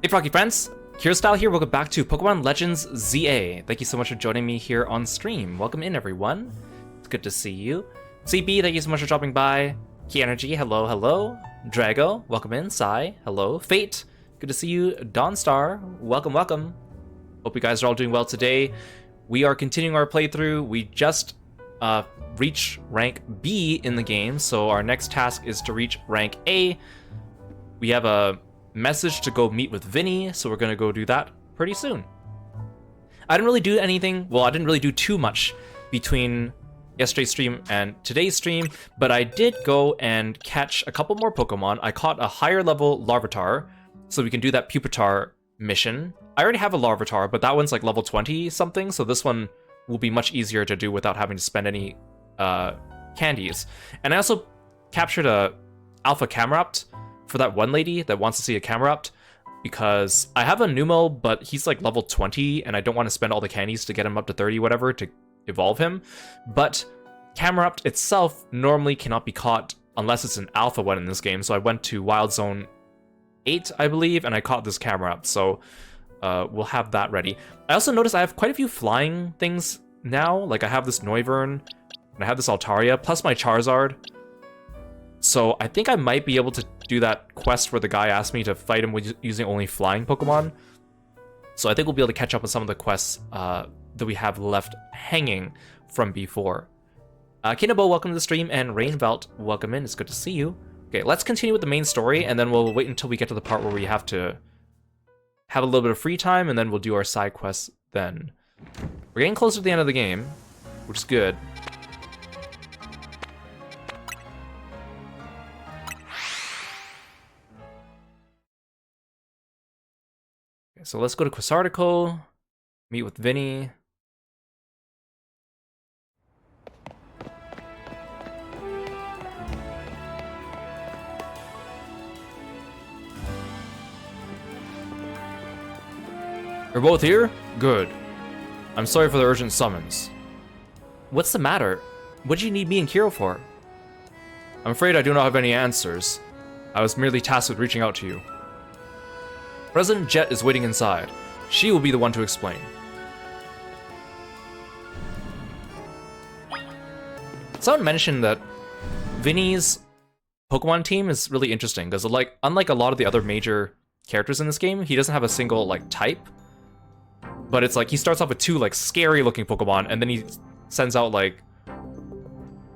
Hey Froggy friends, Kirostyle here, welcome back to Pokemon Legends ZA. Thank you so much for joining me here on stream. Welcome in everyone, it's good to see you. CB, thank you so much for dropping by. Key Energy, hello, hello. Drago, welcome in. Sai, hello. Fate, good to see you. Dawnstar, welcome, welcome. Hope you guys are all doing well today. We are continuing our playthrough. We just reached rank B in the game, so our next task is to reach rank A. We have a message to go meet with Vinny, so we're gonna go do that pretty soon. I didn't really do anything, well, I didn't really do too much between yesterday's stream and today's stream, but I did go and catch a couple more Pokemon. I caught a higher level Larvitar, so we can do that Pupitar mission. I already have a Larvitar, but that one's like level 20 something, so this one will be much easier to do without having to spend any candies. And I also captured a Alpha Camerupt for that one lady that wants to see a Camerupt, because I have a Numel, but he's like level 20, and I don't want to spend all the candies to get him up to 30, whatever, to evolve him. But Camerupt itself normally cannot be caught unless it's an alpha one in this game, so I went to Wild Zone 8, I believe, and I caught this Camerupt, so we'll have that ready. I also noticed I have quite a few flying things now, like I have this Noivern, and I have this Altaria, plus my Charizard. So I think I might be able to do that quest where the guy asked me to fight him with using only flying Pokemon. So I think we'll be able to catch up on some of the quests that we have left hanging from before. Kinabo, welcome to the stream, and Rainvelt, welcome in. It's good to see you. Okay, let's continue with the main story, and then we'll wait until we get to the part where we have to have a little bit of free time, and then we'll do our side quests then. We're getting closer to the end of the game, which is good. So let's go to Quasartico, meet with Vinny. You're both here? Good. I'm sorry for the urgent summons. What's the matter? What do you need me and Kiro for? I'm afraid I do not have any answers. I was merely tasked with reaching out to you. President Jet is waiting inside. She will be the one to explain. Someone mentioned that Vinny's Pokemon team is really interesting because, like, unlike a lot of the other major characters in this game, he doesn't have a single like type. But it's like he starts off with two like scary looking Pokemon, and then he sends out like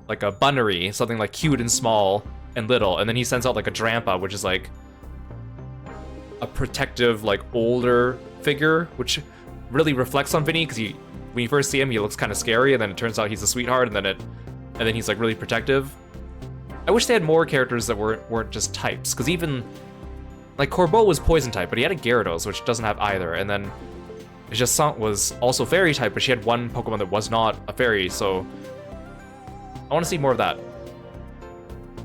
a Bunnery, something like cute and small and little, and then he sends out like a Drampa, which is like a protective, like, older figure, which really reflects on Vinny, because when you first see him, he looks kind of scary, and then it turns out he's a sweetheart, and then he's like really protective. I wish they had more characters that weren't just types, because even like Corbeau was poison type, but he had a Gyarados, which doesn't have either, and then Jacint was also fairy type, but she had one Pokemon that was not a fairy, so I want to see more of that.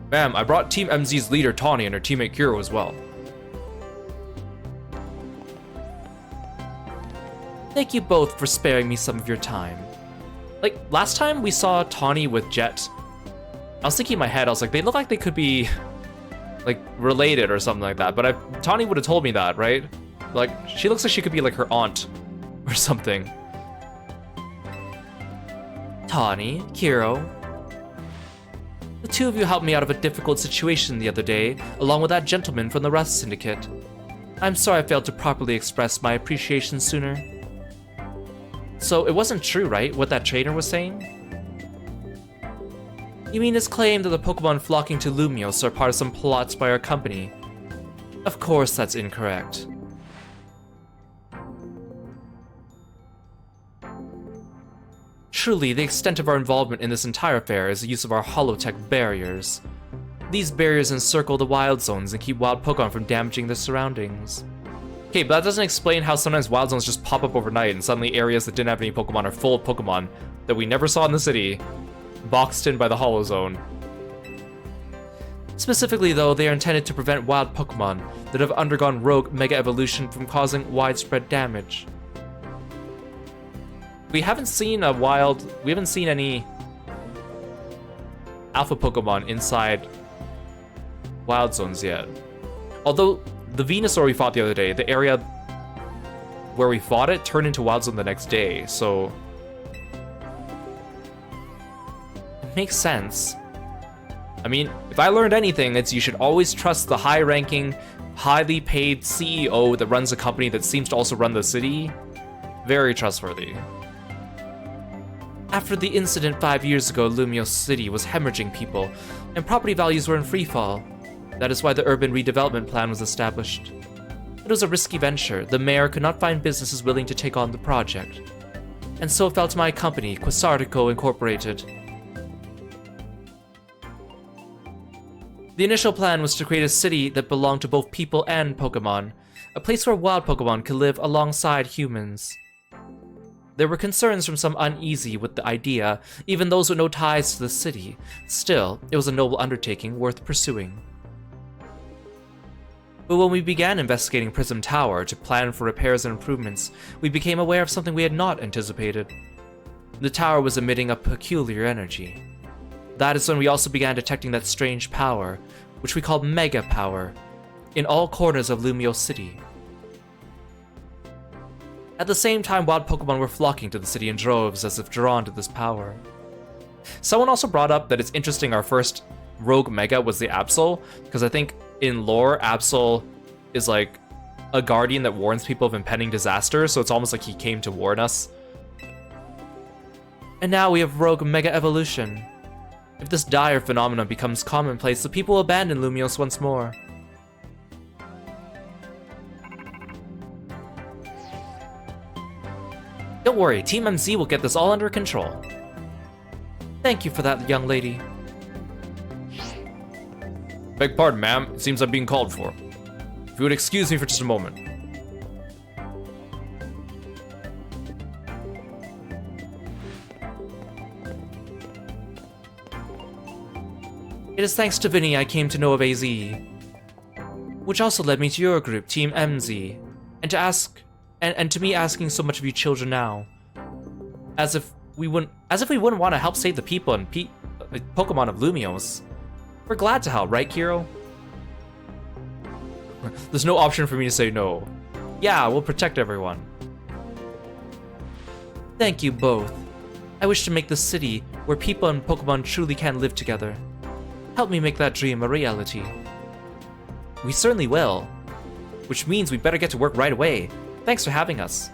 Bam, I brought Team MZ's leader Tawny and her teammate Kiro as well. Thank you both for sparing me some of your time. Like, last time we saw Tawny with Jet, I was thinking in my head, I was like, they look like they could be, like, related or something like that, but Tawny would have told me that, right? Like, she looks like she could be, like, her aunt or something. Tawny, Kiro. The two of you helped me out of a difficult situation the other day, along with that gentleman from the Rust Syndicate. I'm sorry I failed to properly express my appreciation sooner. So it wasn't true, right, what that trainer was saying? You mean his claim that the Pokemon flocking to Lumios are part of some plots by our company? Of course that's incorrect. Truly, the extent of our involvement in this entire affair is the use of our holotech barriers. These barriers encircle the wild zones and keep wild Pokemon from damaging their surroundings. Okay, but that doesn't explain how sometimes wild zones just pop up overnight and suddenly areas that didn't have any Pokemon are full of Pokemon that we never saw in the city, boxed in by the Holo Zone. Specifically though, they are intended to prevent wild Pokemon that have undergone rogue Mega Evolution from causing widespread damage. We haven't seen any Alpha Pokemon inside wild zones yet. Although the Venusaur we fought the other day, the area where we fought it turned into Wild Zone the next day, so it makes sense. I mean, if I learned anything, it's you should always trust the high-ranking, highly paid CEO that runs a company that seems to also run the city. Very trustworthy. After the incident 5 years ago, Lumiose City was hemorrhaging people, and property values were in freefall. That is why the urban redevelopment plan was established. It was a risky venture. The mayor could not find businesses willing to take on the project. And so it fell to my company, Quasartico Incorporated. The initial plan was to create a city that belonged to both people and Pokemon, a place where wild Pokemon could live alongside humans. There were concerns from some uneasy with the idea, even those with no ties to the city. Still, it was a noble undertaking worth pursuing. But when we began investigating Prism Tower to plan for repairs and improvements, we became aware of something we had not anticipated. The tower was emitting a peculiar energy. That is when we also began detecting that strange power, which we called Mega Power, in all corners of Lumiose City. At the same time, wild Pokemon were flocking to the city in droves as if drawn to this power. Someone also brought up that it's interesting our first rogue Mega was the Absol, because I think in lore, Absol is like a guardian that warns people of impending disaster, so it's almost like he came to warn us. And now we have rogue Mega Evolution. If this dire phenomenon becomes commonplace, the people will abandon Lumiose once more. Don't worry, Team MZ will get this all under control. Thank you for that, young lady. Beg pardon, ma'am. It seems I'm being called for. If you would excuse me for just a moment. It is thanks to Vinny I came to know of AZ, which also led me to your group, Team MZ, and to me asking so much of you children now, as if we wouldn't want to help save the people and Pokemon of Lumiose. We're glad to help, right, Kiro? There's no option for me to say no. Yeah, we'll protect everyone. Thank you both. I wish to make the city where people and Pokemon truly can live together. Help me make that dream a reality. We certainly will. Which means we better get to work right away. Thanks for having us.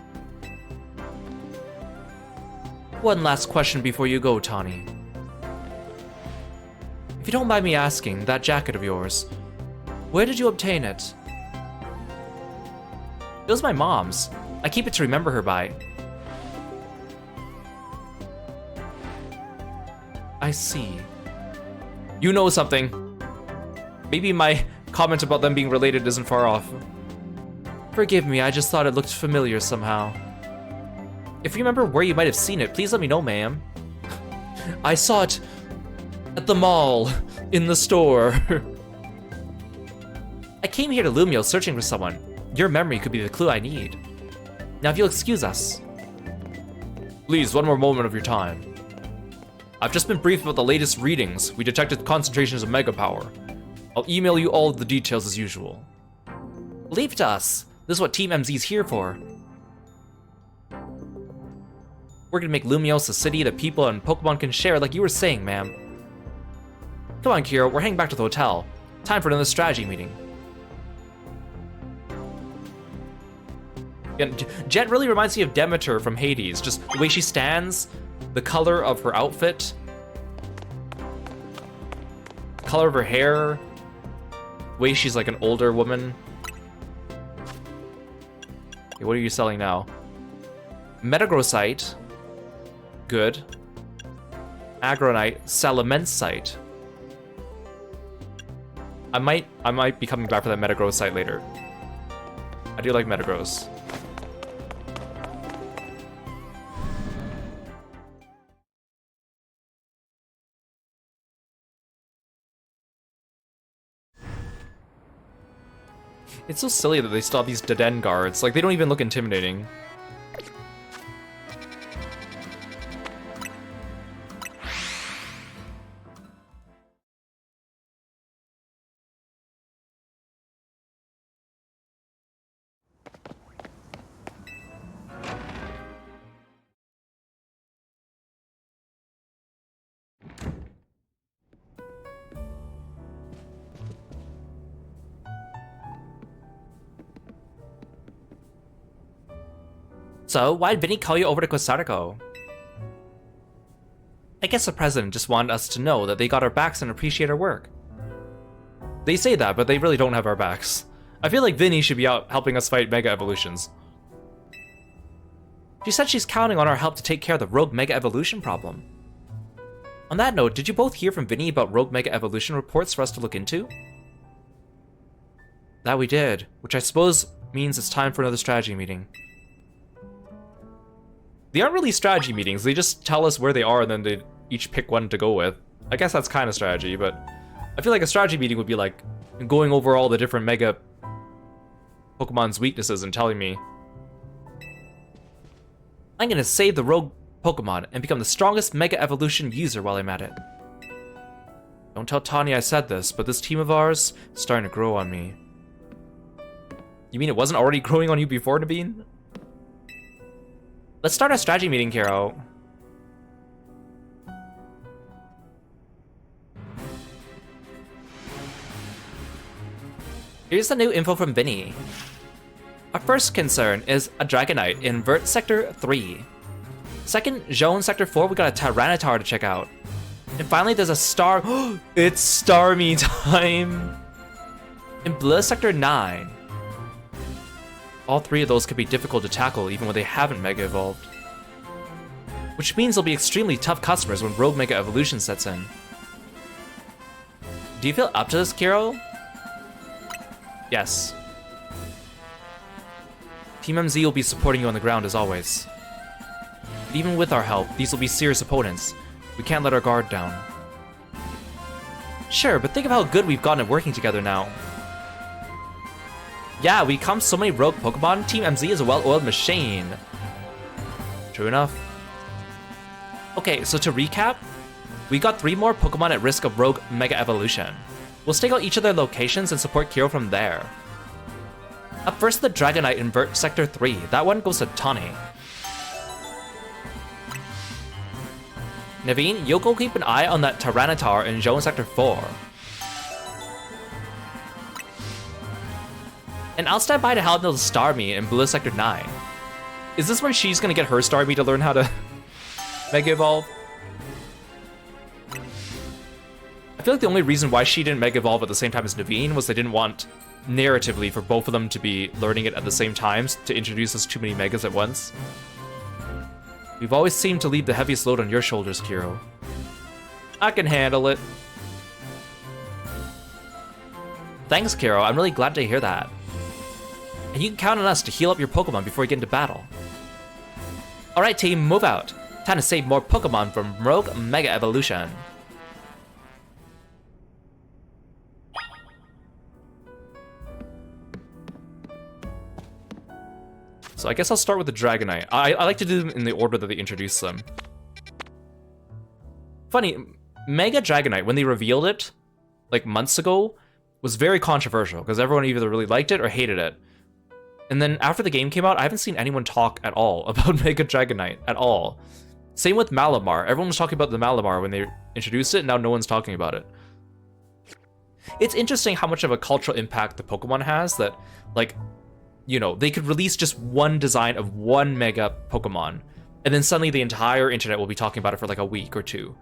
One last question before you go, Tawny. If you don't mind me asking, that jacket of yours, where did you obtain it? It was my mom's. I keep it to remember her by. I see. You know something. Maybe my comment about them being related isn't far off. Forgive me, I just thought it looked familiar somehow. If you remember where you might have seen it, please let me know, ma'am. I saw it at the mall, in the store. I came here to Lumiose searching for someone. Your memory could be the clue I need. Now if you'll excuse us. Please, one more moment of your time. I've just been briefed about the latest readings. We detected concentrations of Mega Power. I'll email you all of the details as usual. Leave it to us. This is what Team MZ's here for. We're gonna make Lumiose a city that people and Pokemon can share like you were saying, ma'am. Come on, Kiro, we're heading back to the hotel. Time for another strategy meeting. And Jet really reminds me of Demeter from Hades. Just the way she stands, the color of her outfit, color of her hair, the way she's like an older woman. Okay, what are you selling now? Metagrossite. Good. Agronite. Salamensite. I might be coming back for that Metagrossite later. I do like Metagross. It's so silly that they still have these Deden guards. Like, they don't even look intimidating. So, why'd Vinny call you over to Quasarco? I guess the president just wanted us to know that they got our backs and appreciate our work. They say that, but they really don't have our backs. I feel like Vinny should be out helping us fight Mega Evolutions. She said she's counting on our help to take care of the Rogue Mega Evolution problem. On that note, did you both hear from Vinny about Rogue Mega Evolution reports for us to look into? That we did, which I suppose means it's time for another strategy meeting. They aren't really strategy meetings, they just tell us where they are and then they each pick one to go with. I guess that's kind of strategy, but I feel like a strategy meeting would be like going over all the different Mega Pokemon's weaknesses and telling me, I'm gonna save the rogue Pokemon and become the strongest Mega Evolution user while I'm at it. Don't tell Tanya I said this, but this team of ours is starting to grow on me. You mean it wasn't already growing on you before, Naveen? Let's start a strategy meeting, Kiro. Here's the new info from Vinny. Our first concern is a Dragonite in Vert Sector 3. Second, Zone Sector 4, we got a Tyranitar to check out. And finally, there's a Star... It's Starmie time! In Bliss Sector 9. All three of those could be difficult to tackle even when they haven't Mega Evolved. Which means they'll be extremely tough customers when Rogue Mega Evolution sets in. Do you feel up to this, Kiro? Yes. Team MZ will be supporting you on the ground as always. But even with our help, these will be serious opponents. We can't let our guard down. Sure, but think of how good we've gotten at working together now. Yeah, we come so many rogue Pokemon, Team MZ is a well-oiled machine. True enough. Okay, so to recap, we got 3 more Pokemon at risk of rogue Mega Evolution. We'll stake out each of their locations and support Kiro from there. Up first, the Dragonite in Vert Sector 3. That one goes to Tawny. Naveen, you'll go keep an eye on that Tyranitar in Zone Sector 4. And I'll stand by to help the Starmie in Blue Sector 9. Is this when she's gonna get her Starmie to learn how to Mega Evolve? I feel like the only reason why she didn't Mega Evolve at the same time as Naveen was they didn't want, narratively, for both of them to be learning it at the same time to introduce us too many Megas at once. We've always seemed to leave the heaviest load on your shoulders, Kiro. I can handle it. Thanks, Kiro. I'm really glad to hear that. And you can count on us to heal up your Pokemon before you get into battle. Alright team, move out. Time to save more Pokemon from Rogue Mega Evolution. So I guess I'll start with the Dragonite. I like to do them in the order that they introduce them. Funny, Mega Dragonite, when they revealed it, like months ago, was very controversial because everyone either really liked it or hated it. And then after the game came out, I haven't seen anyone talk at all about Mega Dragonite, at all. Same with Malamar. Everyone was talking about the Malamar when they introduced it, and now no one's talking about it. It's interesting how much of a cultural impact the Pokemon has that, like, you know, they could release just one design of one Mega Pokemon, and then suddenly the entire internet will be talking about it for like a week or two.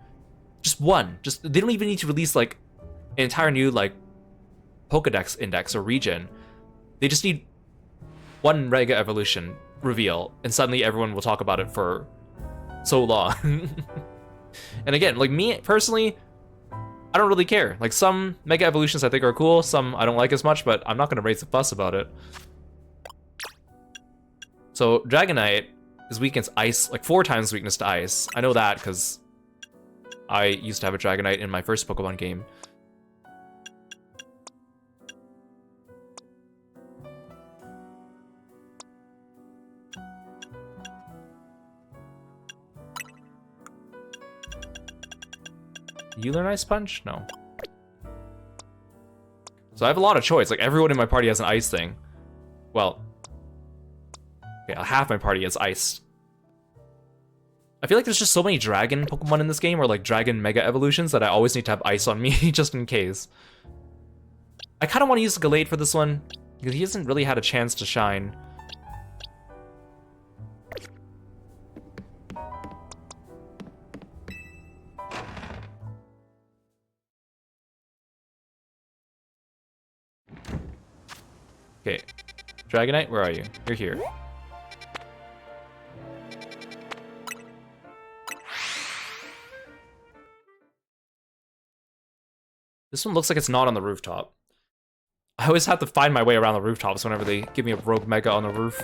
Just one. Just, they don't even need to release like an entire new like Pokedex index or region. They just need one Mega Evolution reveal, and suddenly everyone will talk about it for so long. And again, like me personally, I don't really care. Like some Mega Evolutions I think are cool, some I don't like as much, but I'm not gonna raise a fuss about it. So Dragonite is weak against ice, like 4 times weakness to ice. I know that because I used to have a Dragonite in my first Pokemon game. You learn Ice Punch? No. So I have a lot of choice. Like everyone in my party has an ice thing. Well, okay, half my party has ice. I feel like there's just so many dragon Pokemon in this game, or like dragon Mega Evolutions, that I always need to have ice on me just in case. I kind of want to use Gallade for this one because he hasn't really had a chance to shine. Dragonite, where are you? You're here. This one looks like it's not on the rooftop. I always have to find my way around the rooftops whenever they give me a rogue mega on the roof.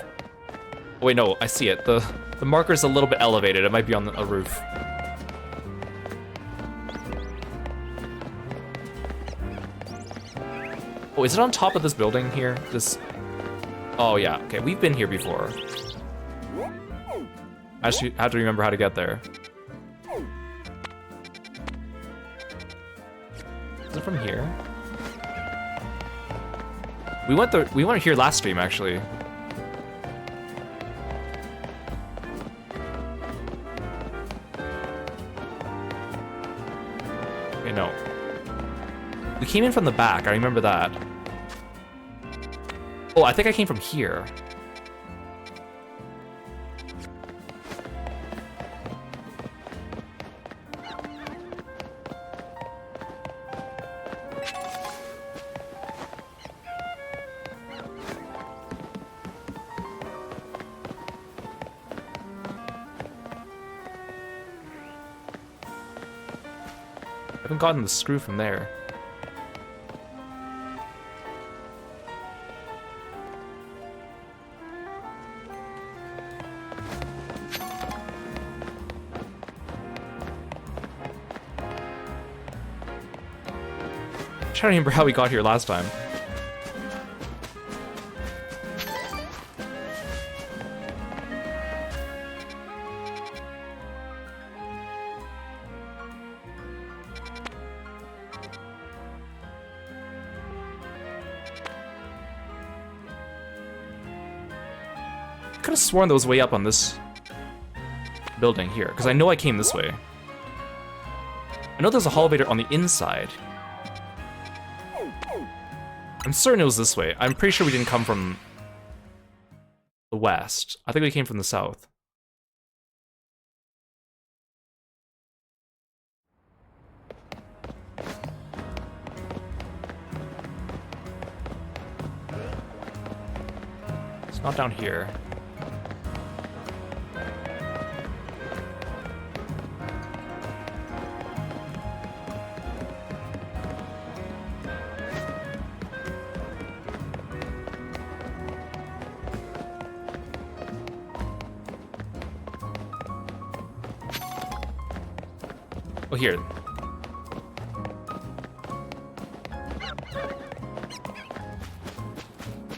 Oh, wait, no, I see it. The marker's a little bit elevated. It might be on a roof. Oh, is it on top of this building here? This... Oh, yeah. Okay, we've been here before. I just have to remember how to get there. Is it from here? We went here last stream, actually. Okay, no. We came in from the back, I remember that. Oh, I think I came from here. I haven't gotten the screw from there. I'm trying to remember how we got here last time. I could have sworn that was way up on this building here, because I know I came this way. I know there's a elevator on the inside. I'm certain it was this way. I'm pretty sure we didn't come from the west. I think we came from the south. It's not down here. Oh, here.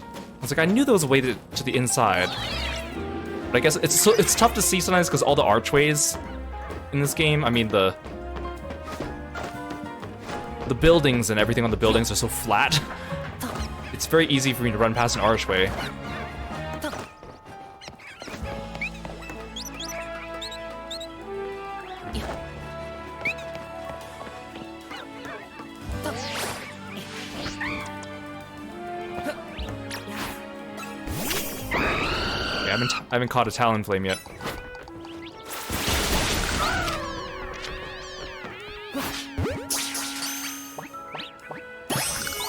I was like, I knew there was a way to the inside. But I guess it's tough to see sometimes because all the archways in this game, I mean the buildings and everything on the buildings are so flat. It's very easy for me to run past an archway. I haven't caught a Talonflame yet.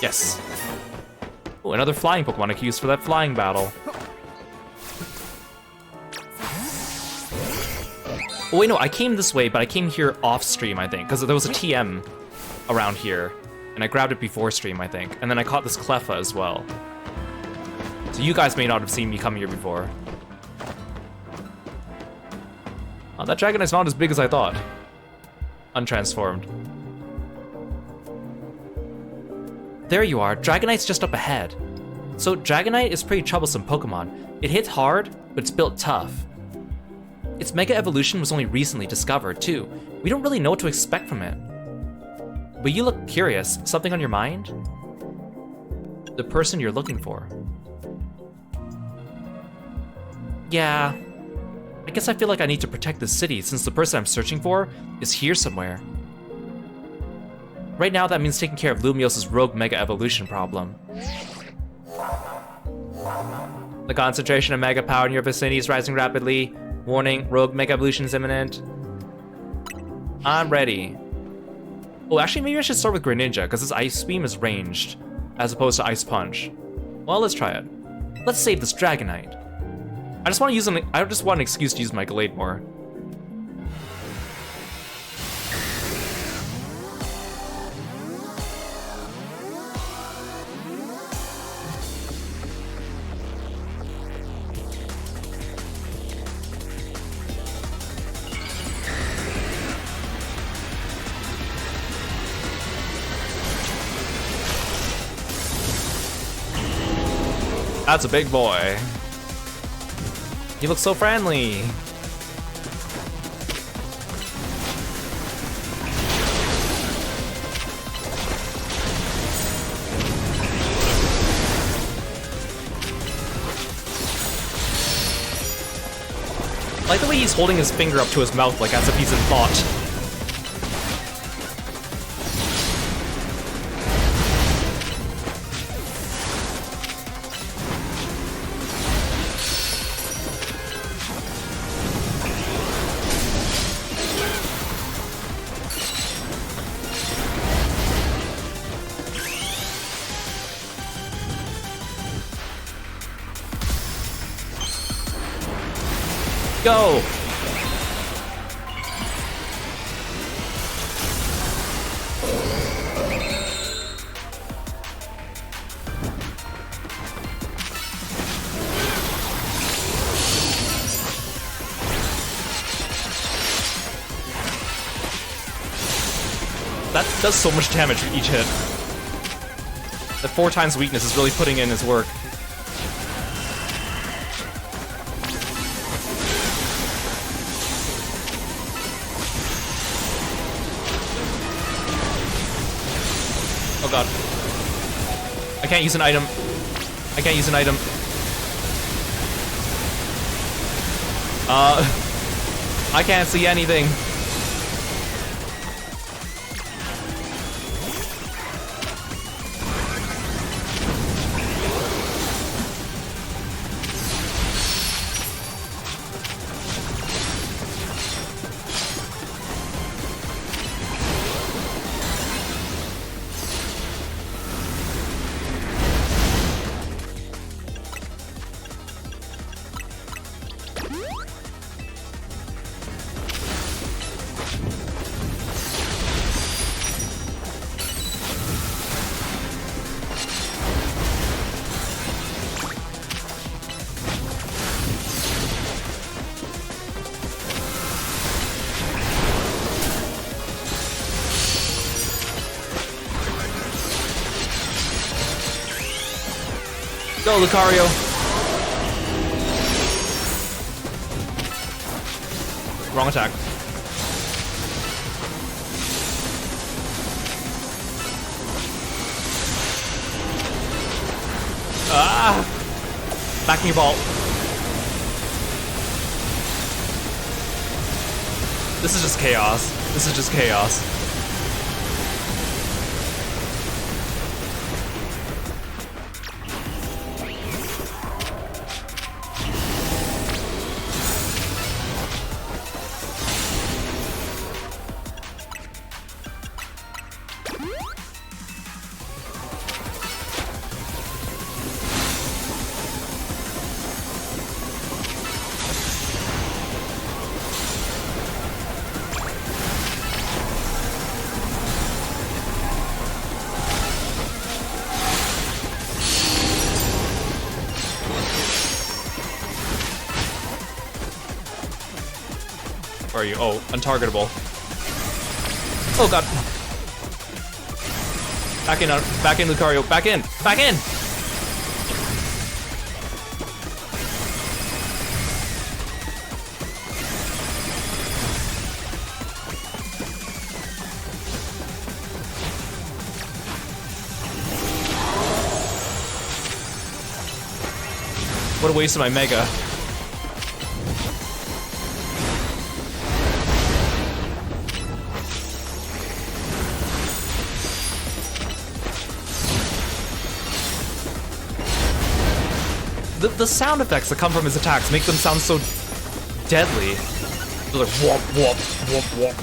Yes. Oh, another flying Pokemon I can use for that flying battle. Oh wait, no, I came this way, but I came here off stream, I think, because there was a TM around here, and I grabbed it before stream, I think, and then I caught this Cleffa as well. So you guys may not have seen me come here before. Oh, that Dragonite's not as big as I thought. Untransformed. There you are, Dragonite's just up ahead. So Dragonite is pretty troublesome Pokemon. It hits hard, but it's built tough. Its Mega Evolution was only recently discovered, too. We don't really know what to expect from it. But you look curious. Something on your mind? The person you're looking for. Yeah. I guess I feel like I need to protect the city since the person I'm searching for is here somewhere. Right now, that means taking care of Lumios's rogue Mega Evolution problem. The concentration of Mega Power in your vicinity is rising rapidly. Warning, rogue Mega Evolution is imminent. I'm ready. Oh, actually, maybe I should start with Greninja, because his Ice Beam is ranged, as opposed to Ice Punch. Well, let's try it. Let's save this Dragonite. I just want an excuse to use my Glade more. That's a big boy. He looks so friendly. I like the way he's holding his finger up to his mouth like as if he's in thought. Go! That does so much damage for each hit. That 4 times weakness is really putting in his work. Oh god. I can't use an item. I can't use an item. I can't see anything. Go, Lucario. Wrong attack. Ah! Backing your ball. This is just chaos. This is just chaos. Where are you? Oh, untargetable. Oh god. Back in, Lucario. Back in! Back in! What a waste of my Mega. The sound effects that come from his attacks make them sound so deadly. They're like whop, whop, whop, whop.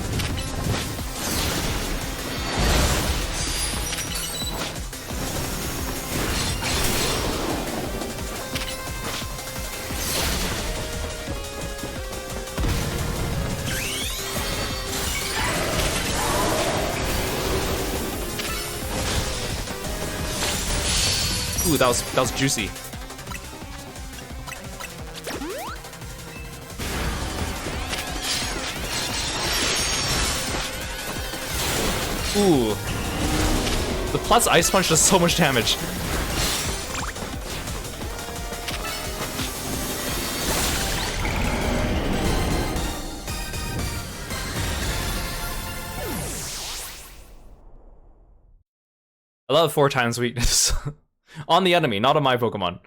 Ooh, that was juicy. Ooh. The plus Ice Punch does so much damage. I love 4 times weakness. On the enemy, not on my Pokemon.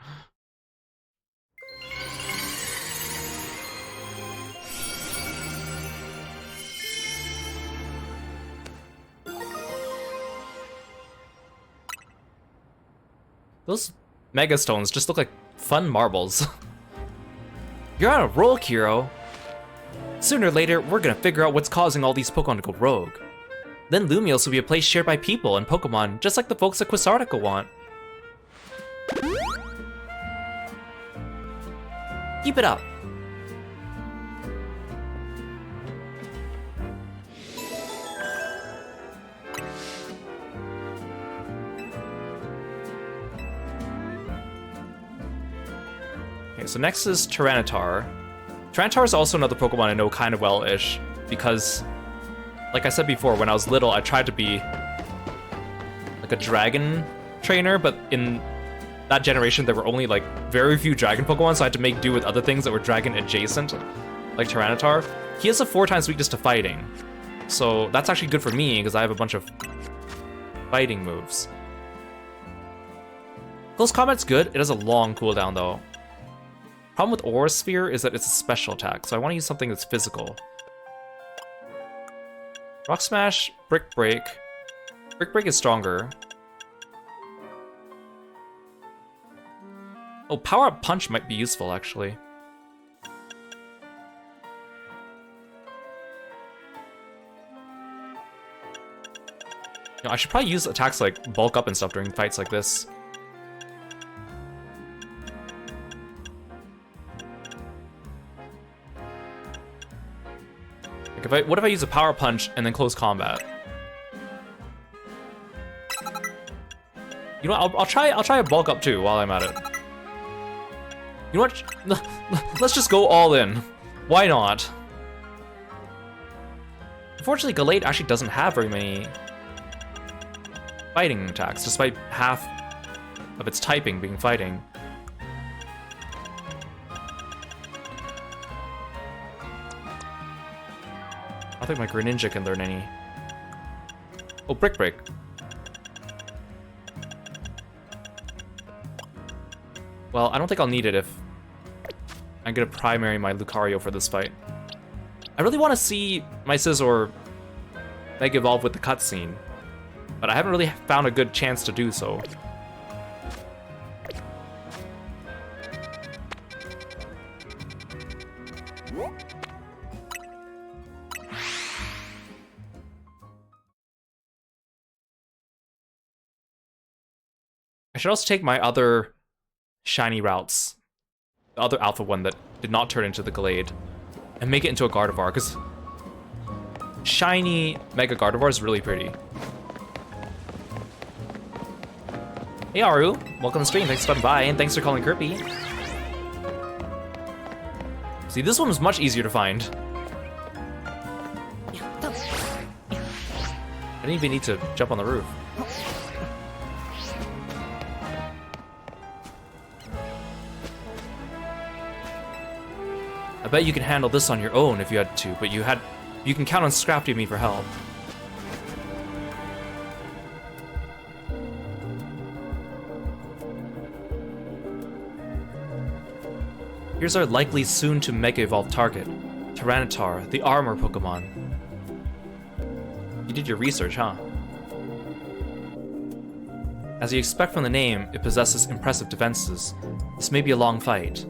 Those Mega Stones just look like fun marbles. You're on a roll, Kiro. Sooner or later, we're gonna figure out what's causing all these Pokemon to go rogue. Then Lumios will be a place shared by people and Pokemon, just like the folks at Quizartica want. Keep it up. Okay, so next is Tyranitar. Tyranitar is also another Pokemon I know kind of well-ish, because, like I said before, when I was little, I tried to be like a dragon trainer, but in that generation, there were only like very few dragon Pokemon, so I had to make do with other things that were dragon adjacent, like Tyranitar. He has a 4 times weakness to fighting, so that's actually good for me because I have a bunch of fighting moves. Close Combat's good. It has a long cooldown though. Problem with Aura Sphere is that it's a special attack, so I want to use something that's physical. Rock Smash, Brick Break. Brick Break is stronger. Oh, Power Up Punch might be useful, actually. You know, I should probably use attacks like Bulk Up and stuff during fights like this. Like what if I use a Power Punch and then Close Combat? You know what, I'll try a Bulk Up too while I'm at it. You know what? Let's just go all in. Why not? Unfortunately, Gallade actually doesn't have very many fighting attacks, despite half of its typing being fighting. I don't think my Greninja can learn any. Oh, Brick Break. Well, I don't think I'll need it if I'm gonna primary my Lucario for this fight. I really want to see my Scizor Mega Evolve with the cutscene, but I haven't really found a good chance to do so. I should also take my other shiny routes, the other alpha one that did not turn into the Gallade, and make it into a Gardevoir, because shiny Mega Gardevoir is really pretty. Hey Aru, welcome to the stream, thanks for stopping by, and thanks for calling Kirby. See, this one was much easier to find. I didn't even need to jump on the roof. I bet you can handle this on your own if you had to, but you can count on Scrafty and me for help. Here's our likely soon to Mega Evolve target, Tyranitar, the armor Pokemon. You did your research, huh? As you expect from the name, it possesses impressive defenses. This may be a long fight.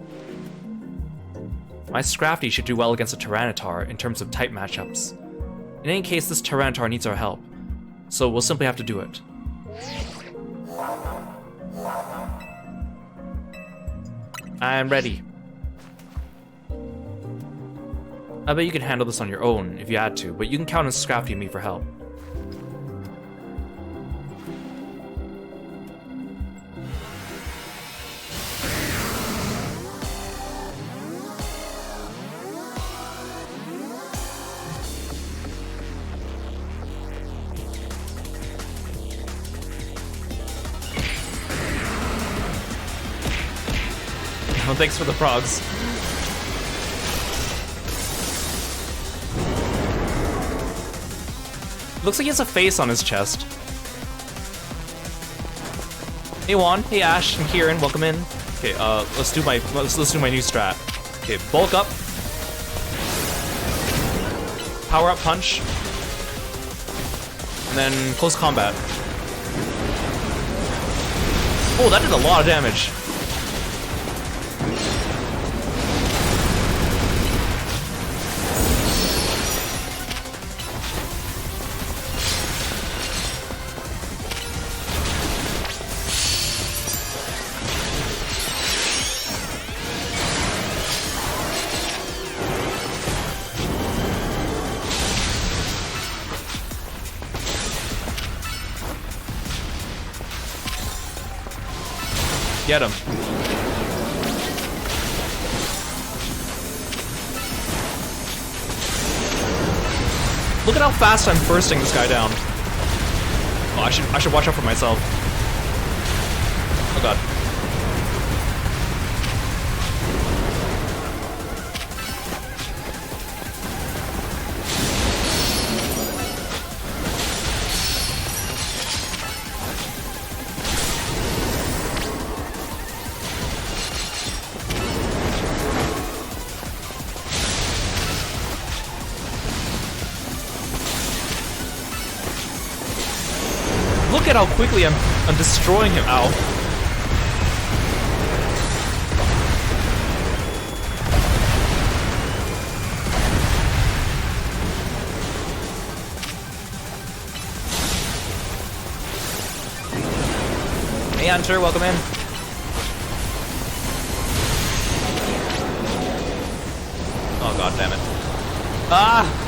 My Scrafty should do well against a Tyranitar in terms of type matchups. In any case, this Tyranitar needs our help, so we'll simply have to do it. I'm ready. I bet you can handle this on your own if you had to, but you can count on Scrafty and me for help. Leon. Thanks for the progs. Looks like he has a face on his chest. Hey Juan, hey Ash, and Kieran, welcome in. Okay, let's do my new strat. Okay, bulk up. Power up punch. And then close combat. Oh, that did a lot of damage. Get him. Look at how fast I'm bursting this guy down. Oh, I should watch out for myself. Oh god. Look at how quickly I'm destroying him. Ow. Hey Hunter, welcome in. Oh god damn it. Ah!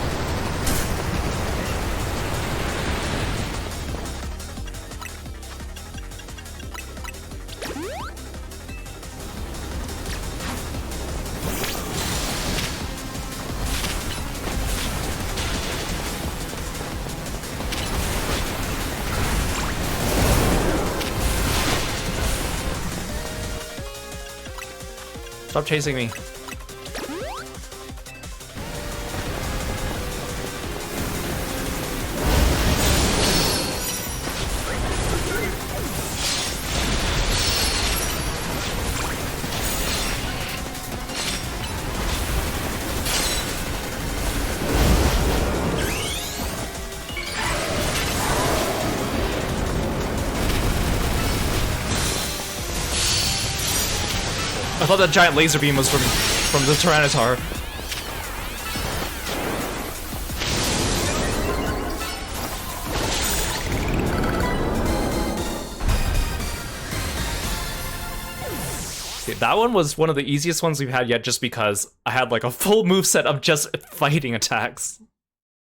Stop chasing me. I thought that giant laser beam was from the Tyranitar. Okay, that one was one of the easiest ones we've had yet just because I had like a full moveset of just fighting attacks.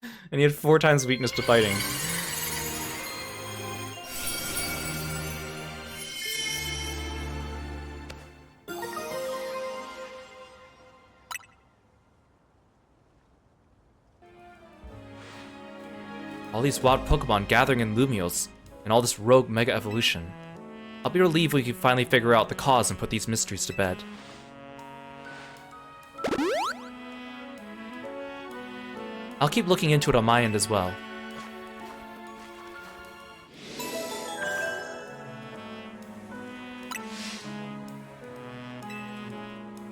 And he had 4 times weakness to fighting. All these wild Pokemon gathering in Lumios, and all this rogue Mega Evolution. I'll be relieved we can finally figure out the cause and put these mysteries to bed. I'll keep looking into it on my end as well.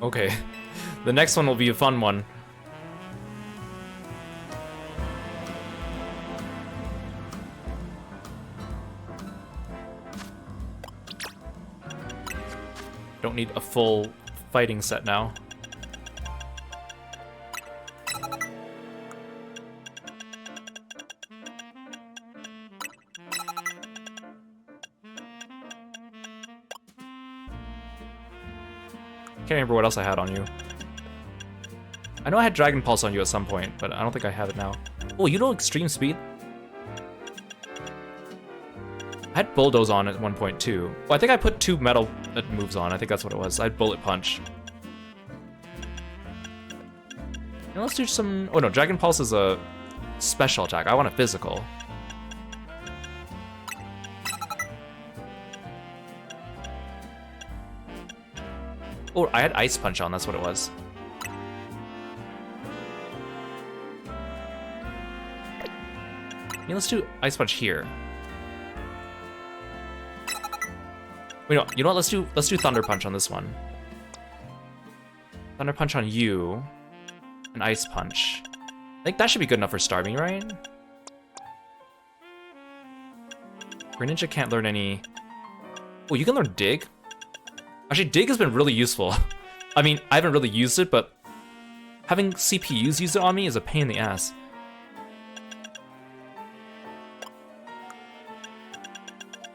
Okay, the next one will be a fun one. Don't need a full fighting set now. Can't remember what else I had on you. I know I had Dragon Pulse on you at some point, but I don't think I have it now. Oh, you know Extreme Speed? I had Bulldoze on at one point too. Well, I think I put 2 metal moves on. I think that's what it was. I had Bullet Punch. Now let's do some... Oh no, Dragon Pulse is a special attack. I want a physical. Oh, I had Ice Punch on, that's what it was. Yeah, let's do Ice Punch here. Wait, no, you know what? Let's do Thunder Punch on this one. Thunder Punch on you, and Ice Punch. I think that should be good enough for Starmie, right? Greninja can't learn any. Oh, you can learn Dig. Actually, Dig has been really useful. I mean, I haven't really used it, but having CPUs use it on me is a pain in the ass.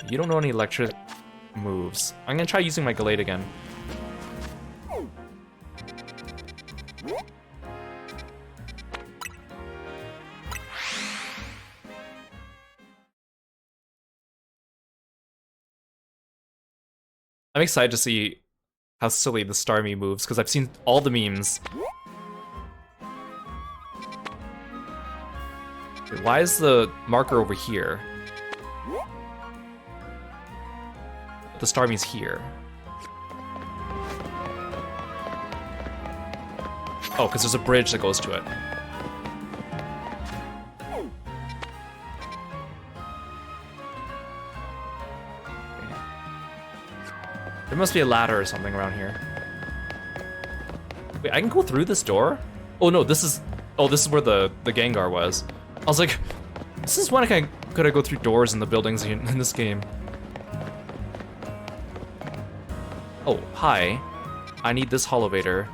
You don't know any electric moves. I'm gonna try using my Gallade again. I'm excited to see how silly the Starmie moves, because I've seen all the memes. Wait, why is the marker over here? The Starmie's here. Oh, because there's a bridge that goes to it. There must be a ladder or something around here. Wait, I can go through this door? Oh no, this is... Oh, this is where the Gengar was. I was like, this is when could I go through doors in the buildings in this game? Oh, hi. I need this Holovator.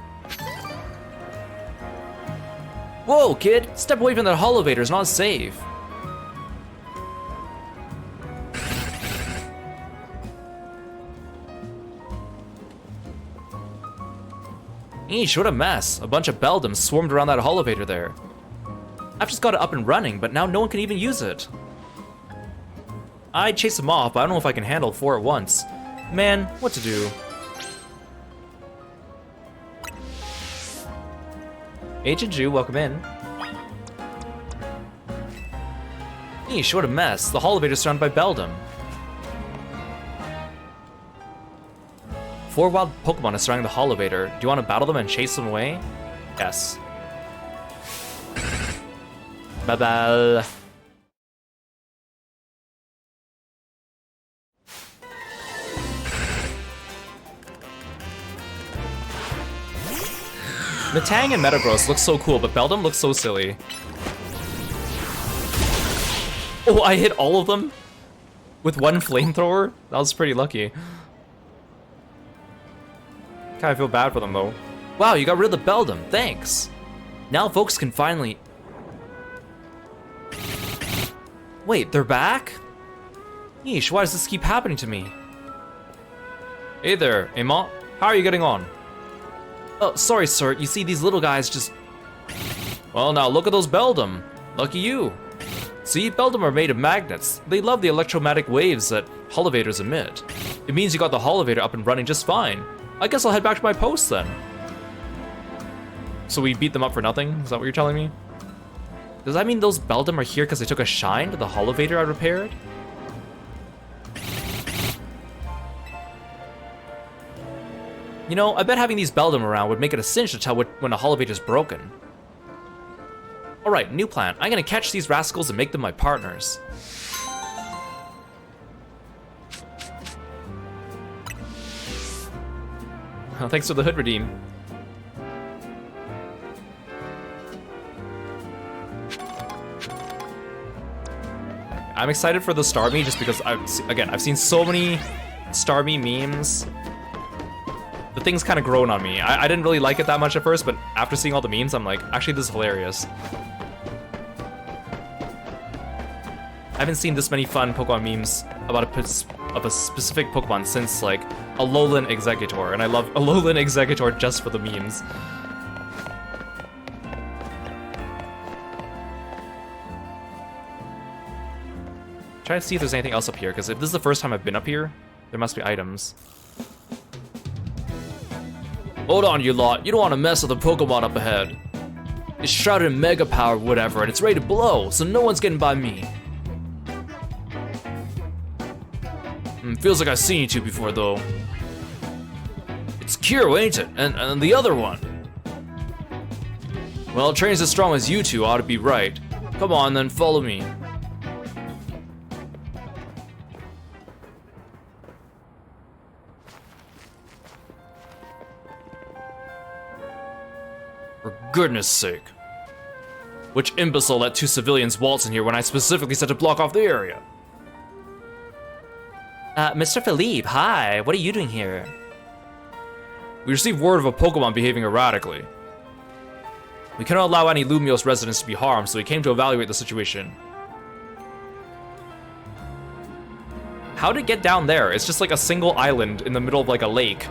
Whoa, kid! Step away from that Holovator, it's not safe. Eesh, what a mess. A bunch of Beldums swarmed around that Holovator there. I've just got it up and running, but now no one can even use it. I'd chase them off, but I don't know if I can handle 4 at once. Man, what to do? Agent Ju, welcome in. Eesh, what a mess. The Holovator's surrounded by Beldum. 4 wild Pokemon are surrounding the Holovator. Do you want to battle them and chase them away? Yes. Bye-bye. Metang and Metagross look so cool, but Beldum looks so silly. Oh, I hit all of them with 1 flamethrower? That was pretty lucky. Kinda feel bad for them though. Wow, you got rid of the Beldum, thanks. Now folks can finally... Wait, they're back? Yeesh, why does this keep happening to me? Hey there, Emma. How are you getting on? Oh, sorry, sir. You see, these little guys just... Well, now look at those Beldum. Lucky you. See, Beldum are made of magnets. They love the electromagnetic waves that Holovators emit. It means you got the Holovator up and running just fine. I guess I'll head back to my post then. So we beat them up for nothing? Is that what you're telling me? Does that mean those Beldum are here because they took a shine to the Holovator I repaired? You know, I bet having these Beldum around would make it a cinch to tell when a Holovator's broken. Alright, new plan. I'm gonna catch these rascals and make them my partners. Oh, thanks for the hood redeem. I'm excited for the Starmie just because I've seen so many Starmie memes. The thing's kind of grown on me. I didn't really like it that much at first, but after seeing all the memes, I'm like, actually, this is hilarious. I haven't seen this many fun Pokemon memes about a specific Pokemon since, like, Alolan Exeggutor, and I love Alolan Exeggutor just for the memes. Try to see if there's anything else up here, because if this is the first time I've been up here, there must be items. Hold on, you lot. You don't want to mess with the Pokemon up ahead. It's shrouded in Mega Power or whatever, and it's ready to blow, so no one's getting by me. Feels like I've seen you two before, though. It's It's Kiro, ain't it? And the other one. Well, trains as strong as you two ought to be right. Come on, then, follow me. For goodness sake. Which imbecile let 2 civilians waltz in here when I specifically said to block off the area? Mr. Philippe, hi. What are you doing here? We received word of a Pokemon behaving erratically. We cannot allow any Lumiose residents to be harmed, so we came to evaluate the situation. How to get down there? It's just like a single island in the middle of like a lake,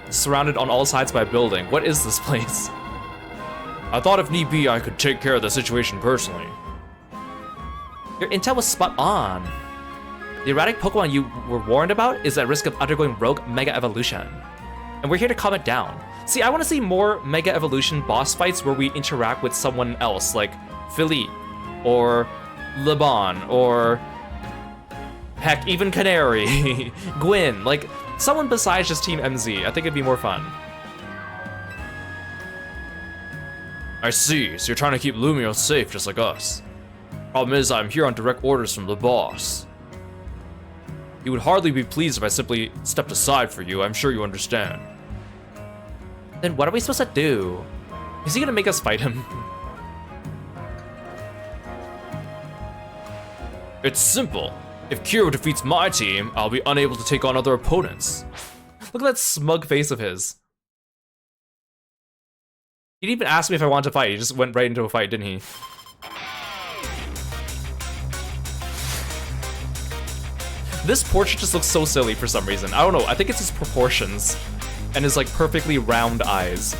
surrounded on all sides by a building. What is this place? I thought if need be, I could take care of the situation personally. Your intel was spot on. The erratic Pokemon you were warned about is at risk of undergoing rogue Mega Evolution. And we're here to calm it down. See, I want to see more Mega Evolution boss fights where we interact with someone else, like Philippe, or Leban, or heck, even Canary, Gwyn, like someone besides just Team MZ. I think it'd be more fun. I see, so you're trying to keep Lumiose safe just like us. Problem is, I'm here on direct orders from the boss. He would hardly be pleased if I simply stepped aside for you, I'm sure you understand. Then what are we supposed to do? Is he gonna make us fight him? It's simple. If Kiro defeats my team, I'll be unable to take on other opponents. Look at that smug face of his. He didn't even ask me if I wanted to fight, he just went right into a fight, didn't he? This portrait just looks so silly for some reason. I don't know, I think it's his proportions and his like perfectly round eyes.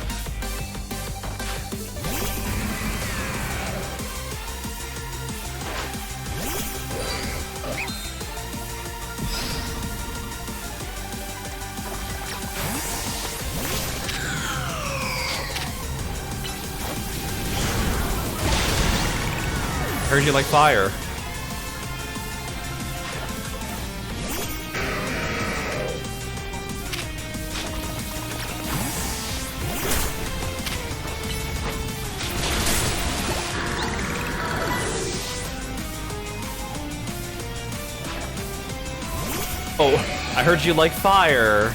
Heard you like fire. Oh, I heard you like fire.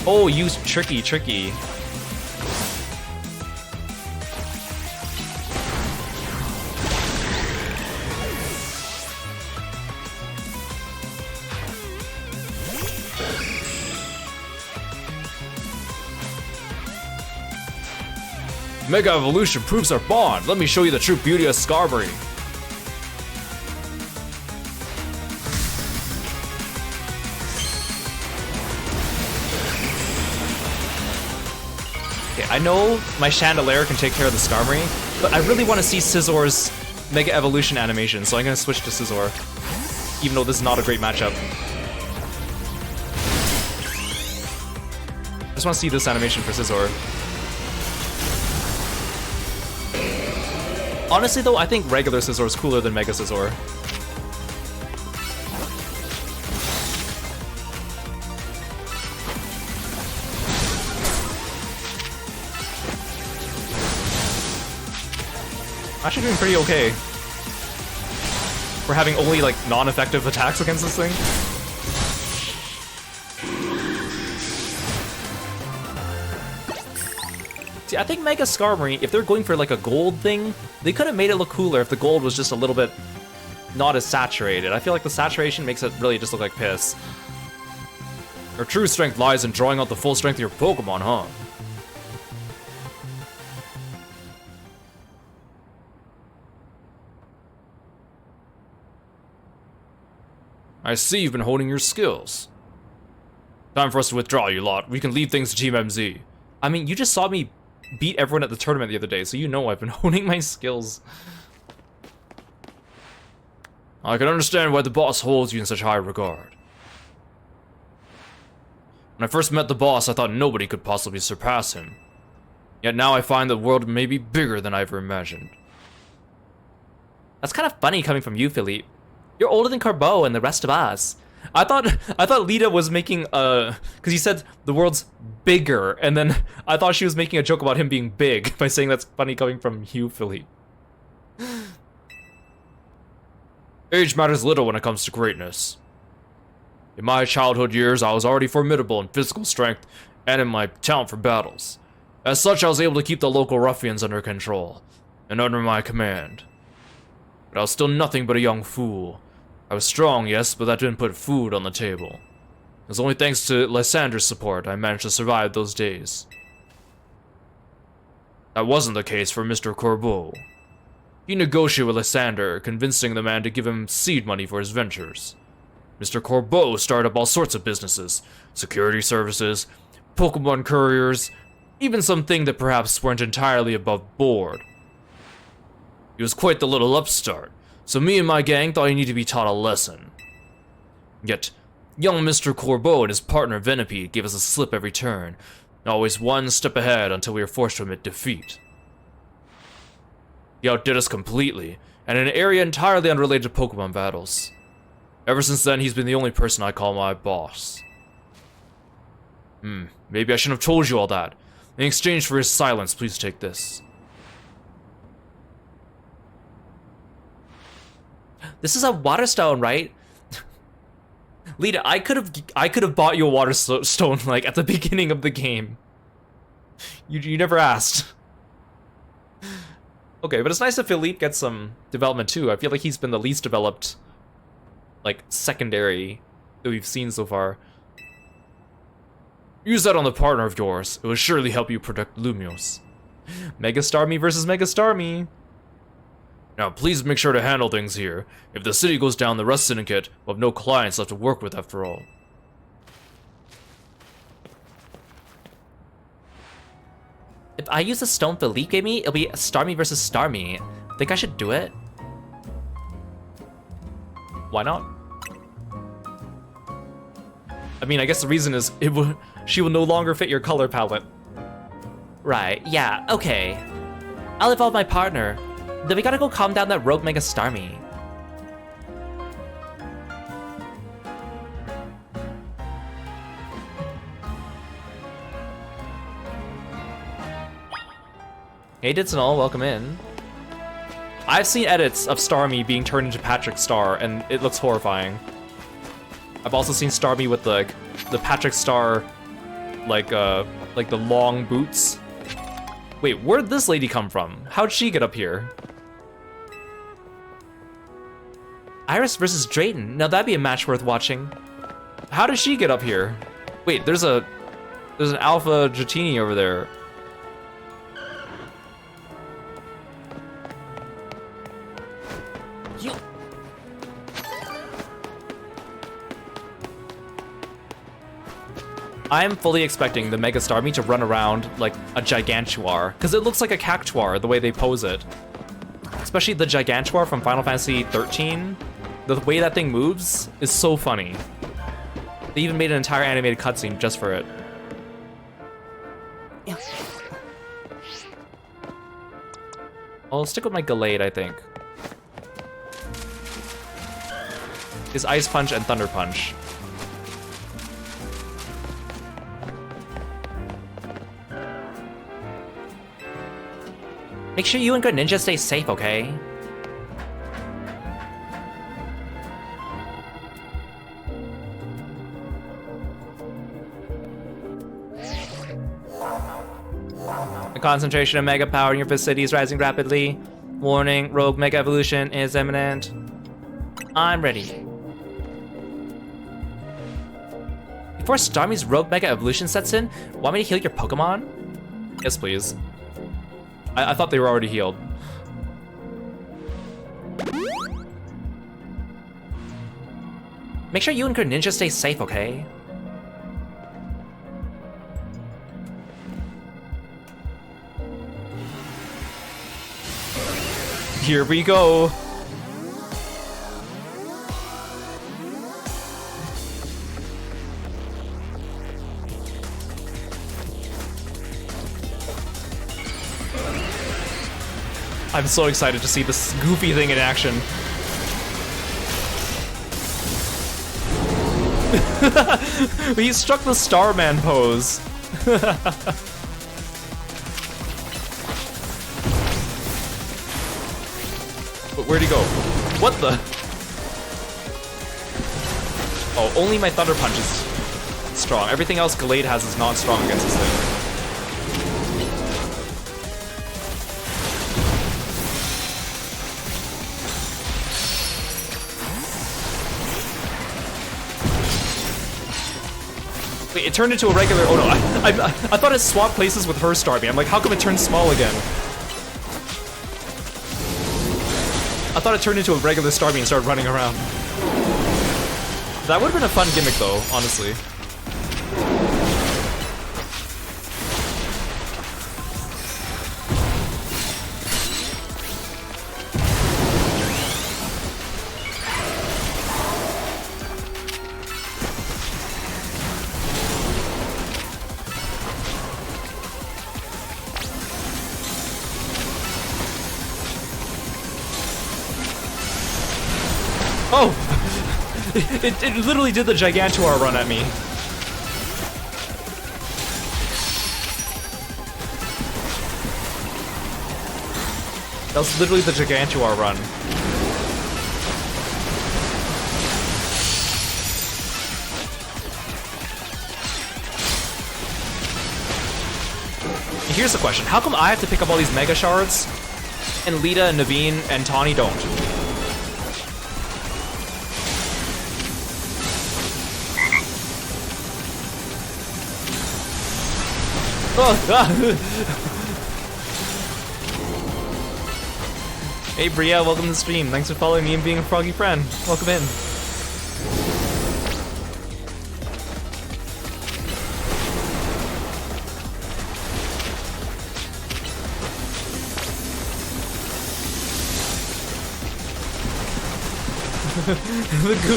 Oh, use tricky. Mega Evolution proves our bond. Let me show you the true beauty of Skarmory. I know my Chandelier can take care of the Skarmory, but I really want to see Scissor's Mega Evolution animation, so I'm going to switch to Scizor, even though this is not a great matchup. I just want to see this animation for Scizor. Honestly though, I think regular Scizor is cooler than Mega Scizor. Actually doing pretty okay. We're having only like non-effective attacks against this thing. See, I think Mega Skarmory, if they're going for like a gold thing, they could have made it look cooler if the gold was just a little bit not as saturated. I feel like the saturation makes it really just look like piss. Your true strength lies in drawing out the full strength of your Pokemon, huh? I see you've been honing your skills. Time for us to withdraw, you lot. We can leave things to Team MZ. I mean, you just saw me beat everyone at the tournament the other day, so you know I've been honing my skills. I can understand why the boss holds you in such high regard. When I first met the boss, I thought nobody could possibly surpass him. Yet now I find the world may be bigger than I ever imagined. That's kind of funny coming from you, Philippe. You're older than Corbeau and the rest of us. I thought Lita was making because he said the world's bigger, and then I thought she was making a joke about him being big by saying that's funny coming from you, Philippe. Age matters little when it comes to greatness. In my childhood years, I was already formidable in physical strength and in my talent for battles. As such, I was able to keep the local ruffians under control and under my command. But I was still nothing but a young fool. I was strong, yes, but that didn't put food on the table. It was only thanks to Lysander's support I managed to survive those days. That wasn't the case for Mr. Corbeau. He negotiated with Lysander, convincing the man to give him seed money for his ventures. Mr. Corbeau started up all sorts of businesses, security services, Pokemon couriers, even something that perhaps weren't entirely above board. He was quite the little upstart, so me and my gang thought he needed to be taught a lesson. Yet, young Mr. Corbeau and his partner Venipede gave us a slip every turn, always one step ahead until we were forced to admit defeat. He outdid us completely, and in an area entirely unrelated to Pokemon battles. Ever since then, he's been the only person I call my boss. Maybe I shouldn't have told you all that. In exchange for his silence, please take this. This is a water stone, right? Lita, I could have bought you a water stone like at the beginning of the game. You never asked. Okay, but it's nice that Philippe gets some development too. I feel like he's been the least developed, like, secondary that we've seen so far. Use that on the partner of yours. It will surely help you protect Lumios. Mega Starmie versus Mega Starmie. Now, please make sure to handle things here. If the city goes down, the Rust Syndicate will have no clients left to work with after all. If I use the stone Philippe gave me, it'll be Starmie versus Starmie. Think I should do it? Why not? I mean, I guess the reason is she will no longer fit your color palette. Right, yeah, okay. I'll evolve my partner. Then we gotta go calm down that rogue Mega Starmie. Hey Ditsinol, welcome in. I've seen edits of Starmie being turned into Patrick Star, and it looks horrifying. I've also seen Starmie with the Patrick Star, like the long boots. Wait, where'd this lady come from? How'd she get up here? Iris versus Drayton. Now that'd be a match worth watching. How did she get up here? Wait, there's an Alpha Dratini over there. I'm fully expecting the Mega Starmie to run around like a Gigantuar, because it looks like a Cactuar the way they pose it. Especially the Gigantuar from Final Fantasy 13. The way that thing moves is so funny. They even made an entire animated cutscene just for it. I'll stick with my Gallade, I think. Is Ice Punch and Thunder Punch. Make sure you and Greninja stay safe, okay? The concentration of Mega Power in your vicinity is rising rapidly. Warning, Rogue Mega Evolution is imminent. I'm ready. Before Starmie's Rogue Mega Evolution sets in, want me to heal your Pokemon? Yes, please. I thought they were already healed. Make sure you and Greninja stay safe, okay? Here we go. I'm so excited to see this goofy thing in action. He struck the Starman pose. But where'd he go? What the? Oh, only my Thunder Punch is strong. Everything else Gallade has is not strong against this thing. Wait, it turned into a regular. Oh no, I thought it swapped places with her Starmie. I'm like, how come it turned small again? I thought it turned into a regular Starmie and started running around. That would have been a fun gimmick though, honestly. Oh! It literally did the Gigantuar run at me. That was literally the Gigantuar run. Here's the question. How come I have to pick up all these Mega Shards and Lita and Naveen and Tawny don't? Hey Bria, welcome to the stream. Thanks for following me and being a froggy friend. Welcome in.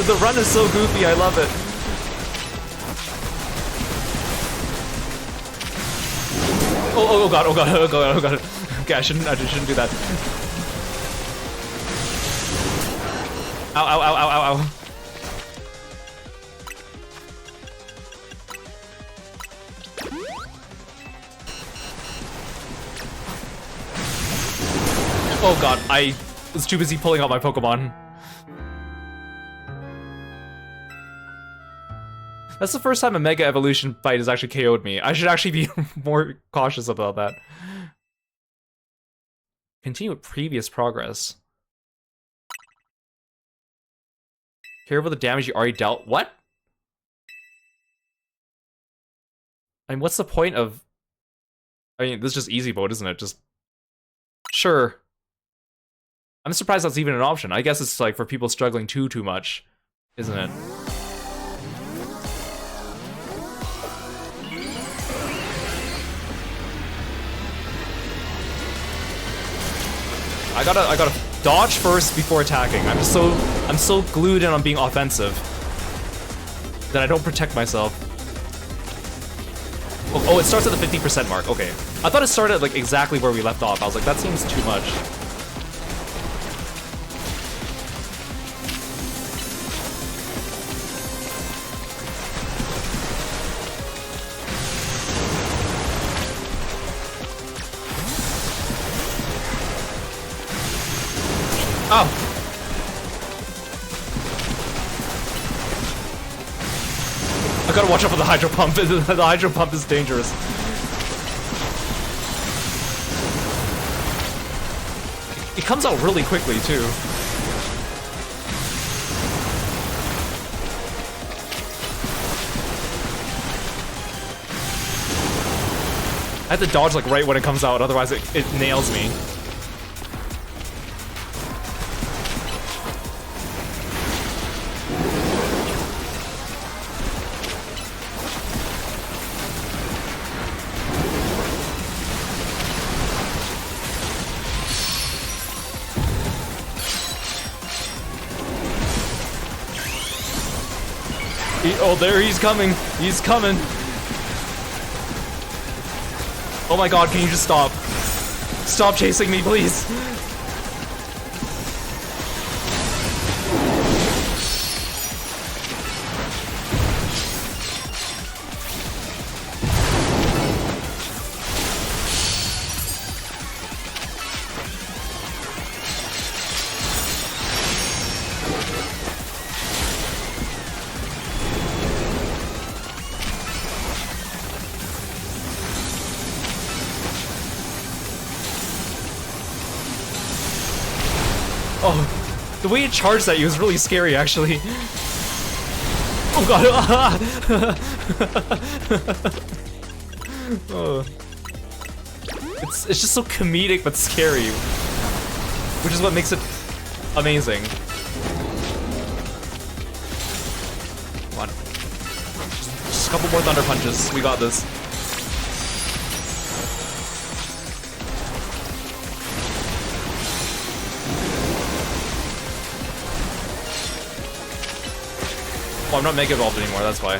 The run is so goofy, I love it. Oh god, oh god, oh god, oh god. Okay, I shouldn't do that. Ow, ow, ow, ow, ow, ow. Oh god, I was too busy pulling out my Pokemon. That's the first time a Mega Evolution fight has actually KO'd me. I should actually be more cautious about that. Continue with previous progress. Careful the damage you already dealt. What? I mean, what's the point of... I mean, this is just easy mode, isn't it? Just... Sure. I'm surprised that's even an option. I guess it's like for people struggling too much, isn't it? I gotta dodge first before attacking. I'm so glued in on being offensive that I don't protect myself. Oh, it starts at the 50% mark. Okay. I thought it started like exactly where we left off. I was like, that seems too much. Oh! I gotta watch out for the Hydro Pump. The Hydro Pump is dangerous. It comes out really quickly, too. I have to dodge like right when it comes out, otherwise it nails me. Oh, there he's coming. He's coming. Oh my god, can you just stop? Stop chasing me, please. Oh, the way it charged at you was really scary, actually. Oh god! Oh. It's just so comedic but scary, which is what makes it amazing. Come on. Just a couple more thunder punches. We got this. Oh, I'm not Mega Evolved anymore, that's why.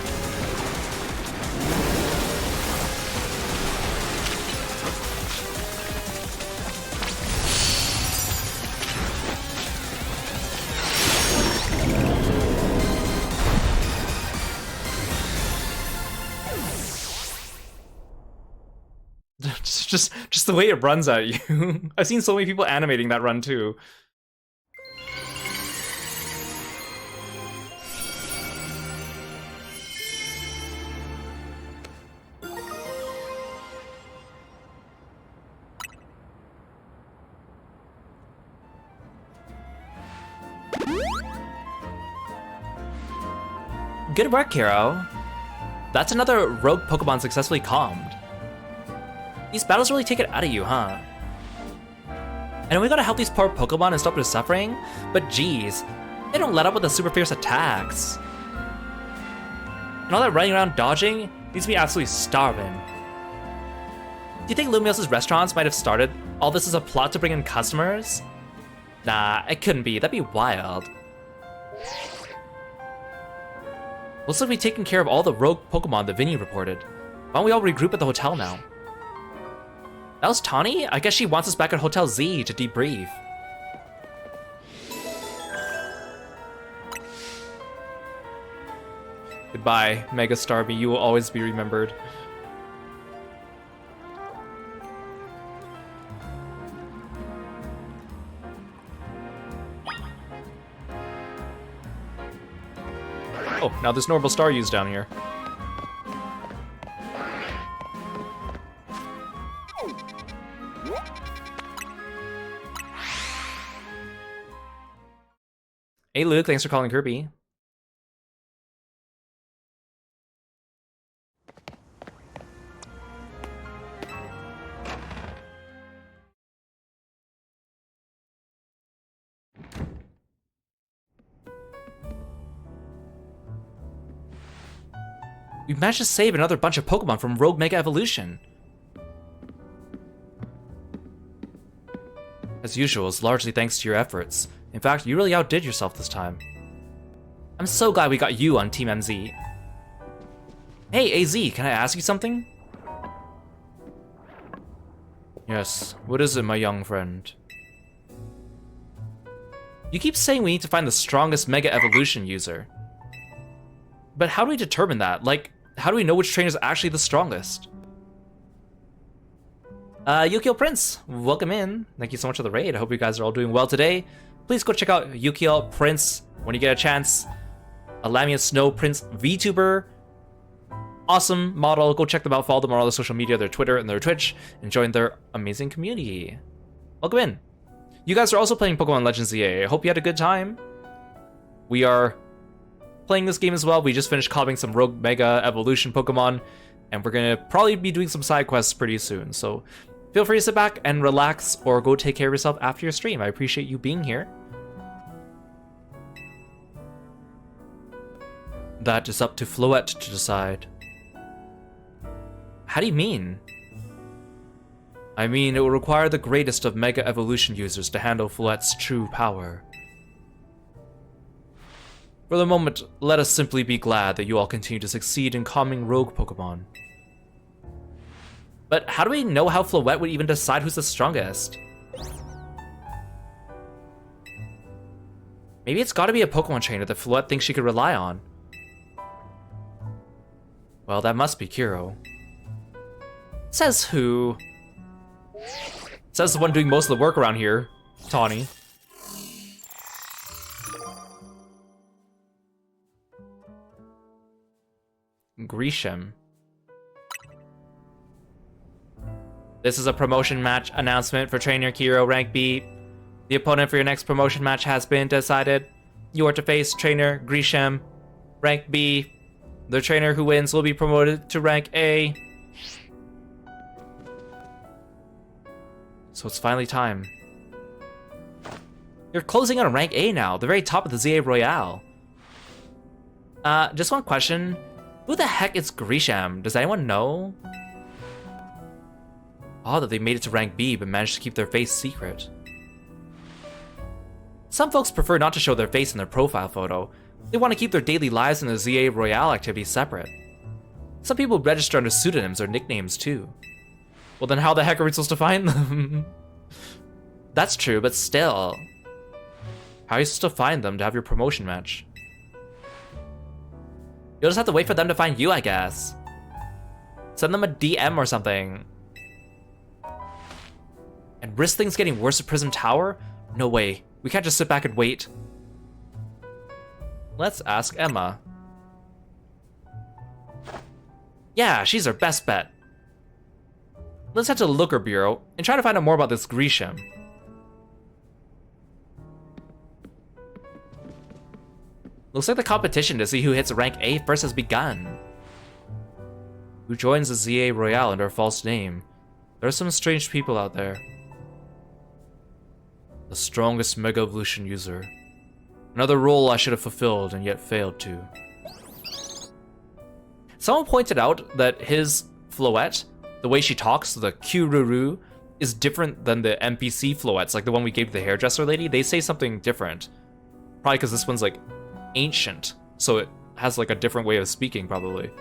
just the way it runs at you. I've seen so many people animating that run too. Good work, Kiro. That's another rogue Pokemon successfully calmed. These battles really take it out of you, huh? I know we gotta help these poor Pokemon and stop their suffering, but geez, they don't let up with the super fierce attacks. And all that running around dodging needs to be absolutely starving. Do you think Lumios's restaurants might have started all this as a plot to bring in customers? Nah, it couldn't be. That'd be wild. Looks like we've taken care of all the rogue Pokemon that Vinny reported. Why don't we all regroup at the hotel now? That was Tawny? I guess she wants us back at Hotel Z to debrief. Goodbye, Mega Starby. You will always be remembered. Oh, now there's normal Staryus down here. Hey Luke, thanks for calling Kirby. We managed to save another bunch of Pokemon from Rogue Mega Evolution. As usual, it's largely thanks to your efforts. In fact, you really outdid yourself this time. I'm so glad we got you on Team MZ. Hey, AZ, can I ask you something? Yes, what is it, my young friend? You keep saying we need to find the strongest Mega Evolution user. But how do we determine that? Like, how do we know which trainer is actually the strongest? Yukio Prince, welcome in. Thank you so much for the raid. I hope you guys are all doing well today. Please go check out Yukio Prince when you get a chance. A Lamia Snow Prince VTuber. Awesome model. Go check them out. Follow them on all their social media, their Twitter, and their Twitch. And join their amazing community. Welcome in. You guys are also playing Pokemon Legends ZA. I hope you had a good time. We are playing this game as well. We just finished cobbing some Rogue Mega Evolution Pokemon. And we're going to probably be doing some side quests pretty soon. So feel free to sit back and relax or go take care of yourself after your stream. I appreciate you being here. That is up to Floette to decide. How do you mean? I mean, it will require the greatest of Mega Evolution users to handle Floette's true power. For the moment, let us simply be glad that you all continue to succeed in calming rogue Pokemon. But how do we know how Floette would even decide who's the strongest? Maybe it's gotta be a Pokemon trainer that Floette thinks she could rely on. Well, that must be Kiro. Says who? Says the one doing most of the work around here, Tawny. Grisham. This is a promotion match announcement for Trainer Kiro Rank B. The opponent for your next promotion match has been decided. You are to face trainer Grisham, rank B. The trainer who wins will be promoted to rank A. So it's finally time. You're closing on rank A now, the very top of the ZA Royale. Just one question. Who the heck is Grisham? Does anyone know? Oh, that they made it to rank B but managed to keep their face secret. Some folks prefer not to show their face in their profile photo. They want to keep their daily lives and their ZA Royale activities separate. Some people register under pseudonyms or nicknames too. Well, then how the heck are we supposed to find them? That's true, but still. How are you supposed to find them to have your promotion match? You'll just have to wait for them to find you, I guess. Send them a DM or something. And risk things getting worse at Prism Tower? No way. We can't just sit back and wait. Let's ask Emma. Yeah, she's our best bet. Let's head to the Looker Bureau and try to find out more about this Grisham. Looks like the competition to see who hits rank A first has begun. Who joins the ZA Royale under a false name? There are some strange people out there. The strongest Mega Evolution user. Another role I should have fulfilled and yet failed to. Someone pointed out that his Floette, the way she talks, the Kiruru, is different than the NPC Floettes, like the one we gave to the hairdresser lady. They say something different. Probably because this one's like ancient, so it has like a different way of speaking, probably.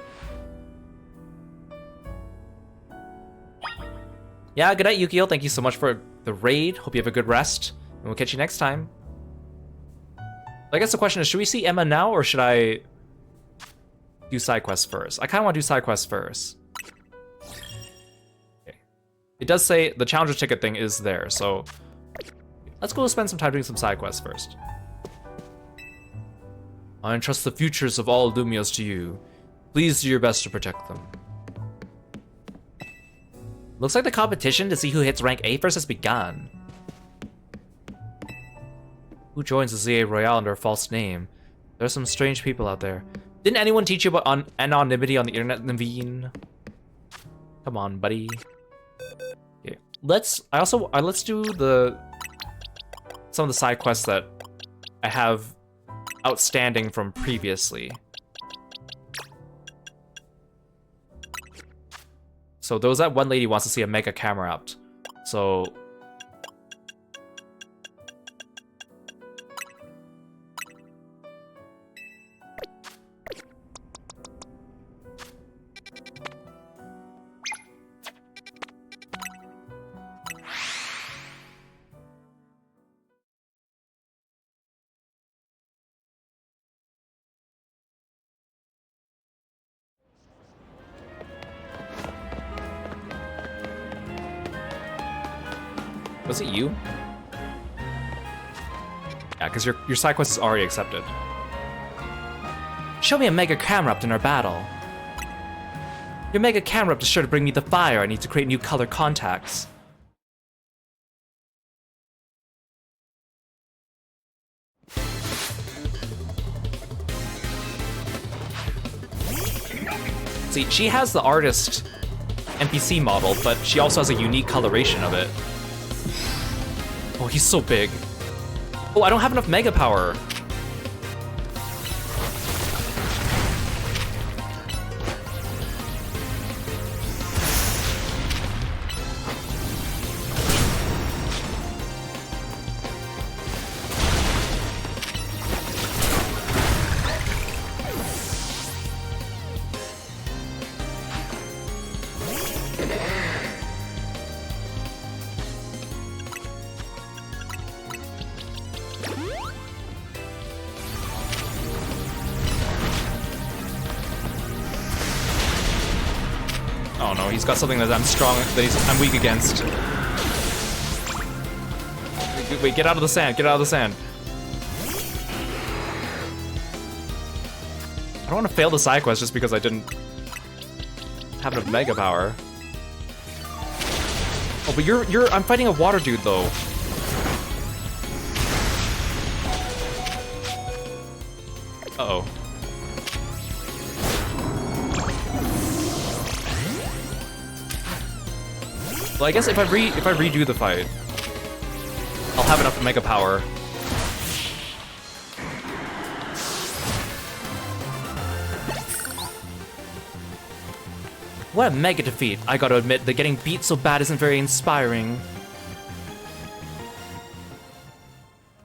Yeah, good night, Yukio. Thank you so much for the raid. Hope you have a good rest, and we'll catch you next time. I guess the question is, should we see Emma now, or should I do side quests first? I kind of want to do side quests first. Okay. It does say the challenger ticket thing is there, so let's go spend some time doing some side quests first. I entrust the futures of all Lumios to you. Please do your best to protect them. Looks like the competition to see who hits rank A first has begun. Who joins the ZA Royale under a false name? There are some strange people out there. Didn't anyone teach you about anonymity on the internet, Naveen? Come on, buddy. Okay, let's do some of the side quests that I have outstanding from previously. So there was that one lady who wants to see a mega camera up. So was it you? Yeah, because your side quest is already accepted. Show me a Mega Camrupt in our battle. Your Mega Camrupt is sure to bring me the fire I need to create new color contacts. See, she has the artist NPC model, but she also has a unique coloration of it. Oh, he's so big. Oh, I don't have enough Mega Power. Oh no, he's got something that I'm weak against. Wait, get out of the sand, get out of the sand. I don't want to fail the side quest just because I didn't have enough Mega Power. Oh, but I'm fighting a water dude though. Uh-oh. Well, I guess if I redo the fight, I'll have enough Mega Power. What a mega defeat. I gotta admit that getting beat so bad isn't very inspiring.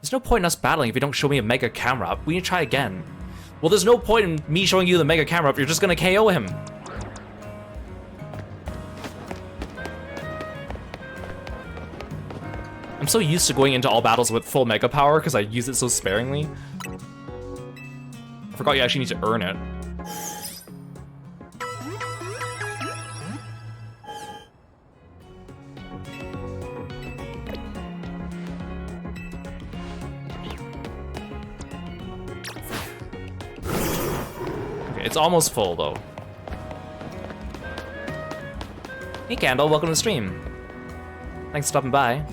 There's no point in us battling if you don't show me a Mega Camera Up. We need to try again. Well, there's no point in me showing you the Mega Camera Up. You're just gonna KO him. I'm so used to going into all battles with full Mega Power because I use it so sparingly. I forgot you actually need to earn it. It's almost full, though. Hey, Candle, welcome to the stream. Thanks for stopping by.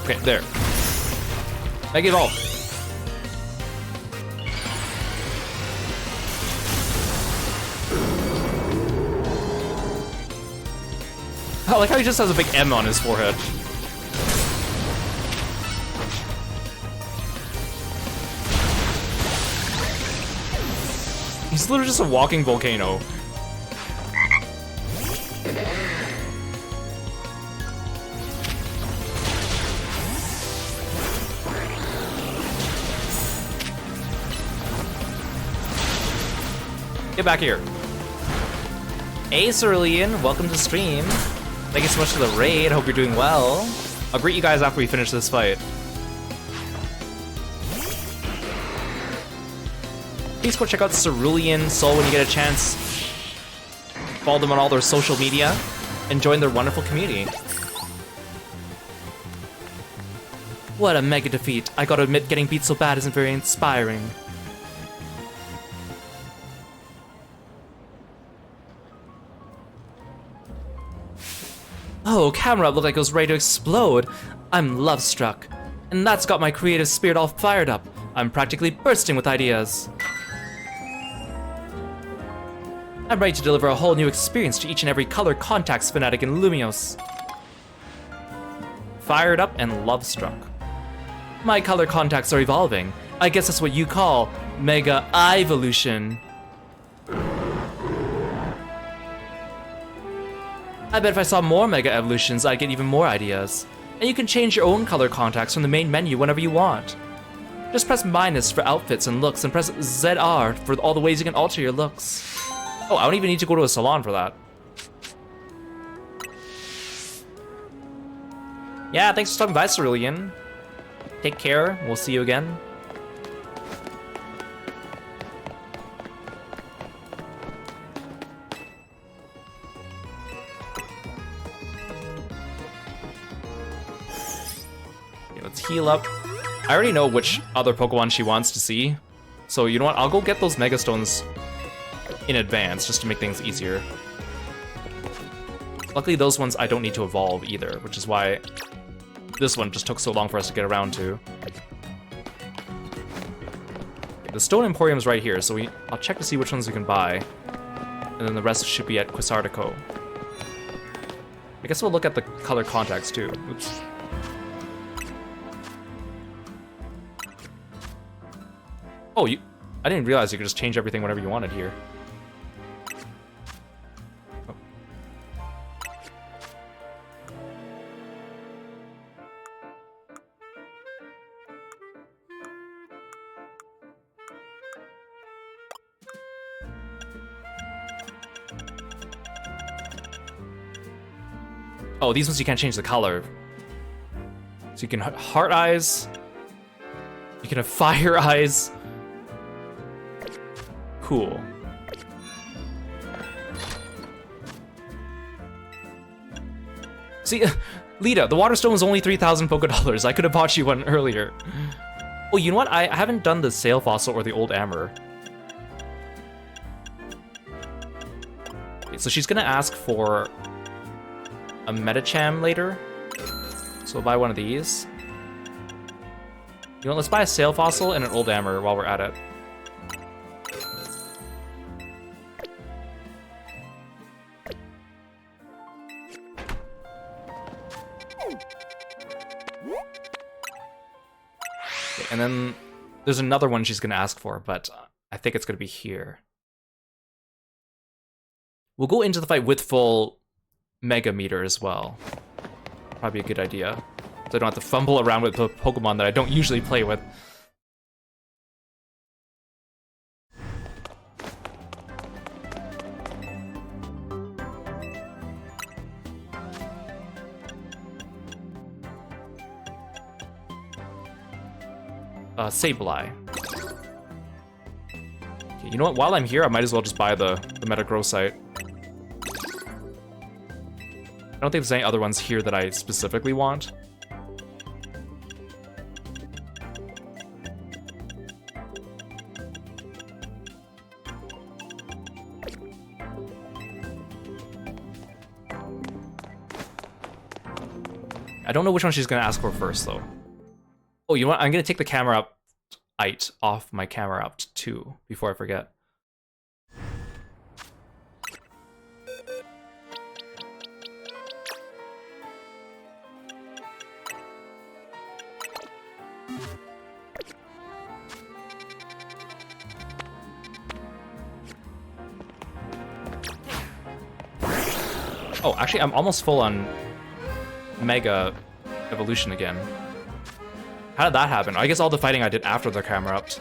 Okay, there. Mega Evolve. I like how he just has a big M on his forehead. He's literally just a walking volcano. Get back here. Hey, Cerulean, welcome to stream. Thank you so much for the raid. Hope you're doing well. I'll greet you guys after we finish this fight. Please go check out Cerulean Soul when you get a chance. Follow them on all their social media and join their wonderful community. What a mega defeat. I gotta admit, getting beat so bad isn't very inspiring. Oh, camera looked like it was ready to explode. I'm love-struck. And that's got my creative spirit all fired up. I'm practically bursting with ideas. I'm ready to deliver a whole new experience to each and every color contacts fanatic in Lumios. Fired up and love-struck. My color contacts are evolving. I guess that's what you call Mega Evolution. I bet if I saw more Mega Evolutions, I'd get even more ideas. And you can change your own color contacts from the main menu whenever you want. Just press minus for outfits and looks, and press ZR for all the ways you can alter your looks. Oh, I don't even need to go to a salon for that. Yeah, thanks for stopping by, Cerulean. Take care, we'll see you again. Let's heal up. I already know which other Pokemon she wants to see. So you know what, I'll go get those Mega Stones in advance just to make things easier. Luckily those ones I don't need to evolve either, which is why this one just took so long for us to get around to. The Stone Emporium's right here, so I'll check to see which ones we can buy. And then the rest should be at Quisartico. I guess we'll look at the color contacts too. Oops. Oh, I didn't realize you could just change everything whenever you wanted here. Oh, these ones you can't change the color. So you can heart eyes. You can have fire eyes. Cool. See, Lita, the water stone was only 3,000 Poké Dollars. I could have bought you one earlier. Oh, you know what? I haven't done the Sail Fossil or the Old Amber. Okay, so she's gonna ask for a Metacham later. So we'll buy one of these. You know what? Let's buy a Sail Fossil and an Old Amber while we're at it. And then there's another one she's going to ask for, but I think it's going to be here. We'll go into the fight with full Mega Meter as well. Probably a good idea. So I don't have to fumble around with the Pokemon that I don't usually play with. Sableye. Okay, you know what? While I'm here, I might as well just buy the Metagrossite. I don't think there's any other ones here that I specifically want. I don't know which one she's going to ask for first, though. Oh, you know what? I'm going to take the camera up off my camera up too, before I forget. Oh, actually, I'm almost full on Mega Evolution again. How did that happen? I guess all the fighting I did after the camera upped.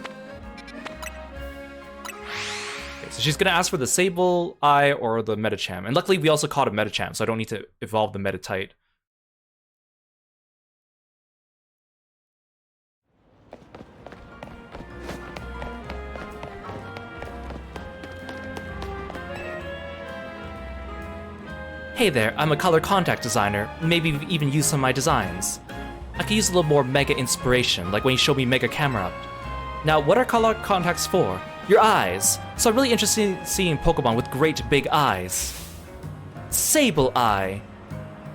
Okay, so she's gonna ask for the Sableye or the Metacham. And luckily we also caught a Metacham, so I don't need to evolve the Metatite. Hey there, I'm a color contact designer. Maybe even use some of my designs. I could use a little more Mega inspiration, like when you showed me Mega Camera Up. Now, what are color contacts for? Your eyes. So I'm really interested in seeing Pokemon with great big eyes. Sableye.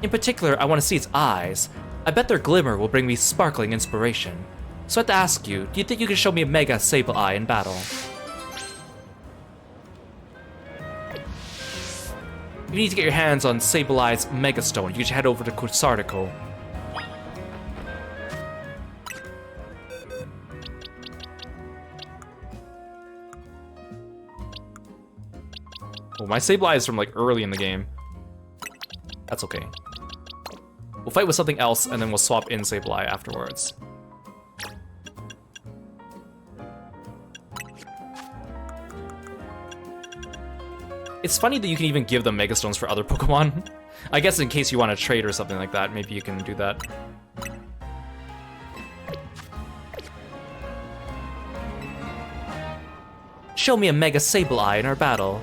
In particular, I want to see its eyes. I bet their glimmer will bring me sparkling inspiration. So I have to ask you, do you think you can show me a Mega Sableye in battle? If you need to get your hands on Sableye's Mega Stone, you should head over to Kusardico. Oh, my Sableye is from like early in the game. That's okay. We'll fight with something else and then we'll swap in Sableye afterwards. It's funny that you can even give them Mega Stones for other Pokemon. I guess in case you want to trade or something like that, maybe you can do that. Show me a Mega Sableye in our battle.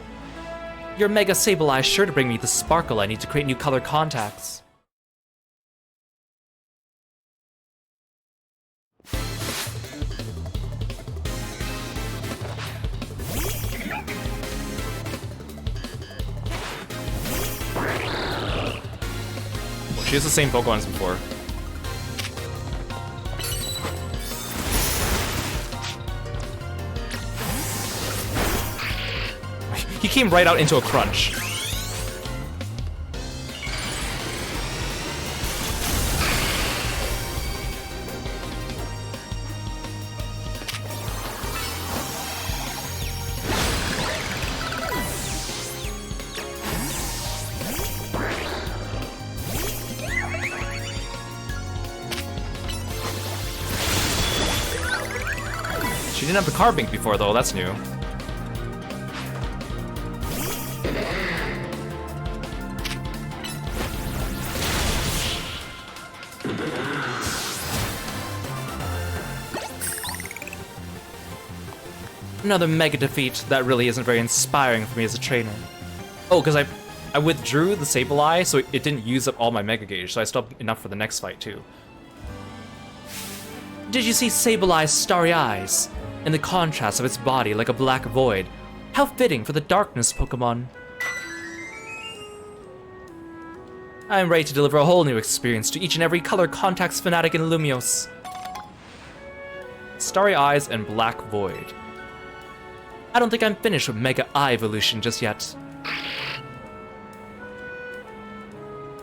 Your Mega Sableye is sure to bring me the sparkle I need to create new color contacts. Well, she has the same Pokemon as before. He came right out into a crunch. She didn't have the Carbink before, though. That's new. Another Mega defeat. That really isn't very inspiring for me as a trainer. Oh, because I I withdrew the Sableye, so it didn't use up all my Mega Gauge, so I still have enough for the next fight, too. Did you see Sableye's starry eyes? And the contrast of its body like a black void. How fitting for the darkness Pokemon. I am ready to deliver a whole new experience to each and every color contacts fanatic in Lumiose. Starry eyes and black void. I don't think I'm finished with Mega Eye evolution just yet.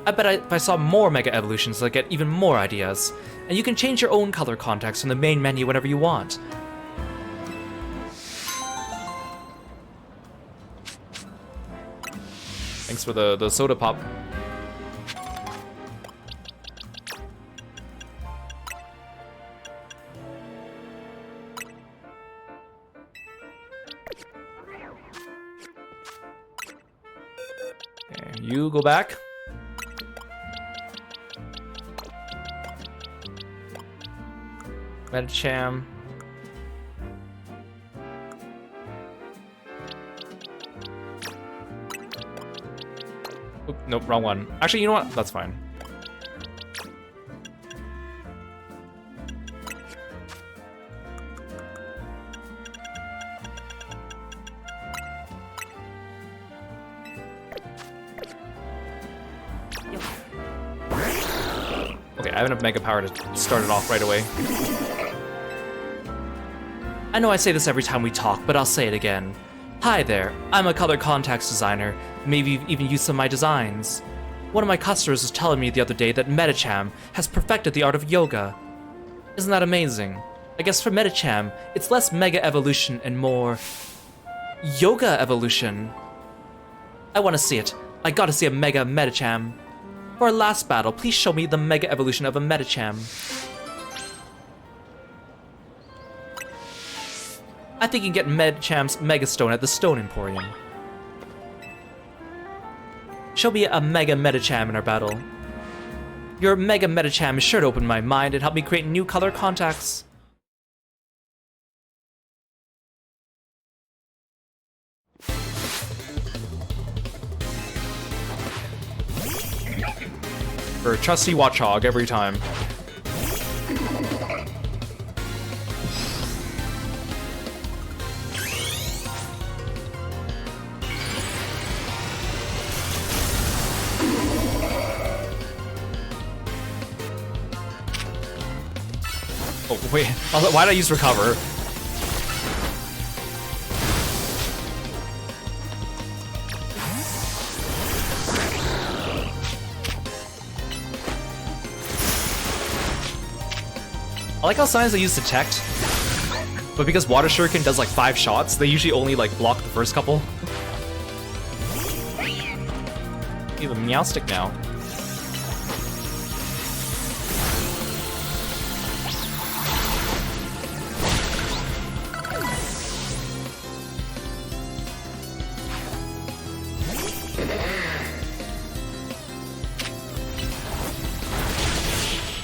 I bet if I saw more Mega Evolutions, I'd get even more ideas. And you can change your own color contacts from the main menu whenever you want. Thanks for the soda pop. Okay, you go back. Medicham. Oop, nope, wrong one. Actually, you know what? That's fine. Okay, I have enough Mega Power to start it off right away. I know I say this every time we talk, but I'll say it again. Hi there, I'm a color contacts designer. Maybe you've even used some of my designs. One of my customers was telling me the other day that Medicham has perfected the art of yoga. Isn't that amazing? I guess for Medicham, it's less Mega Evolution and more Yoga Evolution. I want to see it. I gotta see a Mega Medicham. For our last battle, please show me the Mega Evolution of a Medicham. I think you can get Medicham's Mega Stone at the Stone Emporium. Show me a Mega Medicham in our battle. Your Mega Medicham is sure to open my mind and help me create new color contacts. For trusty Watchog every time. Oh, wait. Why did I use recover? I like how sometimes they use Detect, but because Water Shuriken does like 5 shots, they usually only like block the first couple. You have a Meowstic now.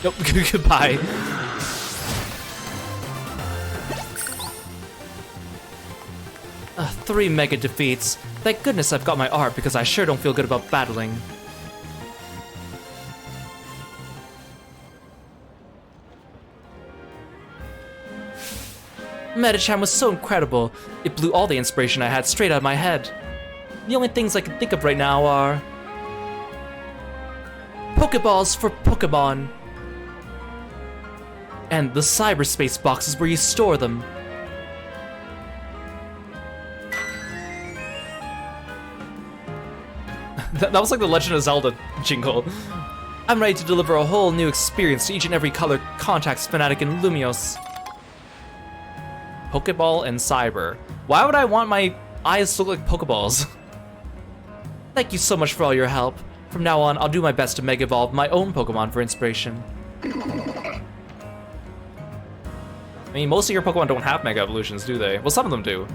Nope, goodbye. Three Mega defeats. Thank goodness I've got my art because I sure don't feel good about battling. Medicham was so incredible. It blew all the inspiration I had straight out of my head. The only things I can think of right now are Pokeballs for Pokemon and the cyberspace boxes where you store them. That was like the Legend of Zelda jingle. I'm ready to deliver a whole new experience to each and every color contacts fanatic in Lumiose. Pokeball and Cyber. Why would I want my eyes to look like Pokeballs? Thank you so much for all your help. From now on, I'll do my best to Mega Evolve my own Pokemon for inspiration. I mean, most of your Pokemon don't have Mega Evolutions, do they? Well, some of them do.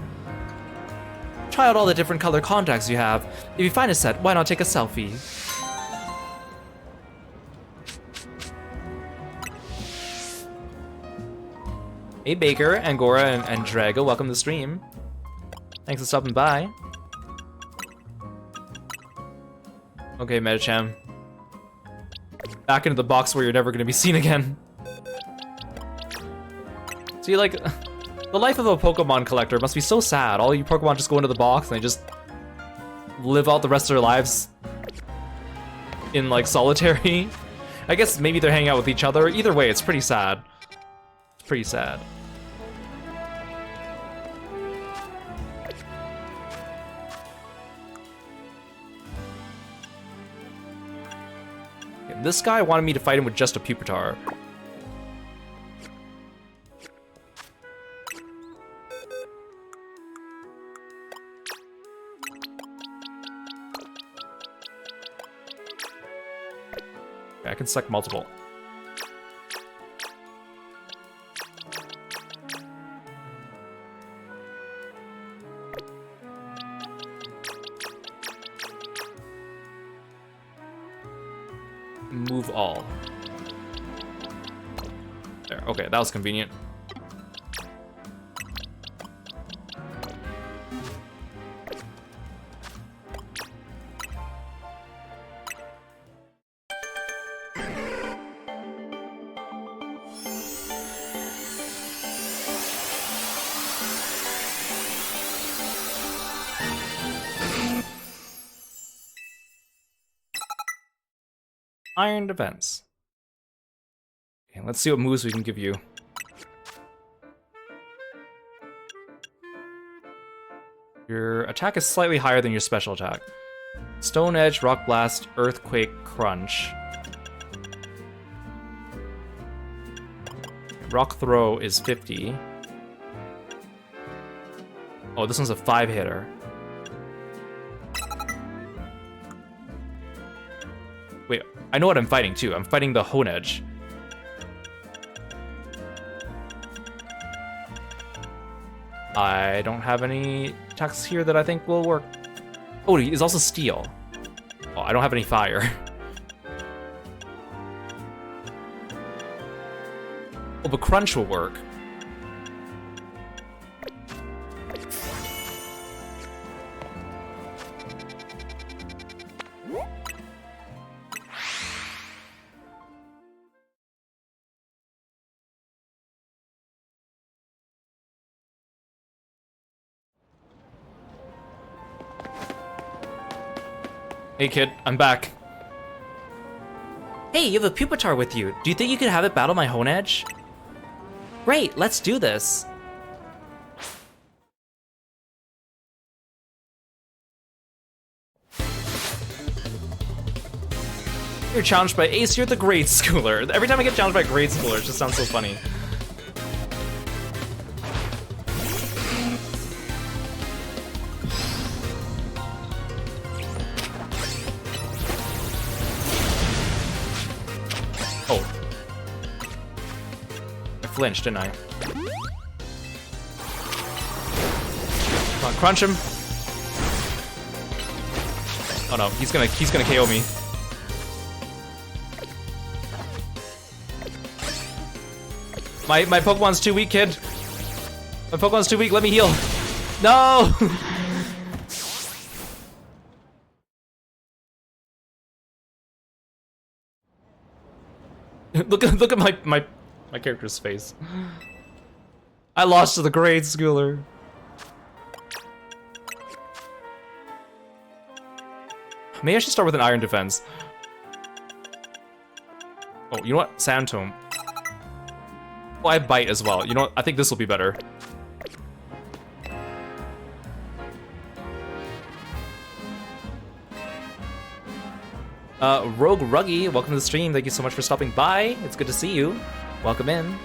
Try out all the different color contacts you have. If you find a set, why not take a selfie? Hey Baker, Angora, and Drago, welcome to the stream. Thanks for stopping by. Okay, Medicham. Back into the box where you're never gonna be seen again. See, like, the life of a Pokemon collector must be so sad. All you Pokemon just go into the box and they just live out the rest of their lives in, like, solitary. I guess maybe they're hanging out with each other. Either way, it's pretty sad. It's pretty sad. Okay, this guy wanted me to fight him with just a Pupitar. I can select multiple. Move all. There, okay, that was convenient. Iron defense. Okay, let's see what moves we can give you. Your attack is slightly higher than your special attack. Stone Edge, Rock Blast, Earthquake, Crunch. Rock Throw is 50. Oh, this one's a 5-hitter. Wait, I know what I'm fighting too. I'm fighting the Honedge. I don't have any attacks here that I think will work. Oh, he is also Steel. Oh, I don't have any Fire. Oh, but Crunch will work. Hey kid, I'm back. Hey, you have a Pupitar with you. Do you think you could have it battle my Honedge? Great, let's do this. You're challenged by Ace, you're the grade schooler. Every time I get challenged by grade schooler, it just sounds so funny. Flinched, didn't I? Come on, crunch him. Oh no, he's gonna KO me. My Pokemon's too weak, kid. My Pokemon's too weak, let me heal. No! look at my character's face. I lost to the grade schooler. Maybe I should start with an iron defense. Oh, you know what? Sand Tome. Oh, I have Bite as well. You know what? I think this will be better. Rogue Ruggy, welcome to the stream. Thank you so much for stopping by. It's good to see you. Welcome in.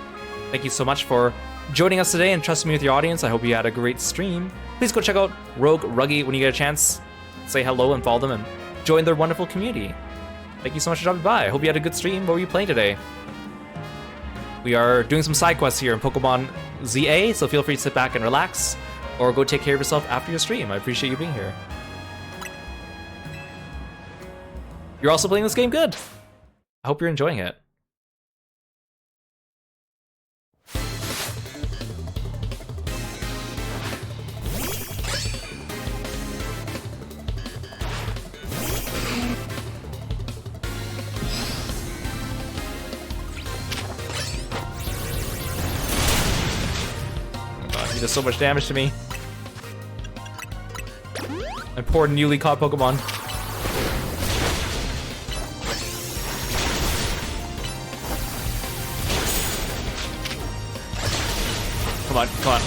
Thank you so much for joining us today and trusting me with your audience. I hope you had a great stream. Please go check out Rogue Ruggy when you get a chance. Say hello and follow them and join their wonderful community. Thank you so much for dropping by. I hope you had a good stream. What were you playing today? We are doing some side quests here in Pokemon ZA, so feel free to sit back and relax or go take care of yourself after your stream. I appreciate you being here. You're also playing this game good. I hope you're enjoying it. He does so much damage to me. My poor newly caught Pokemon. Come on, come on.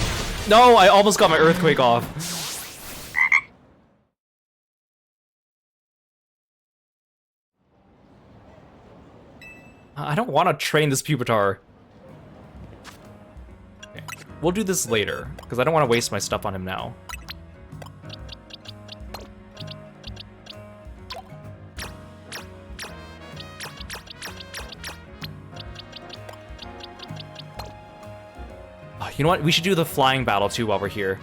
No, I almost got my Earthquake off. I don't want to train this Pupitar. Okay. We'll do this later, because I don't want to waste my stuff on him now. You know what? We should do the flying battle too while we're here.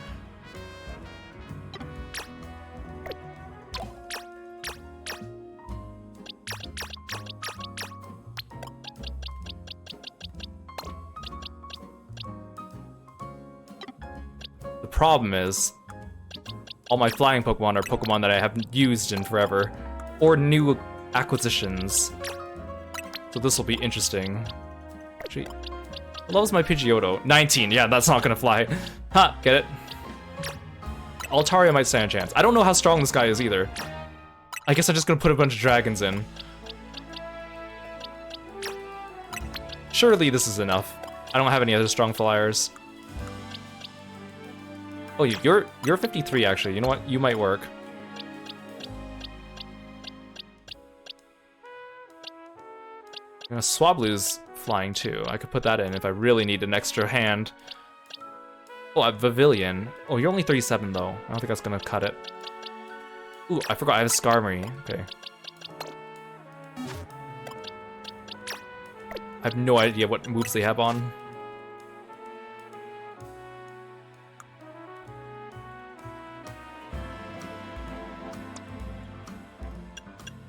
The problem is, all my flying Pokemon are Pokemon that I haven't used in forever, or new acquisitions. So this will be interesting. Actually, what level is my Pidgeotto? 19, yeah, that's not gonna fly. Ha, get it? Altaria might stand a chance. I don't know how strong this guy is either. I guess I'm just gonna put a bunch of dragons in. Surely this is enough. I don't have any other strong flyers. Oh, you're 53 actually. You know what? You might work. You know, Swablu's flying too. I could put that in if I really need an extra hand. Oh, I have Pavilion. Oh, you're only 37 though. I don't think that's gonna cut it. Ooh, I forgot I have a Skarmory. Okay. I have no idea what moves they have on.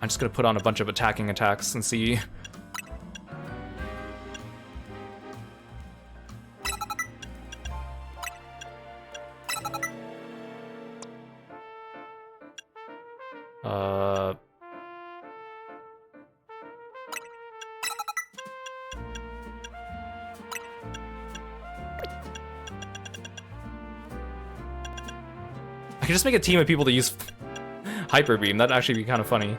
I'm just gonna put on a bunch of attacking attacks and see. I could just make a team of people to use Hyper Beam. That'd actually be kind of funny.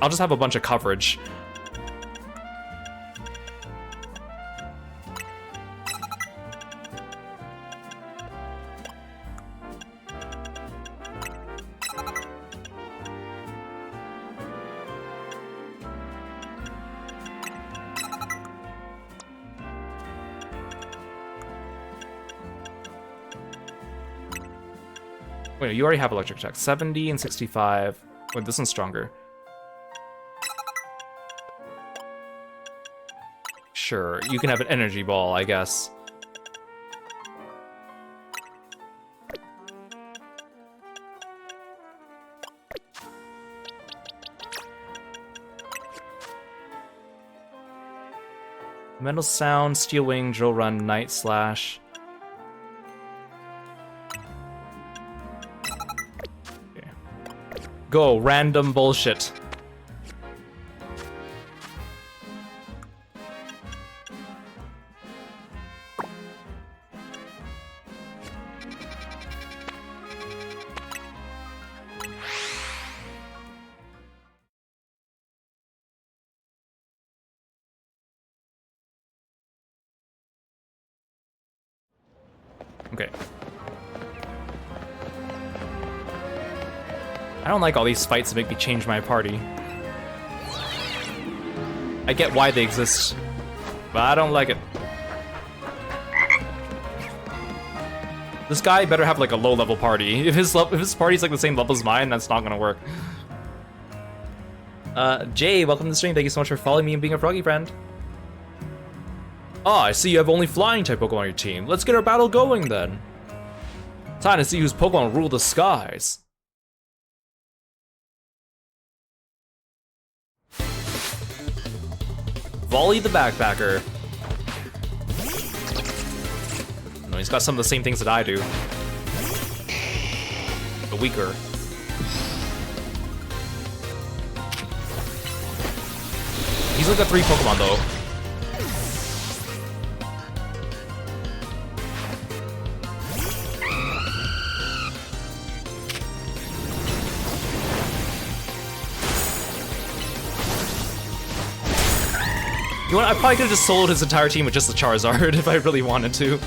I'll just have a bunch of coverage. Wait, you already have electric attack. 70 and 65. Wait, this one's stronger. Sure, you can have an energy ball, I guess. Metal Sound, Steel Wing, Drill Run, Night Slash. Okay. Go, random bullshit. Okay. I don't like all these fights that make me change my party. I get why they exist, but I don't like it. This guy better have like a low-level party. If his party's like the same level as mine, that's not gonna work. Jay, welcome to the stream. Thank you so much for following me and being a froggy friend. Ah, I see you have only flying type Pokemon on your team. Let's get our battle going then. Time to see whose Pokemon rule the skies. Volley the Backpacker. No, he's got some of the same things that I do. But weaker. He's only got 3 Pokemon though. You know what, I probably could've just soloed his entire team with just the Charizard if I really wanted to.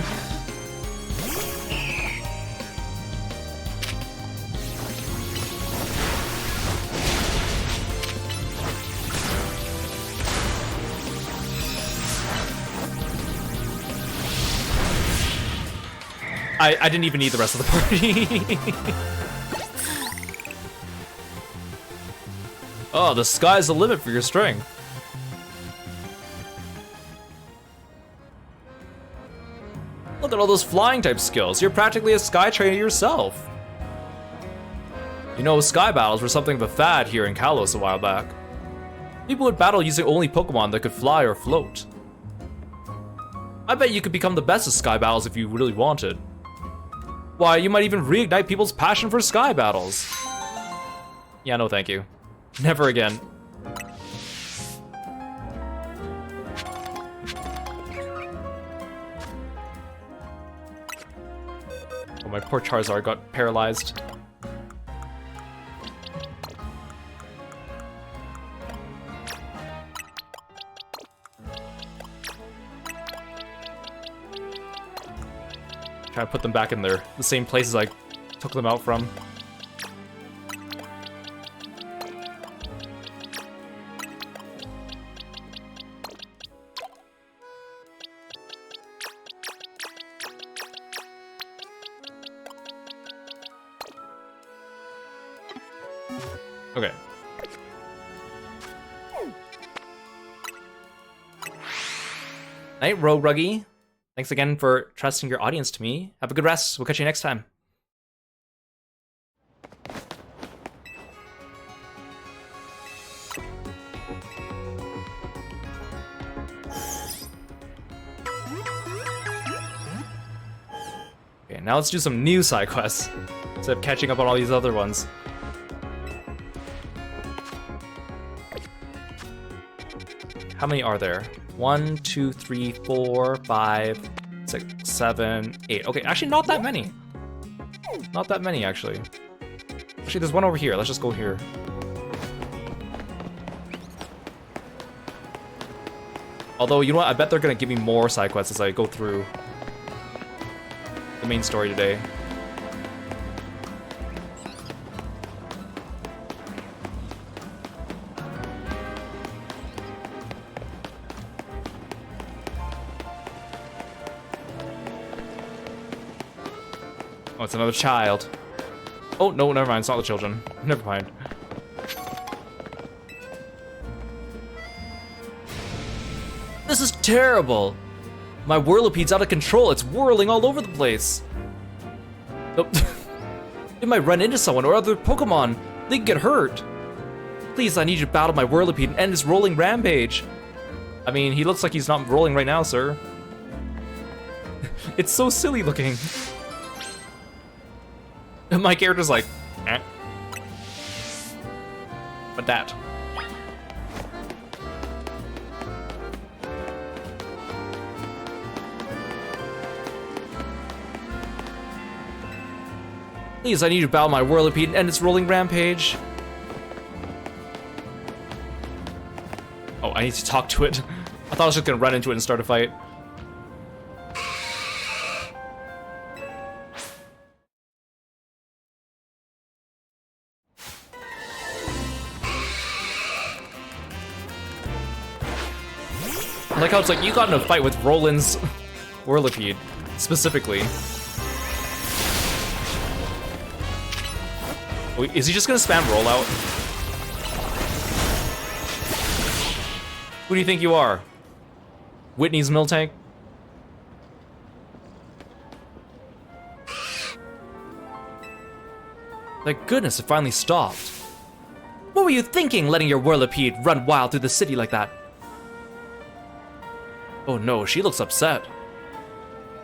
I didn't even need the rest of the party. Oh, the sky's the limit for your strength. Look at all those flying type skills. You're practically a sky trainer yourself. You know, sky battles were something of a fad here in Kalos a while back. People would battle using only Pokemon that could fly or float. I bet you could become the best of sky battles if you really wanted. Why, you might even reignite people's passion for sky battles. Yeah, no thank you. Never again. Oh, my poor Charizard got paralyzed. Trying to put them back in the same places I took them out from. Okay. Night, Rogue Ruggy. Thanks again for trusting your audience to me. Have a good rest. We'll catch you next time. Okay, now let's do some new side quests instead of catching up on all these other ones. How many are there? 1, 2, 3, 4, 5, 6, 7, 8. Okay, actually not that many. Not that many, actually. Actually, there's one over here. Let's just go here. Although, you know what? I bet they're gonna give me more side quests as I go through the main story today. Oh, it's another child. Oh, no, never mind. It's not the children. Never mind. This is terrible. My Whirlipede's out of control. It's whirling all over the place. Oh, it might run into someone or other Pokemon. They can get hurt. Please, I need you to battle my Whirlipede and end this rolling rampage. I mean, he looks like he's not rolling right now, sir. It's so silly looking. My character's like, eh. But that. Please, I need you to battle my Whirlipede and end its rolling rampage. Oh, I need to talk to it. I thought I was just gonna run into it and start a fight. I like how it's like, you got in a fight with Roland's Whirlipede, specifically. Oh, is he just gonna spam rollout? Who do you think you are? Whitney's Miltank? Thank goodness it finally stopped. What were you thinking, letting your Whirlipede run wild through the city like that? Oh no, she looks upset.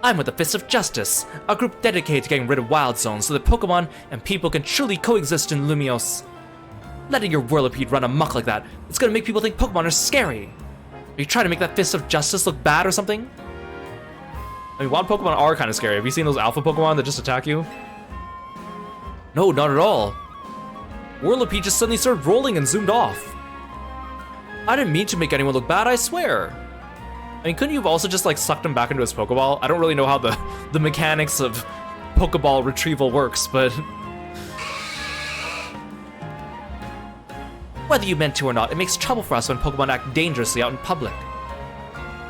I'm with the Fist of Justice, a group dedicated to getting rid of wild zones so that Pokemon and people can truly coexist in Lumiose. Letting your Whirlipede run amok like that, it's gonna make people think Pokemon are scary. Are you trying to make that fist of justice look bad or something? I mean, wild Pokemon are kind of scary. Have you seen those alpha Pokemon that just attack you? No, not at all. Whirlipede just suddenly started rolling and zoomed off. I didn't mean to make anyone look bad, I swear. I mean, couldn't you have also just like sucked him back into his Pokeball? I don't really know how the mechanics of Pokeball retrieval works, but... Whether you meant to or not, it makes trouble for us when Pokemon act dangerously out in public.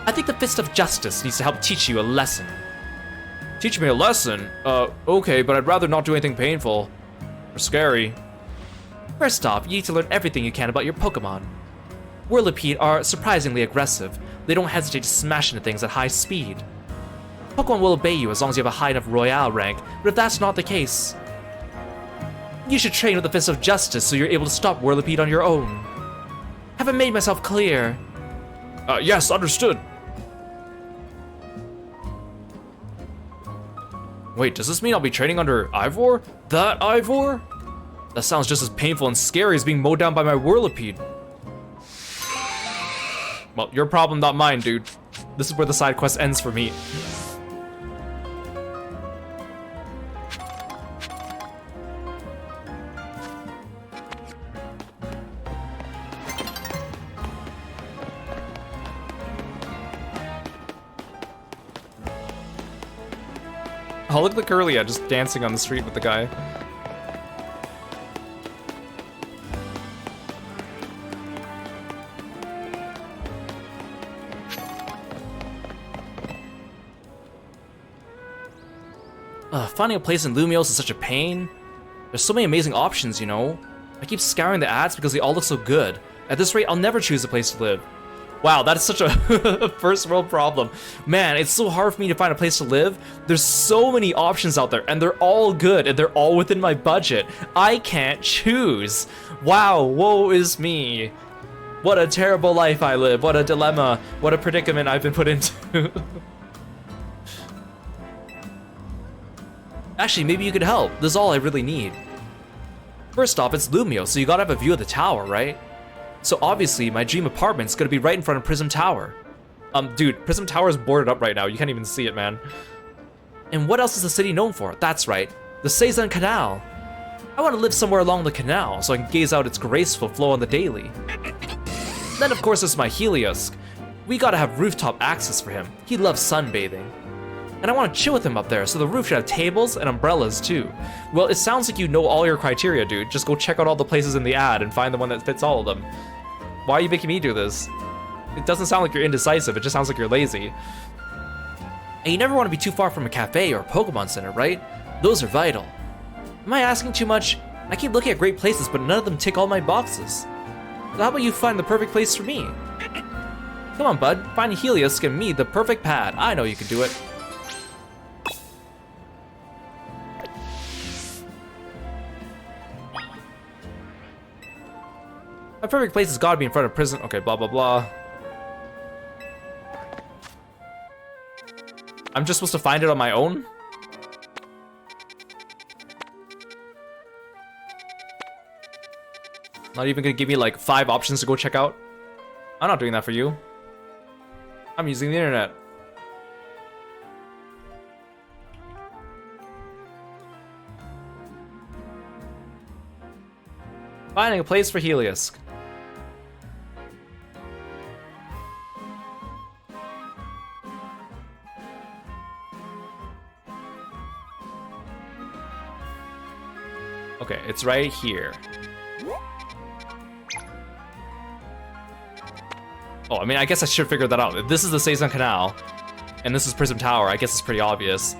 I think the Fist of Justice needs to help teach you a lesson. Teach me a lesson? Okay, but I'd rather not do anything painful. Or scary. First off, you need to learn everything you can about your Pokemon. Whirlipede are surprisingly aggressive. They don't hesitate to smash into things at high speed. Pokemon will obey you as long as you have a high enough Royale rank, but if that's not the case, you should train with the Fist of Justice so you're able to stop Whirlipede on your own. Have I made myself clear? Yes, understood. Wait, does this mean I'll be training under Ivor? That Ivor? That sounds just as painful and scary as being mowed down by my Whirlipede. Well, your problem, not mine, dude. This is where the side quest ends for me. Oh, look at the Curlia just dancing on the street with the guy. Finding a place in Lumiose is such a pain. There's so many amazing options, you know? I keep scouring the ads because they all look so good. At this rate, I'll never choose a place to live. Wow, that is such a first world problem. Man, it's so hard for me to find a place to live. There's so many options out there, and they're all good, and they're all within my budget. I can't choose. Wow, woe is me. What a terrible life I live. What a dilemma. What a predicament I've been put into. Actually, maybe you could help. This is all I really need. First off, it's Lumiose, so you gotta have a view of the tower, right? So obviously, my dream apartment's gonna be right in front of Prism Tower. Dude, Prism Tower is boarded up right now. You can't even see it, man. And what else is the city known for? That's right, the Seizan Canal. I want to live somewhere along the canal so I can gaze out its graceful flow on the daily. Then, of course, there's my Helios. We gotta have rooftop access for him. He loves sunbathing. And I want to chill with him up there, so the roof should have tables and umbrellas too. Well, it sounds like you know all your criteria, dude. Just go check out all the places in the ad and find the one that fits all of them. Why are you making me do this? It doesn't sound like you're indecisive, it just sounds like you're lazy. And you never want to be too far from a cafe or a Pokemon Center, right? Those are vital. Am I asking too much? I keep looking at great places, but none of them tick all my boxes. So how about you find the perfect place for me? Come on, bud. Find Helios, give me the perfect pad. I know you can do it. My perfect place has got to be in front of prison. Okay, blah, blah, blah. I'm just supposed to find it on my own? Not even gonna give me like 5 options to go check out? I'm not doing that for you. I'm using the internet. Finding a place for Helios. Okay, it's right here. Oh, I mean, I guess I should figure that out. If this is the Seizan Canal, and this is Prism Tower, I guess it's pretty obvious.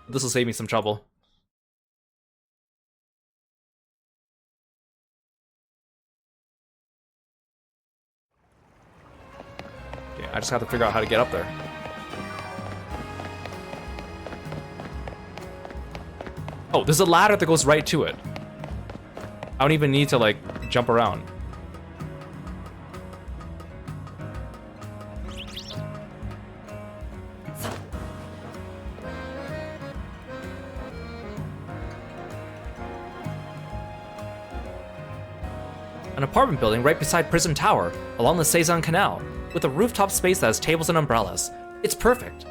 This will save me some trouble. Okay, I just have to figure out how to get up there. Oh, there's a ladder that goes right to it. I don't even need to, like, jump around. An apartment building right beside Prison Tower, along the Seizan Canal, with a rooftop space that has tables and umbrellas. It's perfect.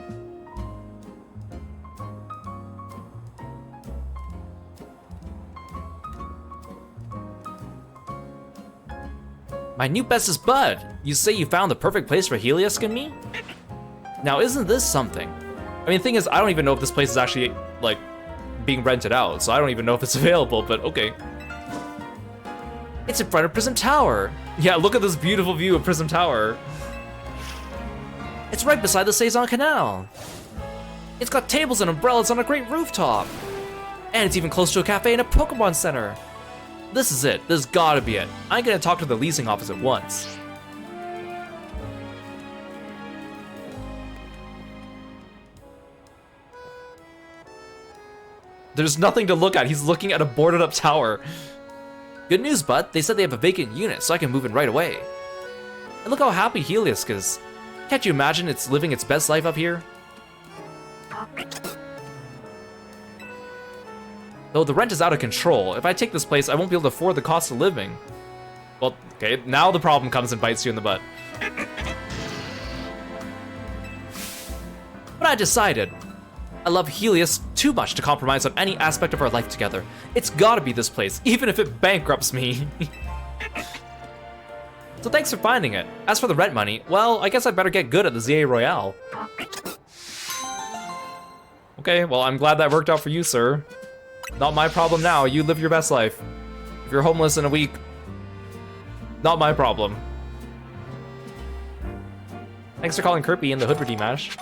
My new bestest bud! You say you found the perfect place for Helios and me? Now isn't this something? I mean, the thing is, I don't even know if this place is actually, like, being rented out, so I don't even know if it's available, but okay. It's in front of Prism Tower! Yeah, look at this beautiful view of Prism Tower. It's right beside the Seizan Canal. It's got tables and umbrellas on a great rooftop. And it's even close to a cafe and a Pokemon Center. This is it. This has gotta be it. I'm gonna talk to the leasing office at once. There's nothing to look at. He's looking at a boarded up tower. Good news, bud. They said they have a vacant unit, so I can move in right away. And look how happy Helios is. Can't you imagine it's living its best life up here? Though the rent is out of control, if I take this place, I won't be able to afford the cost of living. Well, okay, now the problem comes and bites you in the butt. But I decided. I love Helios too much to compromise on any aspect of our life together. It's gotta be this place, even if it bankrupts me. So thanks for finding it. As for the rent money, well, I guess I better get good at the ZA Royale. Okay, well, I'm glad that worked out for you, sir. Not my problem now, you live your best life. If you're homeless in a week, not my problem. Thanks for calling Kirby in the Hood Redeem Ash.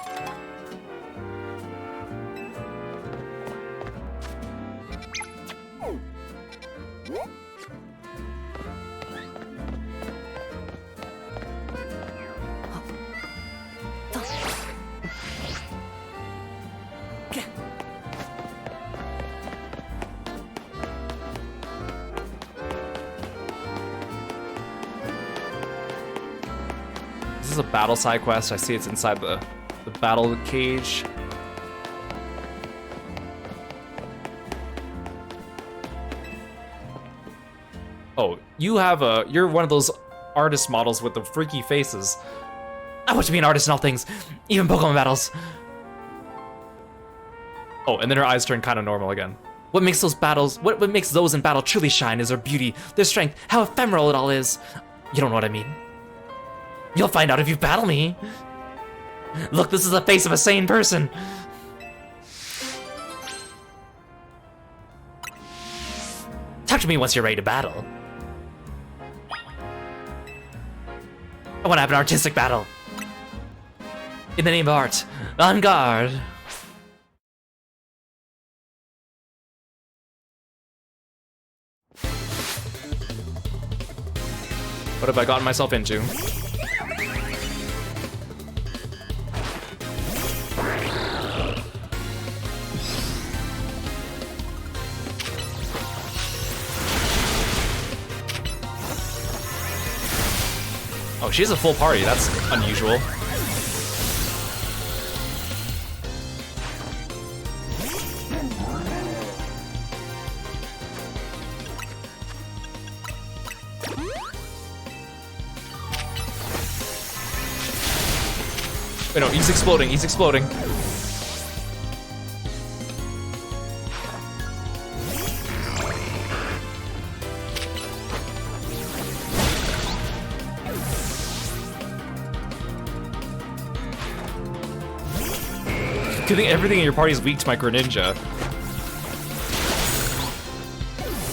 This is a battle side quest. I see it's inside the battle cage. Oh, you're one of those artist models with the freaky faces. I want to be an artist in all things, even Pokemon battles. Oh, and then her eyes turn kind of normal again. What makes those in battle truly shine is their beauty, their strength, how ephemeral it all is. You don't know what I mean. You'll find out if you battle me. Look, this is the face of a sane person. Talk to me once you're ready to battle. I want to have an artistic battle. In the name of art, on guard. What have I gotten myself into? Oh, she has a full party. That's unusual. Wait, no, he's exploding. He's exploding. Good thing everything in your party is weak to Micro Ninja.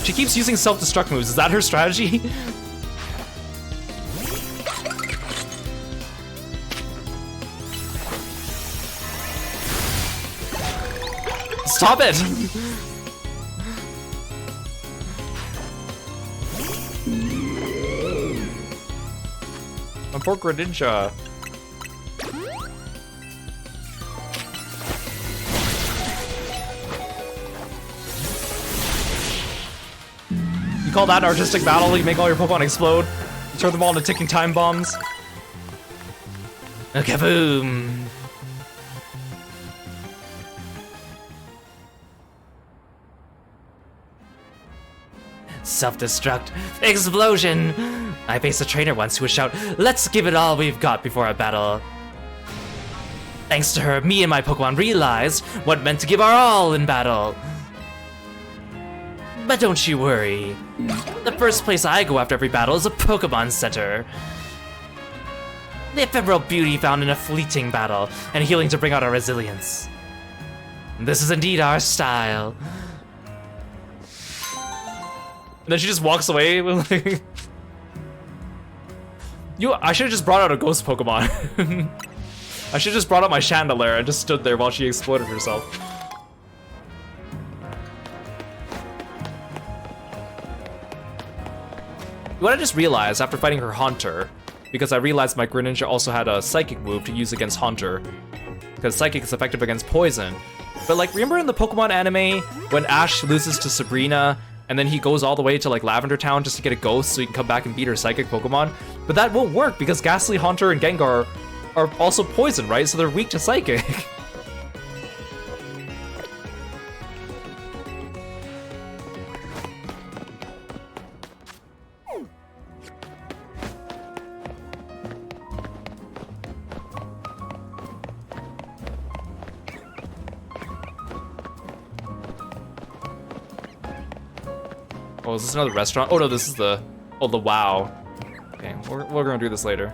She keeps using self-destruct moves. Is that her strategy? Stop it! My poor Greninja. You call that an artistic battle? You make all your Pokemon explode? You turn them all into ticking time bombs? Okay, boom! Self-destruct. Explosion! I faced a trainer once who would shout, "Let's give it all we've got before a battle." Thanks to her, me and my Pokemon realized what it meant to give our all in battle. But don't you worry. The first place I go after every battle is a Pokemon Center. The ephemeral beauty found in a fleeting battle, and healing to bring out our resilience. This is indeed our style. And then she just walks away with like... I should have just brought out a ghost Pokemon. I should have just brought out my Chandelure and just stood there while she exploded herself. What I just realized after fighting her Haunter, because I realized my Greninja also had a Psychic move to use against Haunter, because Psychic is effective against Poison. But like, remember in the Pokemon anime when Ash loses to Sabrina and then he goes all the way to like Lavender Town just to get a ghost so he can come back and beat her Psychic Pokemon? But that won't work because Ghastly, Haunter, and Gengar are also Poison, right? So they're weak to Psychic. Oh, is this another restaurant? Oh no, this is the... Oh, the WoW. Okay, we're gonna do this later.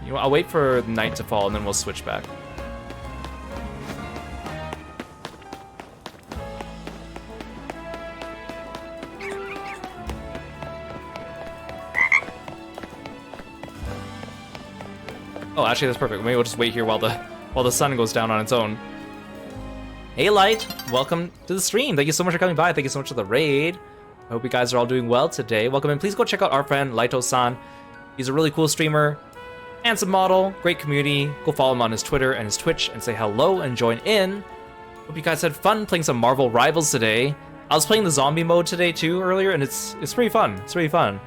You know, I'll wait for night to fall and then we'll switch back. Oh, actually, that's perfect. Maybe we'll just wait here while the sun goes down on its own. Hey, Light! Welcome to the stream. Thank you so much for coming by. Thank you so much for the raid. I hope you guys are all doing well today. Welcome in. Please go check out our friend, Laito-san. He's a really cool streamer, handsome model, great community. Go follow him on his Twitter and his Twitch and say hello and join in. Hope you guys had fun playing some Marvel Rivals today. I was playing the zombie mode today, too, earlier, and it's pretty fun. It's pretty fun.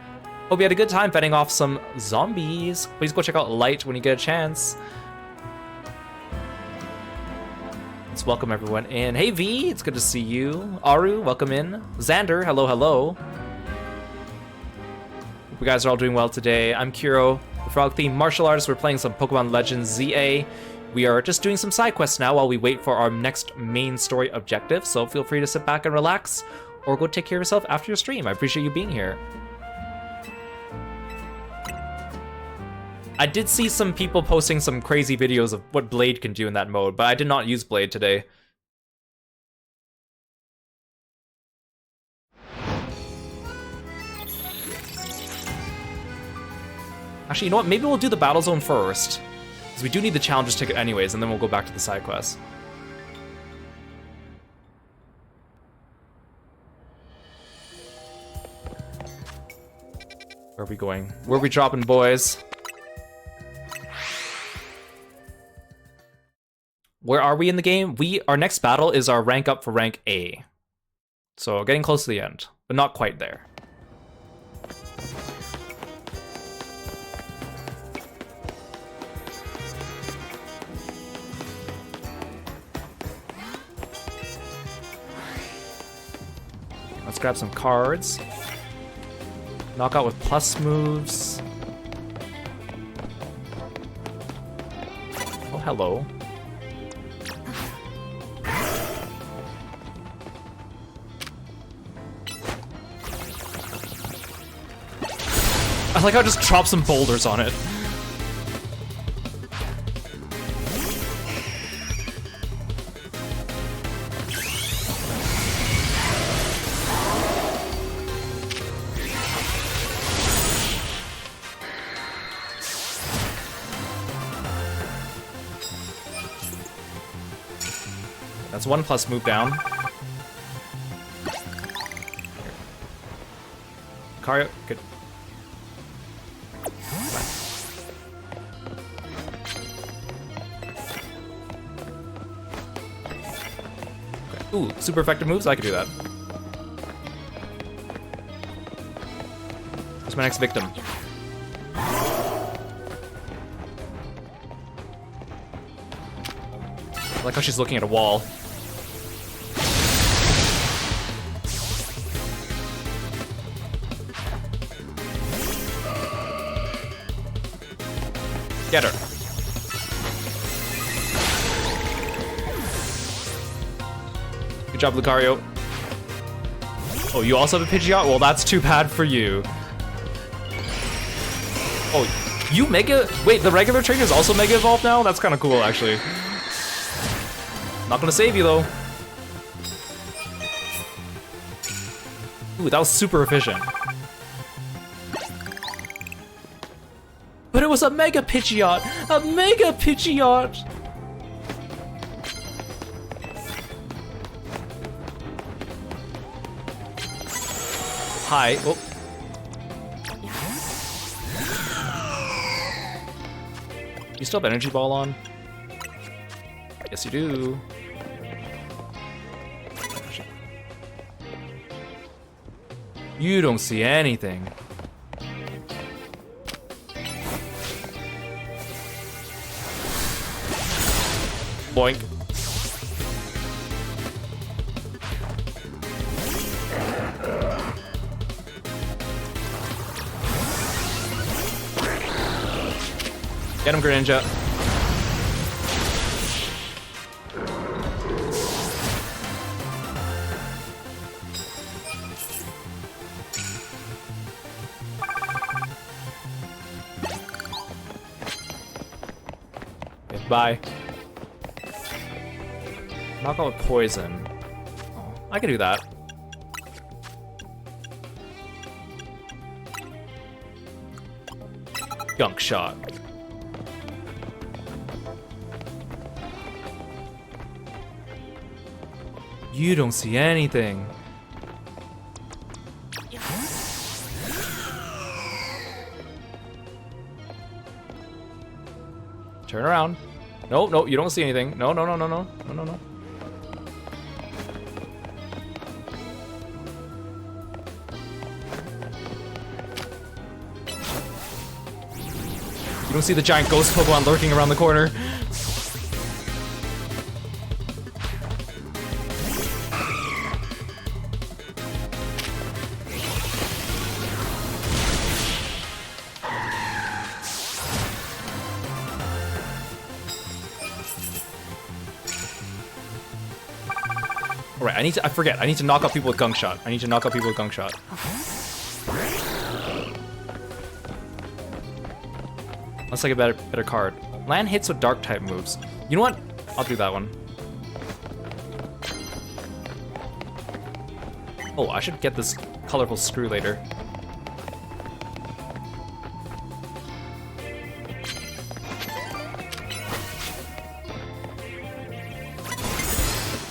Hope you had a good time fending off some zombies. Please go check out Light when you get a chance. Let's welcome everyone in. Hey V, it's good to see you. Aru, welcome in. Xander, hello, hello. Hope you guys are all doing well today. I'm Kiro, the frog-themed martial artist. We're playing some Pokemon Legends ZA. We are just doing some side quests now while we wait for our next main story objective. So feel free to sit back and relax, or go take care of yourself after your stream. I appreciate you being here. I did see some people posting some crazy videos of what Blade can do in that mode, but I did not use Blade today. Actually, you know what? Maybe we'll do the Battle Zone first, because we do need the Challengers ticket anyways, and then we'll go back to the side quests. Where are we going? Where are we dropping, boys? Where are we in the game? Our next battle is our rank up for rank A. So getting close to the end, but not quite there. Let's grab some cards. Knock out with plus moves. Oh, hello. I like how I just drop some boulders on it. That's 1 plus move down. Cario, good. Ooh, super effective moves, I could do that. Who's my next victim? I like how she's looking at a wall. Get her. Good job, Lucario. Oh, you also have a Pidgeot? Well, that's too bad for you. Oh, you Mega... Wait, the regular trainers also Mega Evolve now? That's kind of cool, actually. Not gonna save you, though. Ooh, that was super efficient. But it was a Mega Pidgeot! A Mega Pidgeot! Hi. Oh. You still have Energy Ball on? Yes, you do. You don't see anything. Boink. Get him, Greninja. Okay, bye. Knock out with poison. Oh, I can do that. Gunk shot. You don't see anything. Turn around. No, no, you don't see anything. No, no, no, no, no, no, no, no. You don't see the giant ghost Pokemon lurking around the corner. Alright, I forget. I need to knock out people with Gunk Shot. I need to knock out people with Gunk Shot. Looks like a better card. Land hits with dark type moves. You know what? I'll do that one. Oh, I should get this colorful screw later.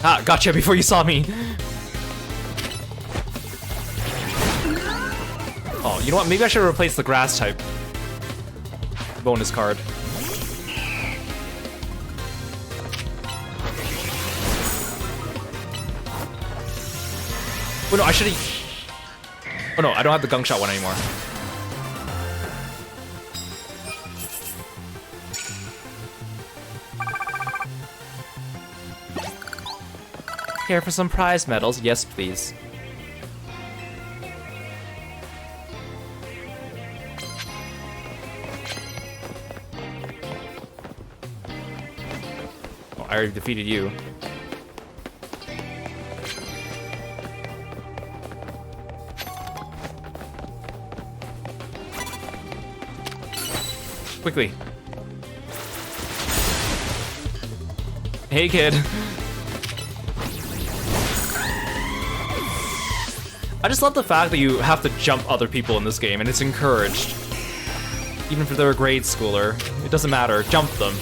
Ah, gotcha before you saw me. Oh, you know what? Maybe I should replace the grass type bonus card. Oh no, I should have... Oh no, I don't have the Gunk Shot one anymore. Care for some prize medals? Yes, please. Oh, I already defeated you. Quickly. Hey, kid. I just love the fact that you have to jump other people in this game, and it's encouraged. Even if they're a grade schooler, it doesn't matter, jump them.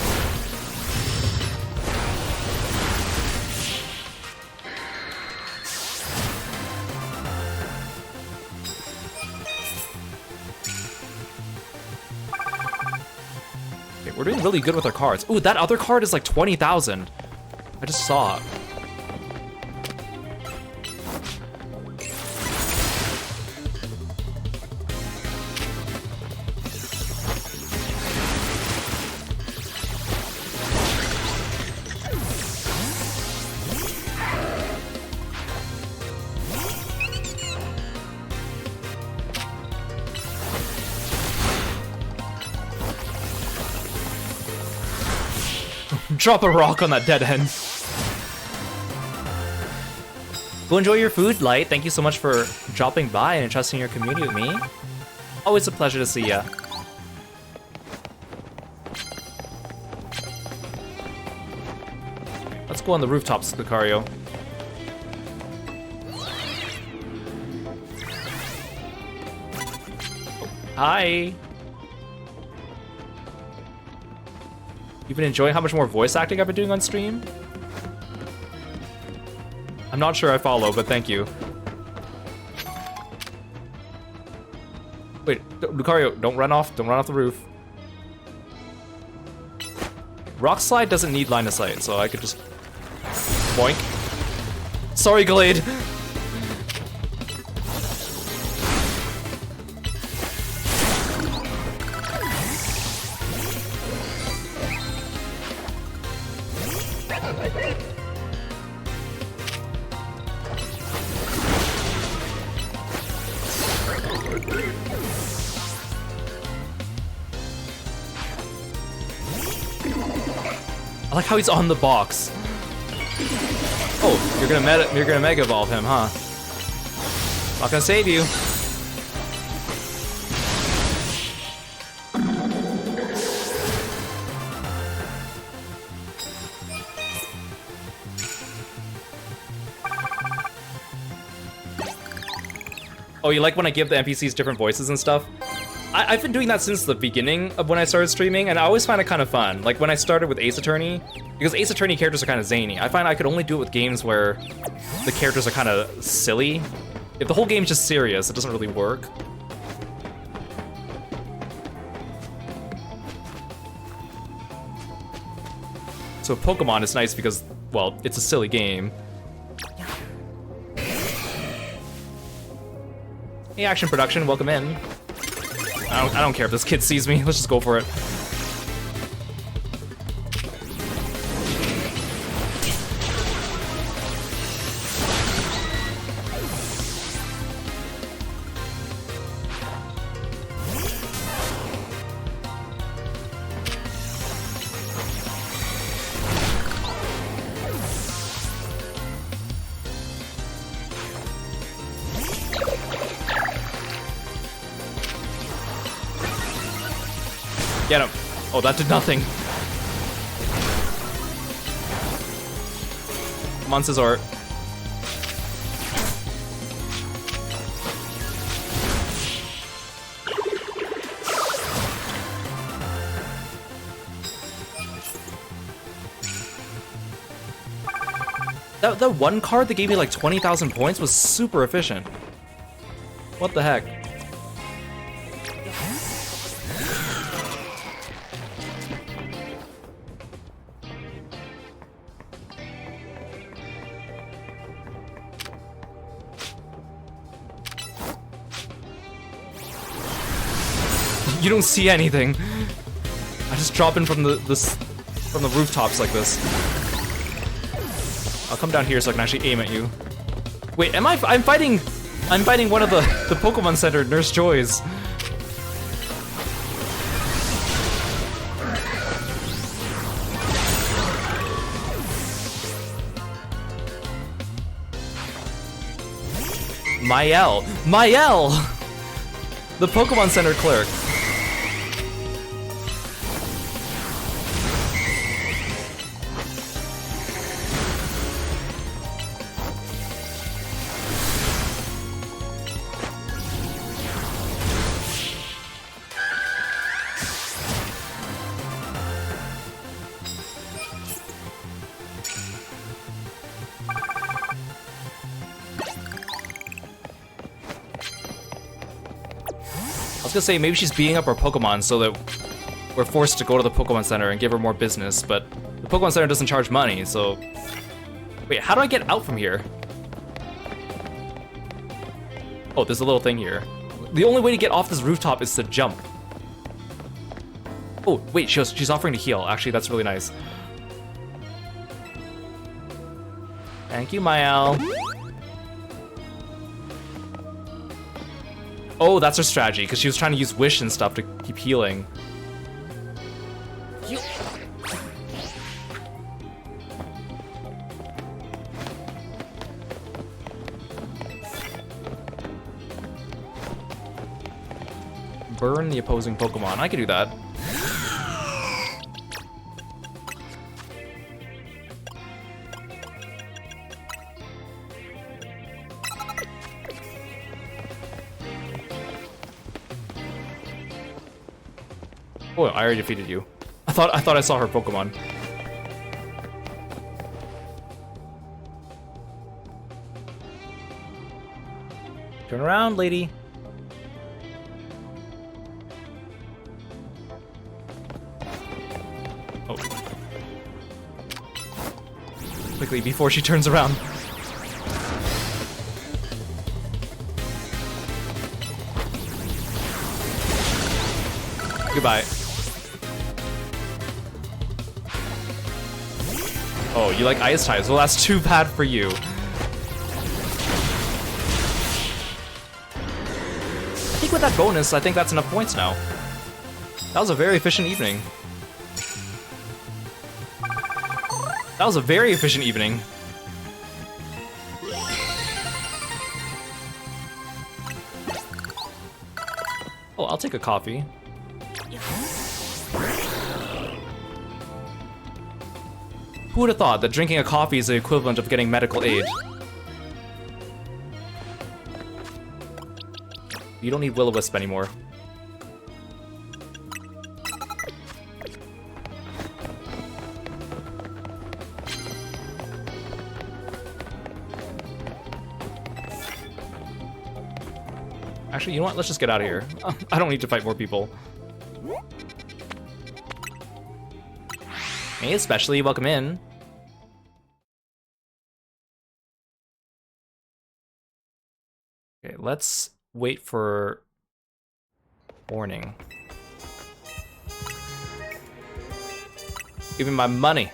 Okay, we're doing really good with our cards. Ooh, that other card is like 20,000. I just saw it. Drop a rock on that dead end. Go enjoy your food, Light. Thank you so much for dropping by and entrusting your community with me. Always a pleasure to see ya. Let's go on the rooftops, Lucario. Hi. You've been enjoying how much more voice acting I've been doing on stream? I'm not sure I follow, but thank you. Wait, Lucario, don't run off the roof. Rock Slide doesn't need line of sight, so I could just boink. Sorry, Glade. I like how he's on the box. Oh, you're gonna Mega Evolve him, huh? Not gonna save you. Oh, you like when I give the NPCs different voices and stuff? I've been doing that since the beginning of when I started streaming, and I always find it kind of fun. Like when I started with Ace Attorney, because Ace Attorney characters are kind of zany. I find I could only do it with games where the characters are kind of silly. If the whole game's just serious, it doesn't really work. So Pokemon is nice because, well, it's a silly game. Hey, Action Production, welcome in. I don't care if this kid sees me. Let's just go for it. Get him. Oh, that did nothing. Come on, Scizor. That one card that gave me like 20,000 points was super efficient. What the heck? You don't see anything. I just drop in from the rooftops like this. I'll come down here so I can actually aim at you. Wait, I'm fighting one of the Pokemon Center Nurse Joys. Mael! The Pokemon Center clerk. I was gonna say, maybe she's beating up our Pokemon so that we're forced to go to the Pokemon Center and give her more business, but the Pokemon Center doesn't charge money, so... Wait, how do I get out from here? Oh, there's a little thing here. The only way to get off this rooftop is to jump. Oh, wait, she's offering to heal. Actually, that's really nice. Thank you, Mael. Oh, that's her strategy, because she was trying to use Wish and stuff to keep healing. burn the opposing Pokemon. I can do that. Oh, I already defeated you. I thought I saw her Pokemon. Turn around, lady. Oh. Quickly, before she turns around. Goodbye. Oh, you like ice types? Well, that's too bad for you. I think with that bonus, I think that's enough points now. That was a very efficient evening. That was a very efficient evening. Oh, I'll take a coffee. Who would have thought that drinking a coffee is the equivalent of getting medical aid? You don't need Will-O-Wisp anymore. Actually, you know what? Let's just get out of here. I don't need to fight more people. Hey, especially, welcome in. Okay, let's wait for warning. Give me my money.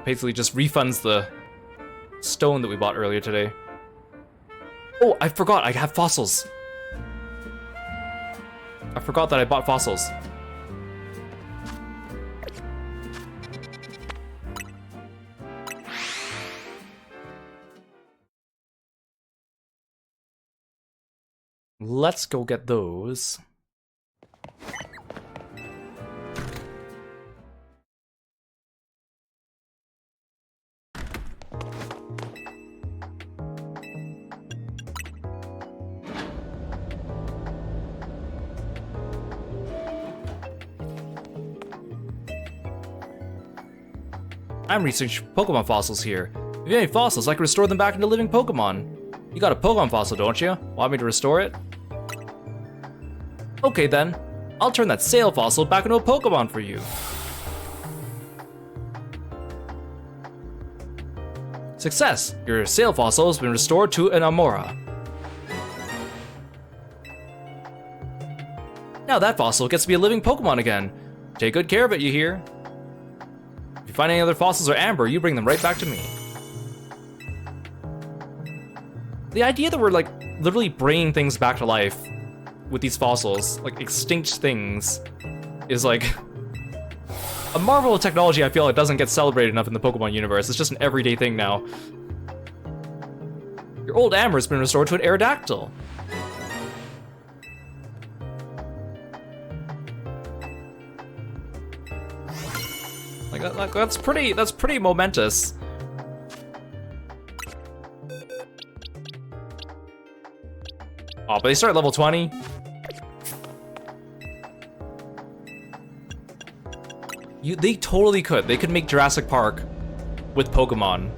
Basically just refunds the stone that we bought earlier today. Oh, I forgot, I have fossils. I forgot that I bought fossils. Let's go get those. I'm researching Pokemon fossils here. If you have any fossils, I can restore them back into living Pokemon. You got a Pokemon fossil, don't you? Want me to restore it? Okay then. I'll turn that sail fossil back into a Pokemon for you. Success! Your sail fossil has been restored to an Amora. Now that fossil gets to be a living Pokemon again. Take good care of it, you hear? If you find any other fossils or amber, you bring them right back to me. The idea that we're like literally bringing things back to life with these fossils, like extinct things, is like a marvel of technology. I feel it doesn't get celebrated enough in the Pokemon universe. It's just an everyday thing now. Your old amber has been restored to an Aerodactyl. Like that's pretty momentous. Oh, but they start at level 20. They totally could. They could make Jurassic Park with Pokemon.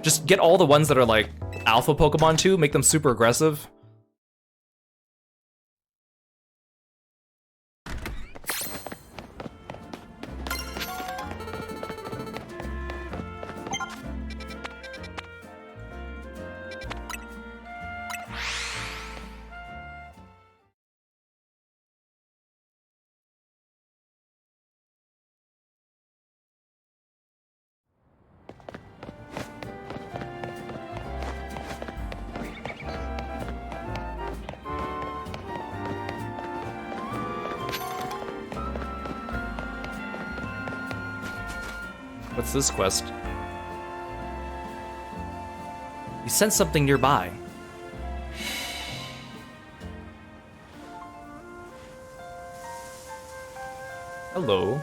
Just get all the ones that are like alpha Pokemon too, make them super aggressive. What's this quest? You sense something nearby. Hello.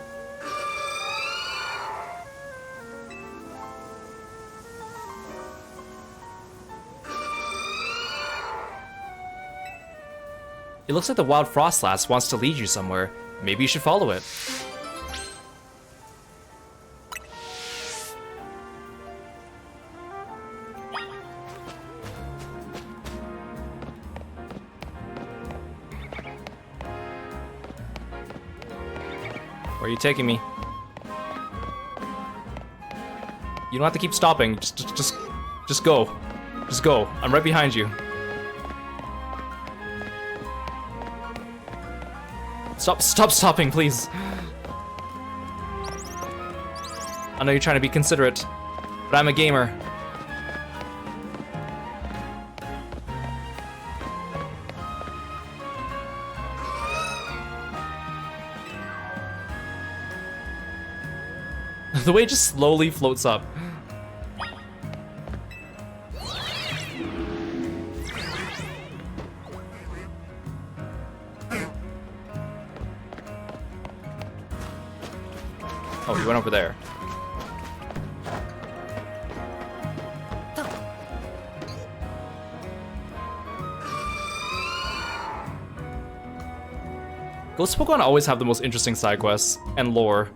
It looks like the wild Frostlass wants to lead you somewhere. Maybe you should follow it. Where are you taking me? You don't have to keep stopping. Just go. Just go. I'm right behind you. Stop stopping, please. I know you're trying to be considerate, but I'm a gamer. The way it just slowly floats up. Oh, he went over there. Ghost Pokemon always have the most interesting side quests and lore.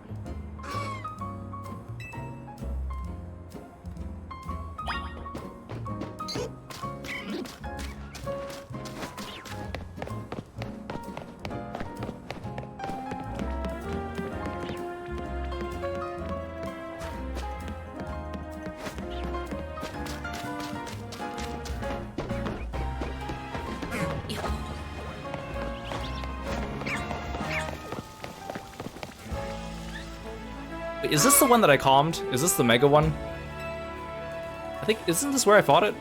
Wait, is this the one that I calmed? Is this the Mega one? I think, isn't this where I fought it?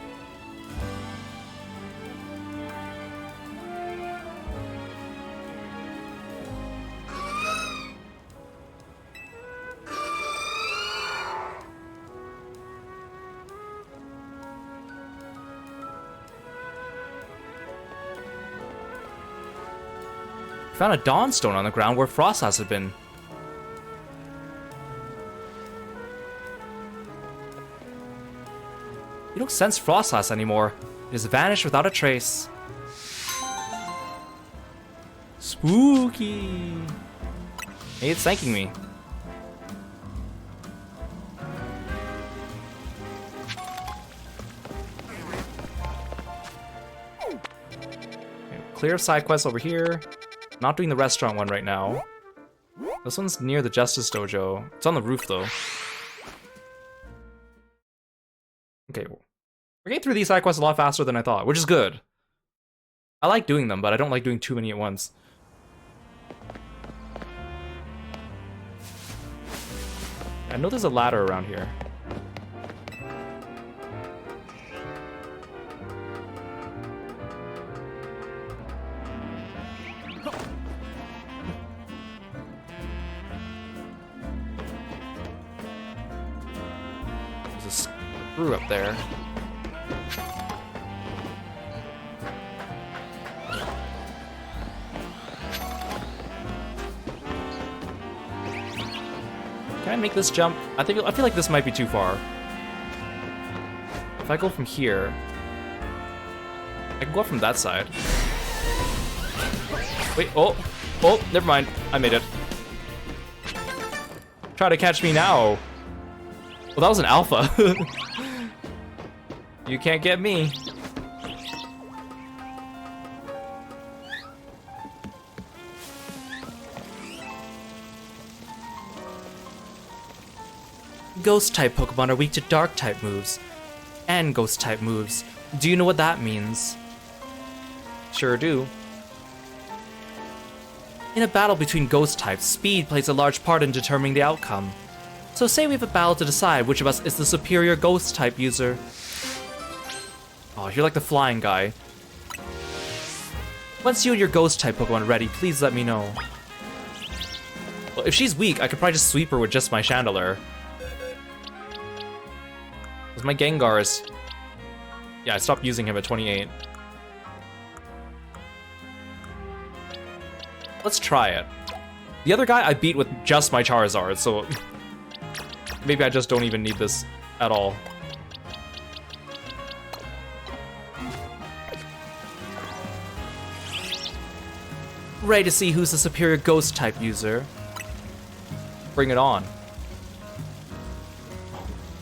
Found a Dawnstone on the ground where Frostlass had been. You don't sense Frostlass anymore. It has vanished without a trace. Spooky. Hey, it's thanking me. Okay, clear side quest over here. Not doing the restaurant one right now. This one's near the Justice Dojo. It's on the roof though. Okay, we're getting through these side quests a lot faster than I thought, which is good. I like doing them, but I don't like doing too many at once. I know there's a ladder around here. There's a screw up there. Can I make this jump? I feel like this might be too far. If I go from here, I can go up from that side. Wait, oh, never mind. I made it. Try to catch me now. Well, that was an alpha. You can't get me. Ghost-type Pokemon are weak to Dark-type moves. And Ghost-type moves. Do you know what that means? Sure do. In a battle between Ghost-types, speed plays a large part in determining the outcome. So say we have a battle to decide which of us is the superior Ghost-type user. Oh, you're like the flying guy. Once you and your Ghost-type Pokemon are ready, please let me know. Well, if she's weak, I could probably just sweep her with just my Chandelure. Because my Gengar is... Yeah, I stopped using him at 28. Let's try it. The other guy I beat with just my Charizard, so... Maybe I just don't even need this at all. Ready to see who's the superior Ghost-type user. Bring it on.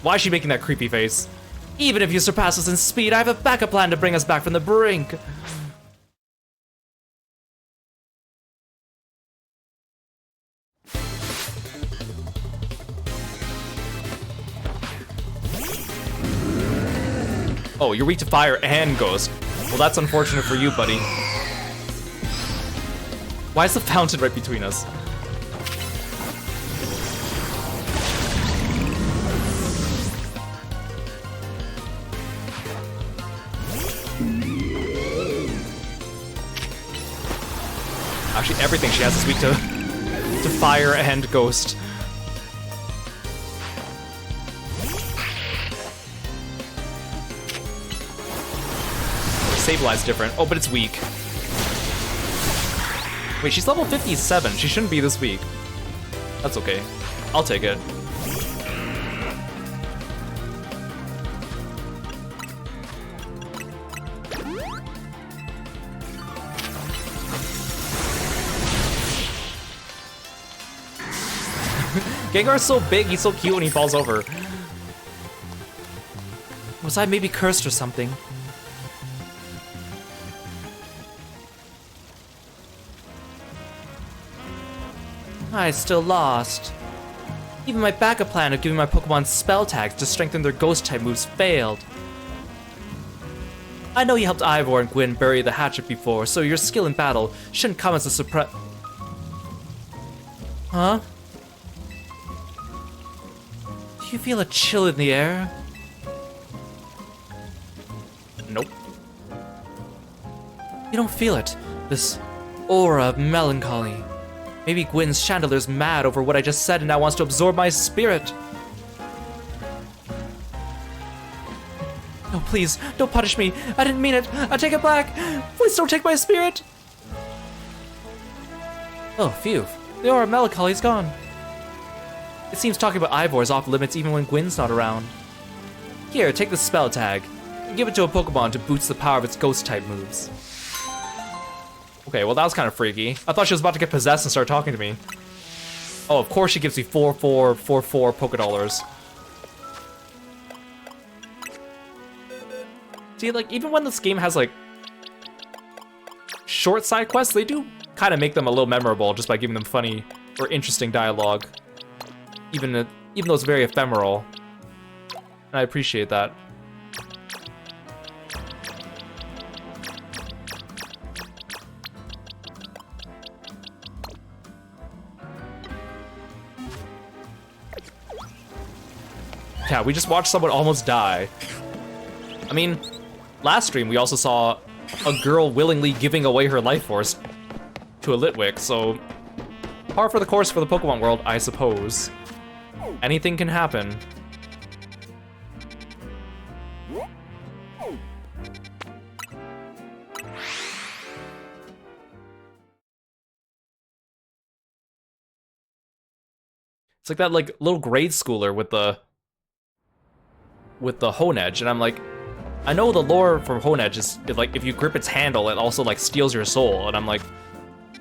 Why is she making that creepy face? Even if you surpass us in speed, I have a backup plan to bring us back from the brink. Oh, you're weak to fire and ghost. Well, that's unfortunate for you, buddy. Why is the fountain right between us? Actually, everything she has is weak to fire and ghost. Sableye different. Oh, but it's weak. Wait, she's level 57. She shouldn't be this weak. That's okay. I'll take it. Gengar's so big, he's so cute when he falls over. Was I maybe cursed or something? I still lost. Even my backup plan of giving my Pokemon spell tags to strengthen their ghost-type moves failed. I know you helped Ivor and Gwyn bury the hatchet before, so your skill in battle shouldn't come as a surprise. Huh? Do you feel a chill in the air? Nope. You don't feel it. This aura of melancholy. Maybe Gwyn's chandelier's mad over what I just said and now wants to absorb my spirit. No, please, don't punish me. I didn't mean it. I take it back. Please don't take my spirit. Oh, phew. The aura of melancholy's gone. It seems talking about Ivor is off limits even when Gwyn's not around. Here, take the spell tag. And give it to a Pokemon to boost the power of its ghost-type moves. Okay, well that was kind of freaky. I thought she was about to get possessed and start talking to me. Oh, of course she gives me 4-4 Pokédollars. See, like, even when this game has, like, short side quests, they do kind of make them a little memorable just by giving them funny or interesting dialogue. Even though it's very ephemeral. And I appreciate that. Yeah, we just watched someone almost die. I mean, last stream we also saw a girl willingly giving away her life force to a Litwick, so par for the course for the Pokemon world, I suppose. Anything can happen. It's like that little grade schooler with the Honedge, and I'm like, I know the lore from Honedge is like if you grip its handle, it also like steals your soul, and I'm like,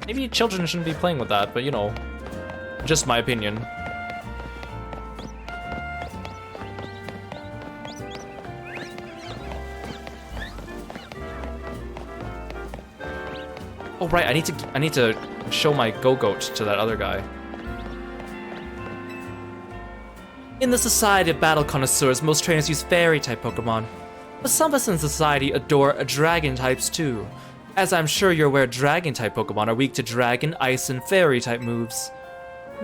maybe children shouldn't be playing with that, but you know, just my opinion. Oh right, I need to show my Go-Goat to that other guy. In the Society of Battle Connoisseurs, most trainers use Fairy-type Pokemon, but some of us in society adore Dragon-types too. As I'm sure you're aware, Dragon-type Pokemon are weak to Dragon, Ice, and Fairy-type moves.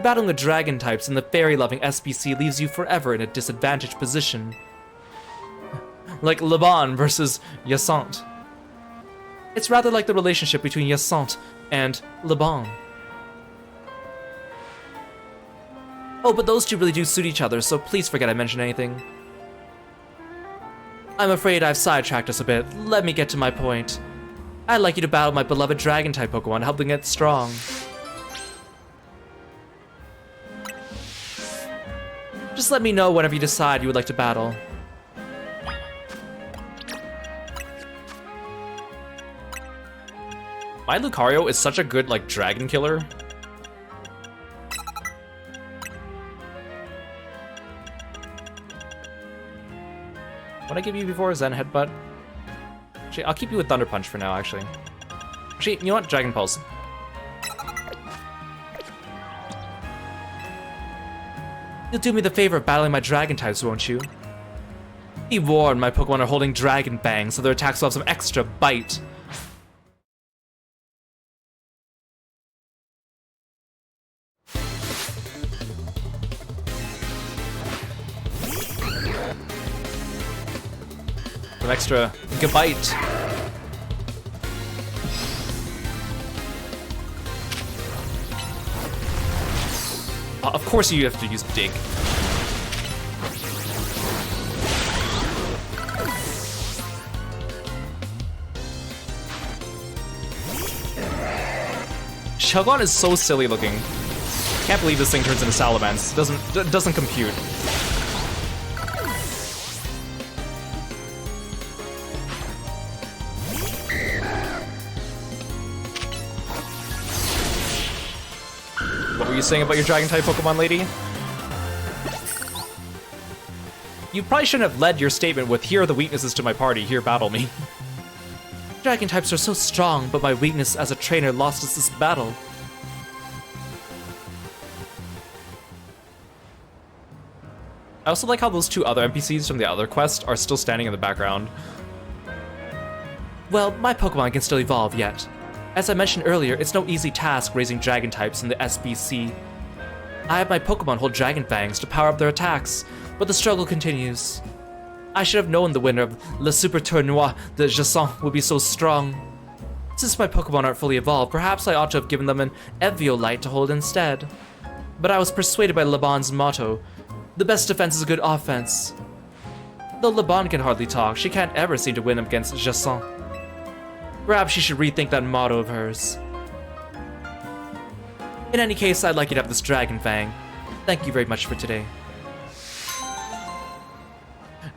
Battling the Dragon-types in the Fairy-loving SPC leaves you forever in a disadvantaged position. Like Laban versus Yasant. It's rather like the relationship between Yasant and Laban. Oh, but those two really do suit each other, so please forget I mentioned anything. I'm afraid I've sidetracked us a bit. Let me get to my point. I'd like you to battle my beloved Dragon-type Pokemon, help them get strong. Just let me know whenever you decide you would like to battle. My Lucario is such a good, like, dragon killer. What I give you before? Zen Headbutt? Actually, I'll keep you with Thunder Punch for now, actually. Actually, you know what? Dragon Pulse. You'll do me the favor of battling my dragon types, won't you? Be warned, my Pokemon are holding Dragon Bang, so their attacks will have some extra bite. Some extra bite. Of course you have to use Dig. Shelgon is so silly looking. Can't believe this thing turns into Salamence. Doesn't compute. What were you saying about your Dragon-type Pokemon, lady? You probably shouldn't have led your statement with, here are the weaknesses to my party, here battle me. Dragon types are so strong, but my weakness as a trainer lost us this battle. I also like how those two other NPCs from the other quest are still standing in the background. Well, my Pokemon can still evolve yet. As I mentioned earlier, it's no easy task raising dragon types in the SBC. I have my Pokemon hold Dragon Fangs to power up their attacks, but the struggle continues. I should have known the winner of Le Super Tournoi de Jasson would be so strong. Since my Pokemon aren't fully evolved, perhaps I ought to have given them an Eviolite to hold instead. But I was persuaded by Laban's motto, the best defense is a good offense. Though Laban can hardly talk, she can't ever seem to win against Jasson. Perhaps she should rethink that motto of hers. In any case, I'd like you to have this Dragon Fang. Thank you very much for today.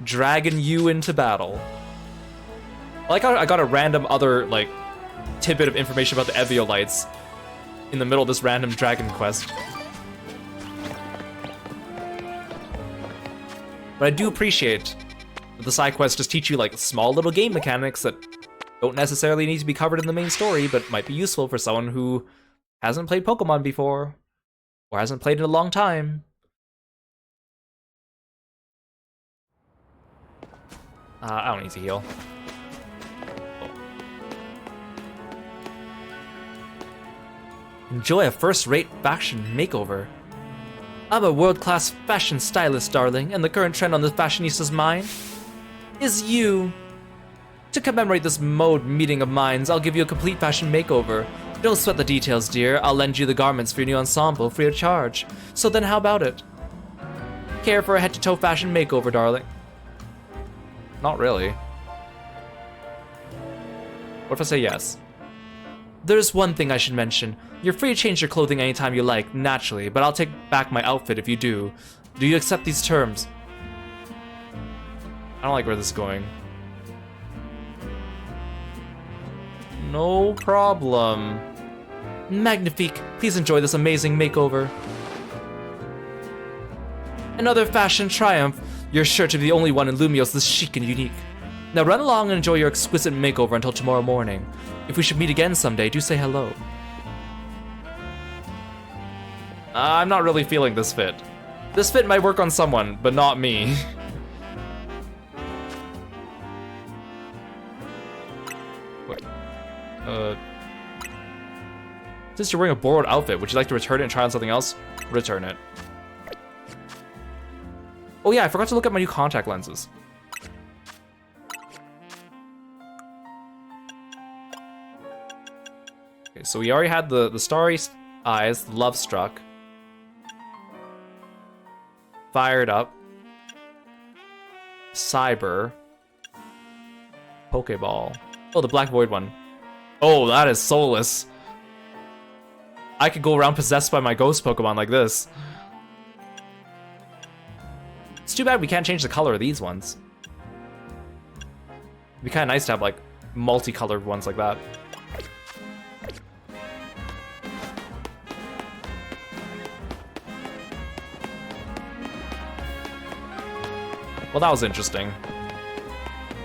Dragon you into battle. I like how I got a random other, like, tidbit of information about the Eviolites in the middle of this random dragon quest. But I do appreciate that the side quests just teach you, like, small little game mechanics that don't necessarily need to be covered in the main story, but might be useful for someone who hasn't played Pokemon before, or hasn't played in a long time. I don't need to heal. Enjoy a first-rate fashion makeover. I'm a world-class fashion stylist, darling, and the current trend on the fashionista's mind is you. To commemorate this mode meeting of minds, I'll give you a complete fashion makeover. Don't sweat the details, dear. I'll lend you the garments for your new ensemble free of charge. So then how about it? Care for a head-to-toe fashion makeover, darling? Not really. What if I say yes? There's one thing I should mention. You're free to change your clothing anytime you like, naturally, but I'll take back my outfit if you do. Do you accept these terms? I don't like where this is going. No problem. Magnifique, please enjoy this amazing makeover. Another fashion triumph. You're sure to be the only one in Lumios this chic and unique. Now run along and enjoy your exquisite makeover until tomorrow morning. If we should meet again someday, do say hello. I'm not really feeling this fit. This fit might work on someone, but not me. Wait. Since you're wearing a borrowed outfit, would you like to return it and try on something else? Return it. Oh yeah, I forgot to look at my new contact lenses. Okay, so we already had the starry eyes, love struck. Fired up. Cyber. Pokeball. Oh, the Black Void one. Oh, that is soulless. I could go around possessed by my ghost Pokemon like this. It's too bad we can't change the color of these ones. It'd be kind of nice to have, like, multicolored ones like that. Well, that was interesting.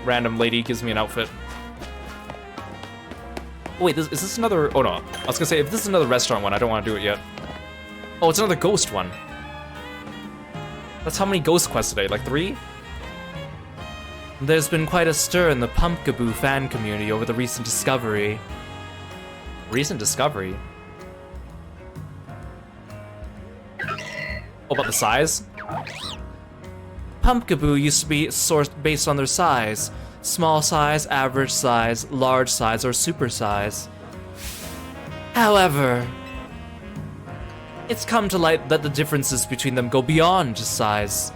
Random lady gives me an outfit. Oh, wait, is this another... Oh, no. I was gonna say, if this is another restaurant one, I don't want to do it yet. Oh, it's another ghost one. That's how many ghost quests today? Like 3? There's been quite a stir in the Pumpkaboo fan community over the recent discovery. Recent discovery? Oh, about the size? Pumpkaboo used to be sourced based on their size. Small size, average size, large size, or super size. However, it's come to light that the differences between them go beyond just size.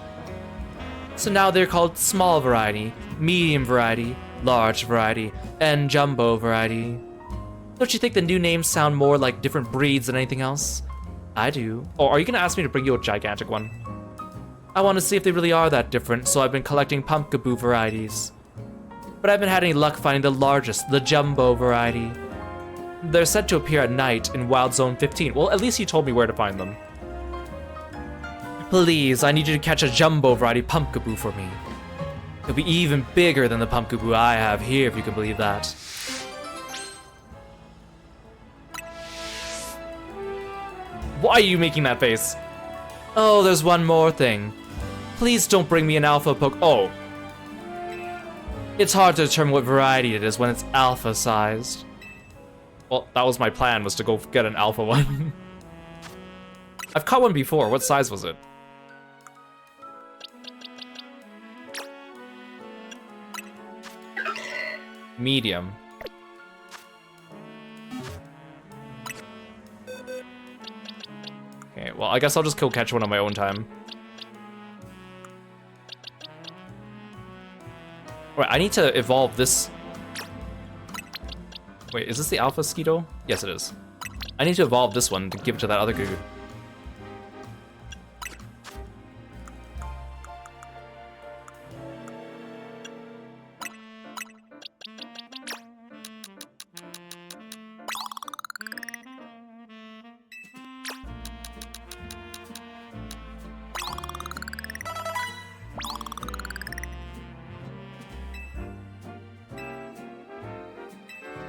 So now they're called small variety, medium variety, large variety, and jumbo variety. Don't you think the new names sound more like different breeds than anything else? I do. Oh, are you gonna ask me to bring you a gigantic one? I want to see if they really are that different, so I've been collecting Pumpkaboo varieties. But I haven't had any luck finding the largest, the jumbo variety. They're said to appear at night in Wild Zone 15. Well, at least you told me where to find them. Please, I need you to catch a jumbo variety Pumpkaboo for me. It'll be even bigger than the Pumpkaboo I have here, if you can believe that. Why are you making that face? Oh, there's one more thing. Please don't bring me an alpha poke. Oh. It's hard to determine what variety it is when it's alpha sized. Well, that was my plan, was to go get an alpha one. I've caught one before. What size was it? Medium. Okay, well, I guess I'll just go catch one on my own time. Alright, I need to evolve this. Wait, is this the Alpha Skeeto? Yes, it is. I need to evolve this one to give it to that other dude.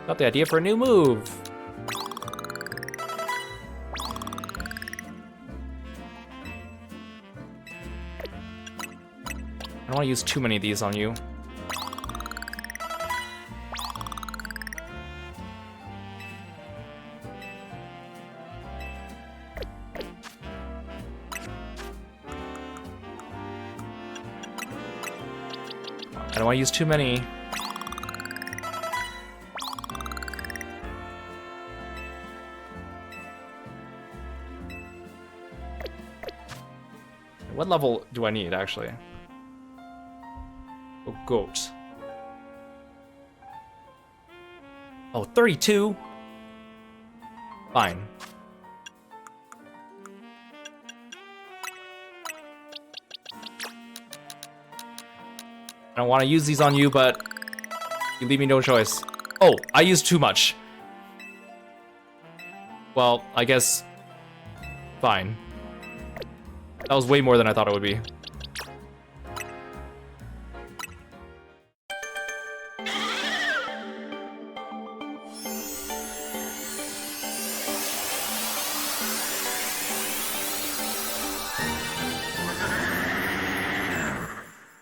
Got the idea for a new move. I don't want to use too many of these on you. I don't want to use too many. What level do I need, actually? Oh, goat. Oh, 32? Fine. I don't want to use these on you, but you leave me no choice. Oh, I used too much. Well, I guess... fine. That was way more than I thought it would be.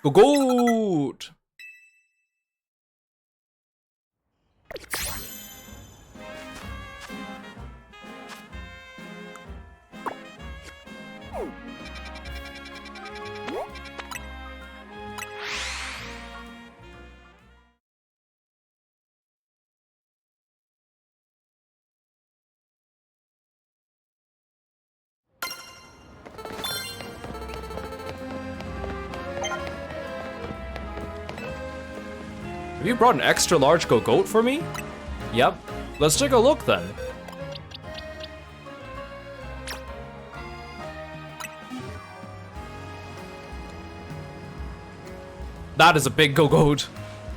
Go goat! Have you brought an extra large goat for me? Yep. Let's take a look then. That is a big goat.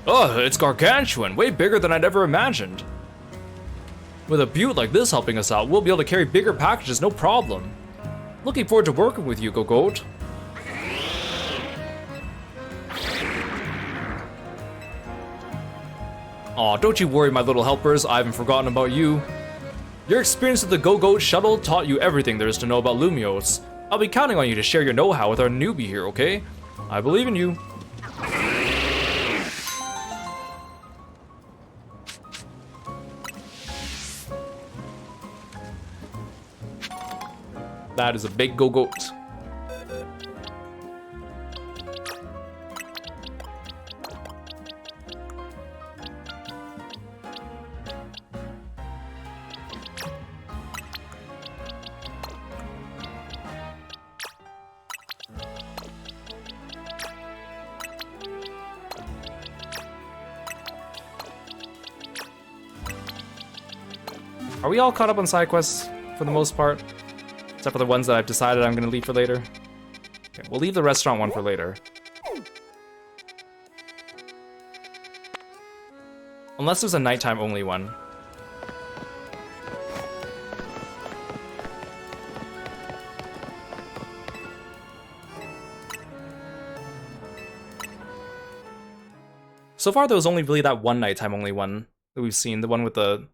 Oh, it's gargantuan, way bigger than I'd ever imagined. With a butte like this helping us out, we'll be able to carry bigger packages, no problem. Looking forward to working with you, goat. Aw, don't you worry, my little helpers, I haven't forgotten about you. Your experience with the Go-Goat shuttle taught you everything there is to know about Lumiose. I'll be counting on you to share your know-how with our newbie here, okay? I believe in you. That is a big Go-Goat. Are we all caught up on side quests for the most part? Except for the ones that I've decided I'm gonna leave for later. Okay, we'll leave the restaurant one for later. Unless there's a nighttime only one. So far there was only really that one nighttime only one that we've seen, the one with the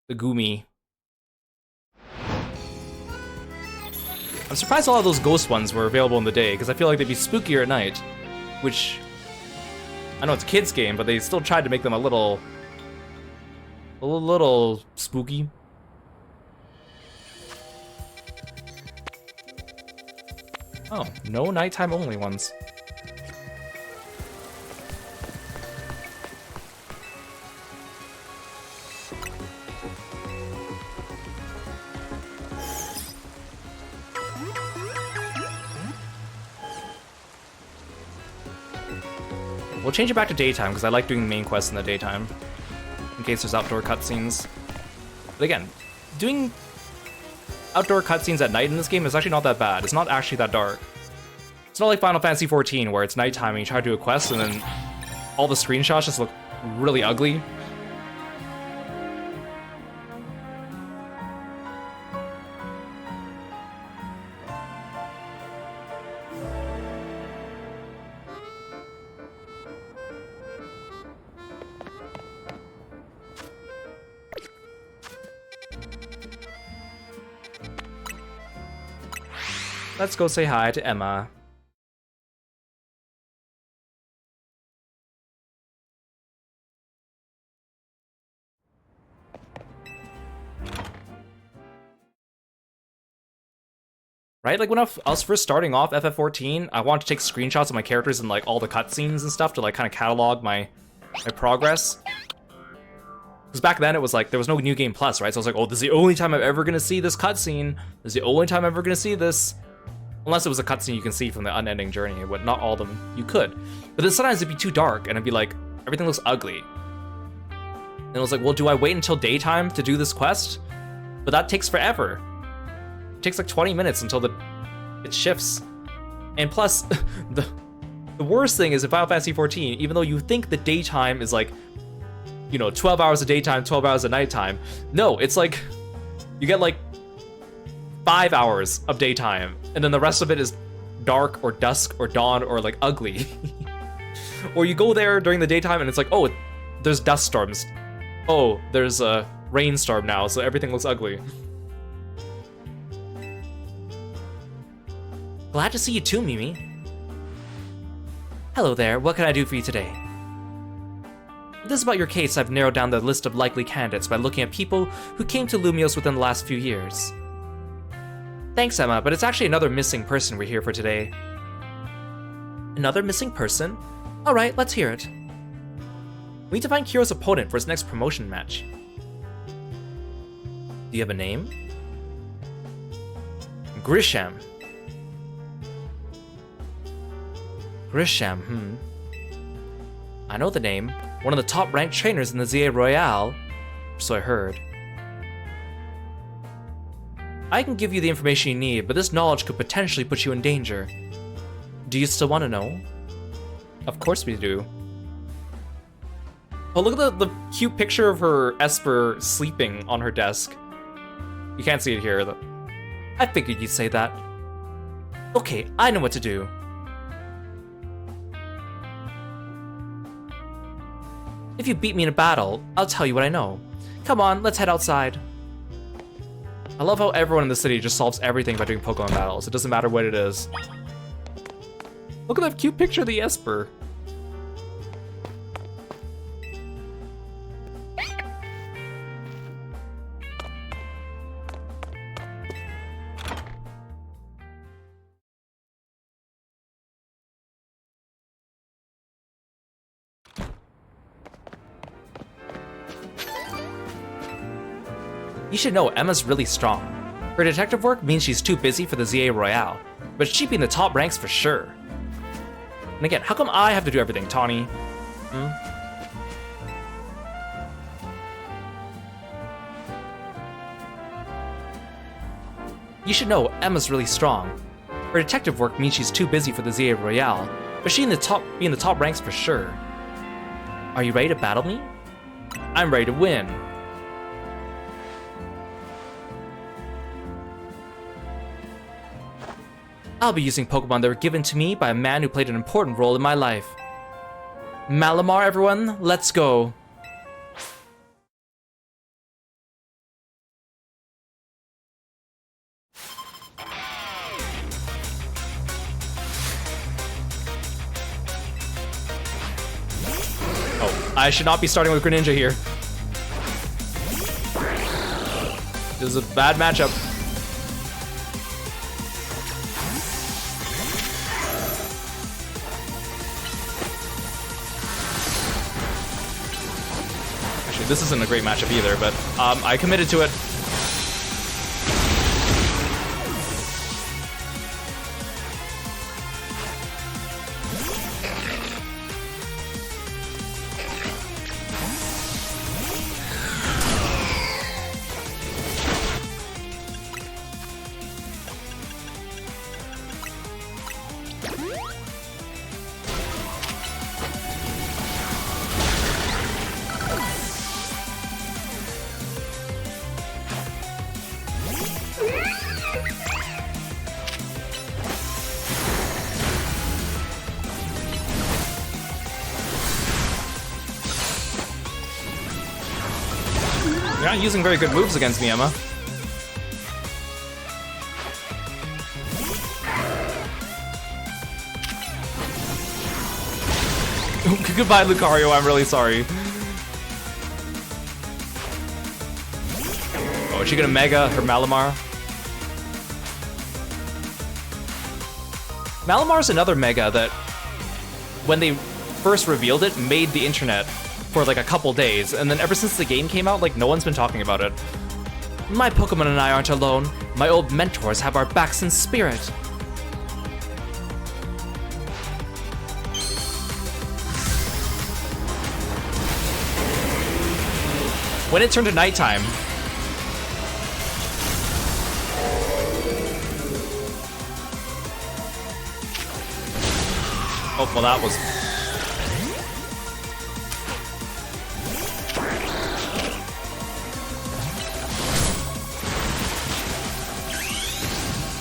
Gumi. I'm surprised a lot of those ghost ones were available in the day, because I feel like they'd be spookier at night. Which, I know it's a kid's game, but they still tried to make them a little spooky. Oh, no nighttime only ones. We'll change it back to daytime, because I like doing the main quests in the daytime, in case there's outdoor cutscenes. But again, doing outdoor cutscenes at night in this game is actually not that bad. It's not actually that dark. It's not like Final Fantasy XIV, where it's nighttime and you try to do a quest and then all the screenshots just look really ugly. Let's go say hi to Emma. Right? Like when I was first starting off FF14, I wanted to take screenshots of my characters and like all the cutscenes and stuff to like kind of catalog my progress. Because back then it was like, there was no New Game Plus, right? So I was like, oh, this is the only time I'm ever gonna see this cutscene. This is the only time I'm ever gonna see this. Unless it was a cutscene you can see from the unending journey, but not all of them you could. But then sometimes it'd be too dark and it'd be like, everything looks ugly. And it was like, well, do I wait until daytime to do this quest? But that takes forever. It takes like 20 minutes until it shifts. And plus, the worst thing is in Final Fantasy XIV, even though you think the daytime is like, you know, 12 hours of daytime, 12 hours of nighttime, no, it's like, you get like 5 hours of daytime, and then the rest of it is dark or dusk or dawn or like ugly. Or you go there during the daytime and it's like, oh, there's dust storms. Oh, there's a rainstorm now, so everything looks ugly. Glad to see you too, Mimi. Hello there, what can I do for you today? This is about your case. I've narrowed down the list of likely candidates by looking at people who came to Lumiose within the last few years. Thanks, Emma, but it's actually another missing person we're here for today. Another missing person? Alright, let's hear it. We need to find Kiro's opponent for his next promotion match. Do you have a name? Grisham. I know the name. One of the top-ranked trainers in the ZA Royale. So I heard. I can give you the information you need, but this knowledge could potentially put you in danger. Do you still want to know? Of course we do. Oh, look at the cute picture of her Esper sleeping on her desk. You can't see it here, though. I figured you'd say that. Okay, I know what to do. If you beat me in a battle, I'll tell you what I know. Come on, let's head outside. I love how everyone in the city just solves everything by doing Pokemon battles. It doesn't matter what it is. Look at that cute picture of the Esper. You should know Emma's really strong. Her detective work means she's too busy for the ZA Royale, but she'd be in the top ranks for sure. And again, how come I have to do everything, Tawny? You should know Emma's really strong. Her detective work means she's too busy for the ZA Royale, but she'd be in the top ranks for sure. Are you ready to battle me? I'm ready to win. I'll be using Pokemon that were given to me by a man who played an important role in my life. Malamar, everyone, let's go. Oh, I should not be starting with Greninja here. This is a bad matchup. This isn't a great matchup either, but I committed to it. You're not using very good moves against me, Emma. Goodbye, Lucario, I'm really sorry. Oh, is she gonna Mega her Malamar? Malamar's another Mega that, when they first revealed it, made the internet for like a couple days, and then ever since the game came out, like no one's been talking about it. My Pokemon and I aren't alone. My old mentors have our backs in spirit. When it turned to nighttime, oh, well that was...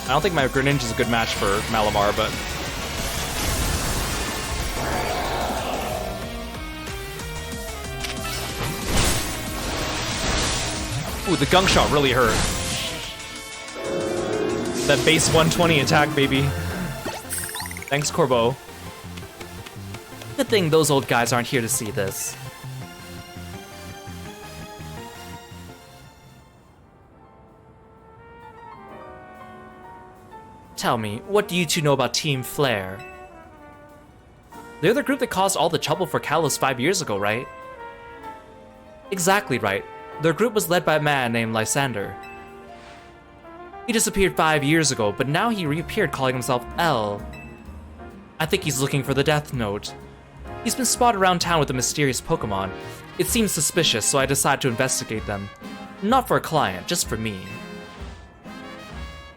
I don't think my Greninja's a good match for Malamar, but... Ooh, the gunk shot really hurt. That base 120 attack, baby. Thanks, Corbeau. Good thing those old guys aren't here to see this. Tell me, what do you two know about Team Flare? They're the group that caused all the trouble for Kalos 5 years ago, right? Exactly right. Their group was led by a man named Lysander. He disappeared 5 years ago, but now he reappeared calling himself L. I think he's looking for the Death Note. He's been spotted around town with a mysterious Pokemon. It seems suspicious, so I decided to investigate them. Not for a client, just for me.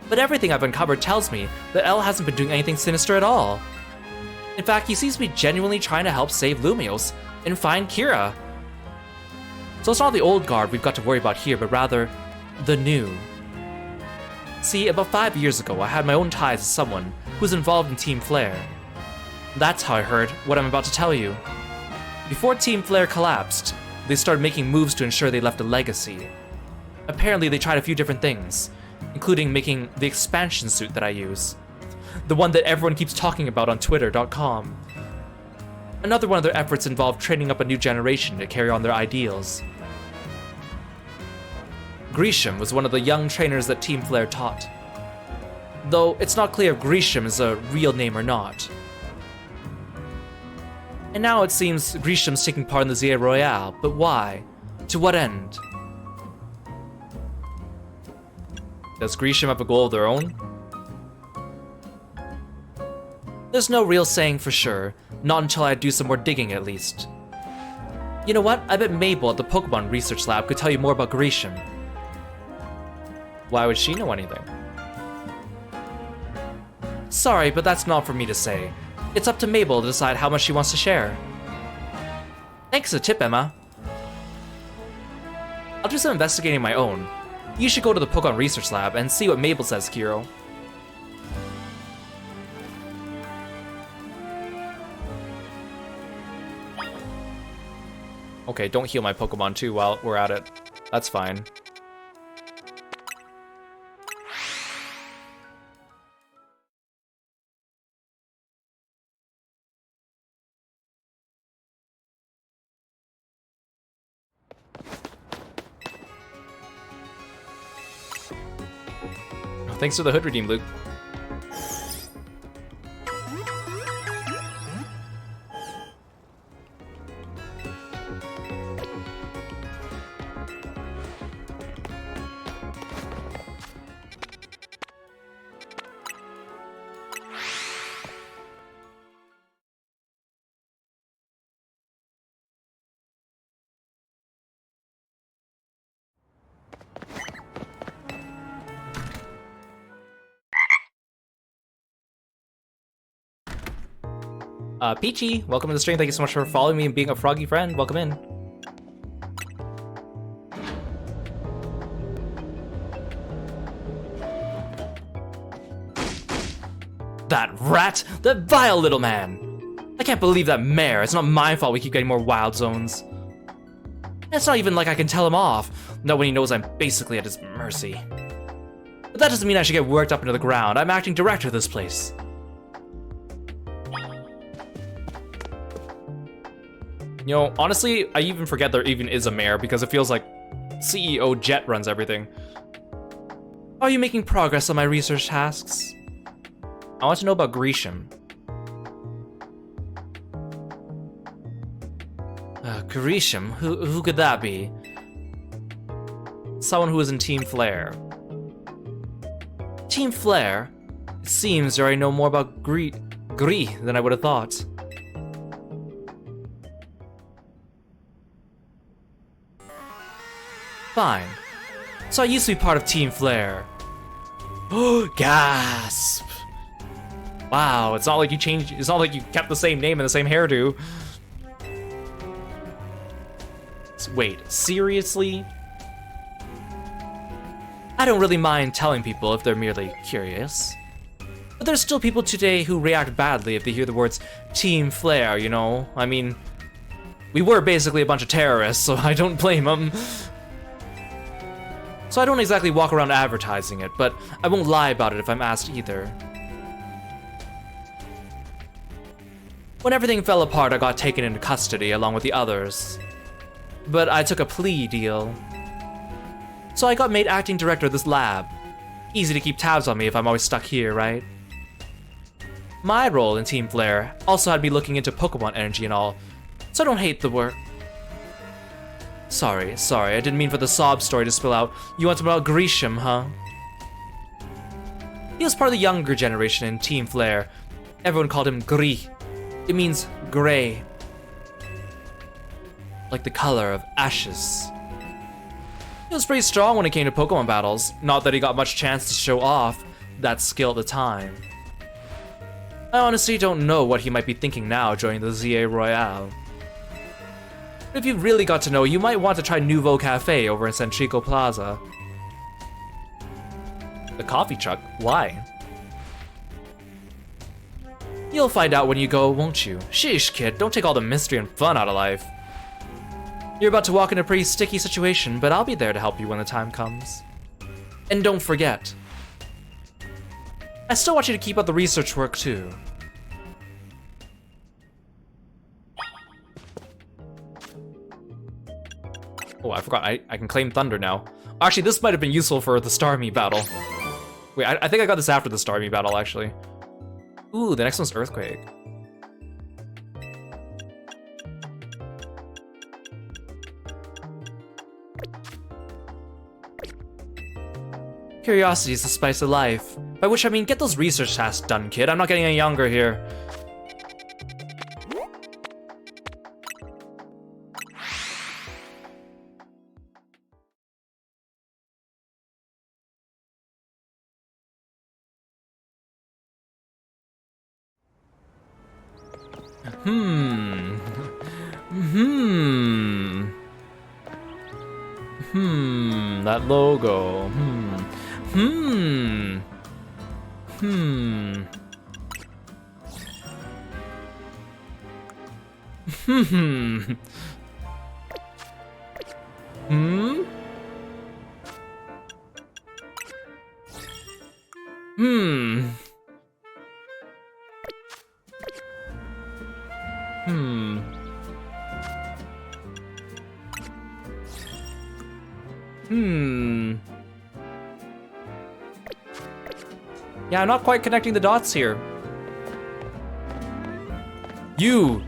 But everything I've uncovered tells me that L hasn't been doing anything sinister at all. In fact, he seems to be genuinely trying to help save Lumiose and find Kira. So it's not the old guard we've got to worry about here, but rather the new. See, about 5 years ago, I had my own ties to someone who was involved in Team Flare. That's how I heard what I'm about to tell you. Before Team Flare collapsed, they started making moves to ensure they left a legacy. Apparently, they tried a few different things, including making the expansion suit that I use. The one that everyone keeps talking about on Twitter.com. Another one of their efforts involved training up a new generation to carry on their ideals. Grisham was one of the young trainers that Team Flare taught. Though it's not clear if Grisham is a real name or not. And now it seems Grisham's taking part in the ZA Royale, but why? To what end? Does Grisham have a goal of their own? There's no real saying for sure, not until I do some more digging at least. You know what? I bet Mabel at the Pokemon Research Lab could tell you more about Grisham. Why would she know anything? Sorry, but that's not for me to say. It's up to Mabel to decide how much she wants to share. Thanks for the tip, Emma. I'll do some investigating of my own. You should go to the Pokemon Research Lab and see what Mabel says, Kiro. Okay, don't heal my Pokemon too while we're at it. That's fine. Thanks for the hood redeem, Luke. Peachy, welcome to the stream. Thank you so much for following me and being a froggy friend. Welcome in. That rat! That vile little man! I can't believe that mare. It's not my fault we keep getting more wild zones. It's not even like I can tell him off, not when he knows I'm basically at his mercy. But that doesn't mean I should get worked up into the ground. I'm acting director of this place. You know, honestly, I even forget there even is a mayor because it feels like CEO Jet runs everything. Are you making progress on my research tasks? I want to know about Grisham. Grisham? Who could that be? Someone who was in Team Flare. Team Flare? It seems you already know more about Gree than I would have thought. Fine. So I used to be part of Team Flare. Oh, gasp! Wow, it's not like you changed. It's not like you kept the same name and the same hairdo. Wait, seriously? I don't really mind telling people if they're merely curious. But there's still people today who react badly if they hear the words Team Flare, you know? I mean, we were basically a bunch of terrorists, so I don't blame them. So I don't exactly walk around advertising it, but I won't lie about it if I'm asked either. When everything fell apart, I got taken into custody along with the others. But I took a plea deal. So I got made acting director of this lab. Easy to keep tabs on me if I'm always stuck here, right? My role in Team Flare also had me looking into Pokemon energy and all, so I don't hate the work. Sorry, I didn't mean for the sob story to spill out. You want to know about Grisham, huh? He was part of the younger generation in Team Flare. Everyone called him Gree. It means gray. like the color of ashes. He was pretty strong when it came to Pokemon battles, not that he got much chance to show off that skill at the time. I honestly don't know what he might be thinking now joining the ZA Royale. If you really got to know, you might want to try Nouveau Cafe over in Centrico Plaza. The coffee truck? Why? You'll find out when you go, won't you? Sheesh, kid, don't take all the mystery and fun out of life. You're about to walk in a pretty sticky situation, but I'll be there to help you when the time comes. And don't forget, I still want you to keep up the research work too. Oh, I forgot, I can claim Thunder now. Actually, this might have been useful for the Starmie battle. Wait, I think I got this after the Starmie battle, actually. Ooh, the next one's Earthquake. Curiosity is the spice of life. By which I mean, get those research tasks done, kid. I'm not getting any younger here. That logo. Yeah, I'm not quite connecting the dots here. You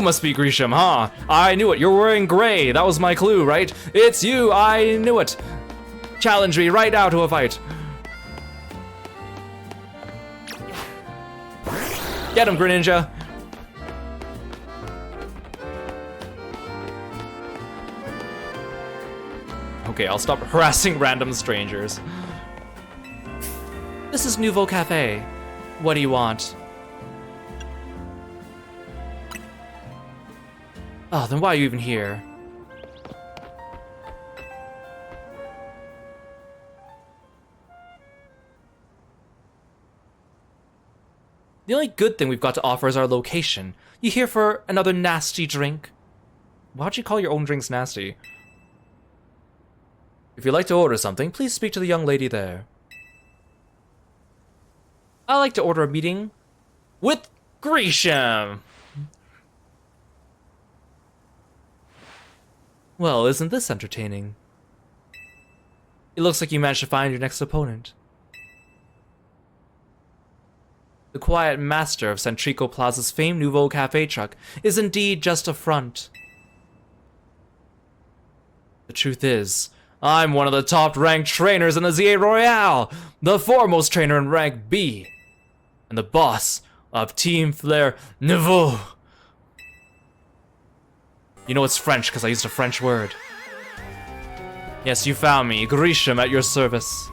must be Grisham, huh? I knew it, you're wearing gray. That was my clue, right? It's you, I knew it. Challenge me right now to a fight. Get him, Greninja. Okay, I'll stop harassing random strangers. This is Nouveau Cafe. What do you want? Oh, then why are you even here? The only good thing we've got to offer is our location. You here for another nasty drink? Why'd you call your own drinks nasty? If you'd like to order something, please speak to the young lady there. I like to order a meeting with Grisham. Well, isn't this entertaining? It looks like you managed to find your next opponent. The quiet master of Centrico Plaza's famed Nouveau Cafe truck is indeed just a front. The truth is, I'm one of the top-ranked trainers in the ZA Royale, the foremost trainer in rank B, and the boss of Team Flare Nouveau. You know it's French because I used a French word. Yes, you found me, Grisham, at your service.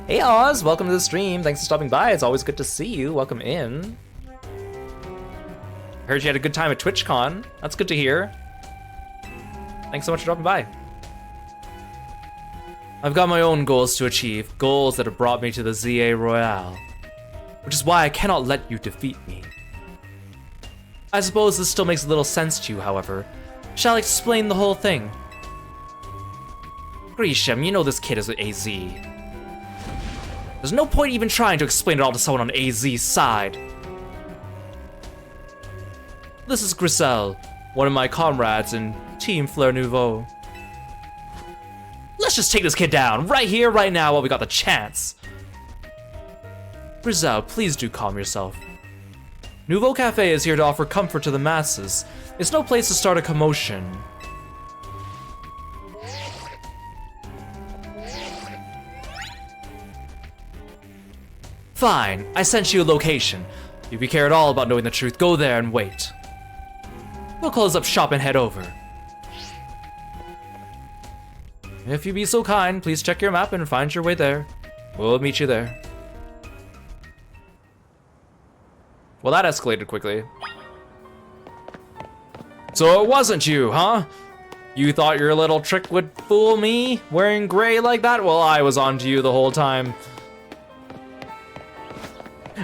Hey Oz, welcome to the stream. Thanks for stopping by. It's always good to see you. Welcome in. Heard you had a good time at TwitchCon. That's good to hear. Thanks so much for dropping by. I've got my own goals to achieve, goals that have brought me to the ZA Royale, which is why I cannot let you defeat me. I suppose this still makes a little sense to you, however. Shall I explain the whole thing? Grisham, you know this kid is with AZ. There's no point even trying to explain it all to someone on AZ's side. This is Grisel, one of my comrades in Team Flare Nouveau. Let's just take this kid down, right here, right now, while we got the chance. Grisel, please do calm yourself. Nouveau Cafe is here to offer comfort to the masses. It's no place to start a commotion. Fine, I sent you a location. If you care at all about knowing the truth, go there and wait. We'll We'll close up shop and head over. If you be so kind, please check your map and find your way there. We'll meet you there. Well, that escalated quickly. So it wasn't you, huh? You thought your little trick would fool me, wearing gray like that? Well, I was on to you the whole time.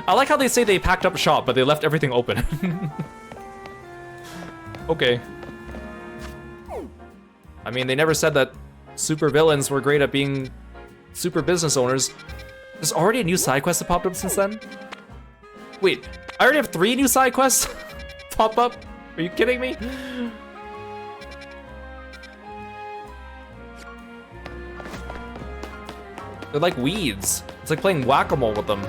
I like how they say they packed up shop, but they left everything open. Okay. I mean, they never said that super villains were great at being super business owners. There's already a new side quest that popped up since then? Wait, I already have 3 new side quests pop up? Are you kidding me? They're like weeds. It's like playing whack-a-mole with them.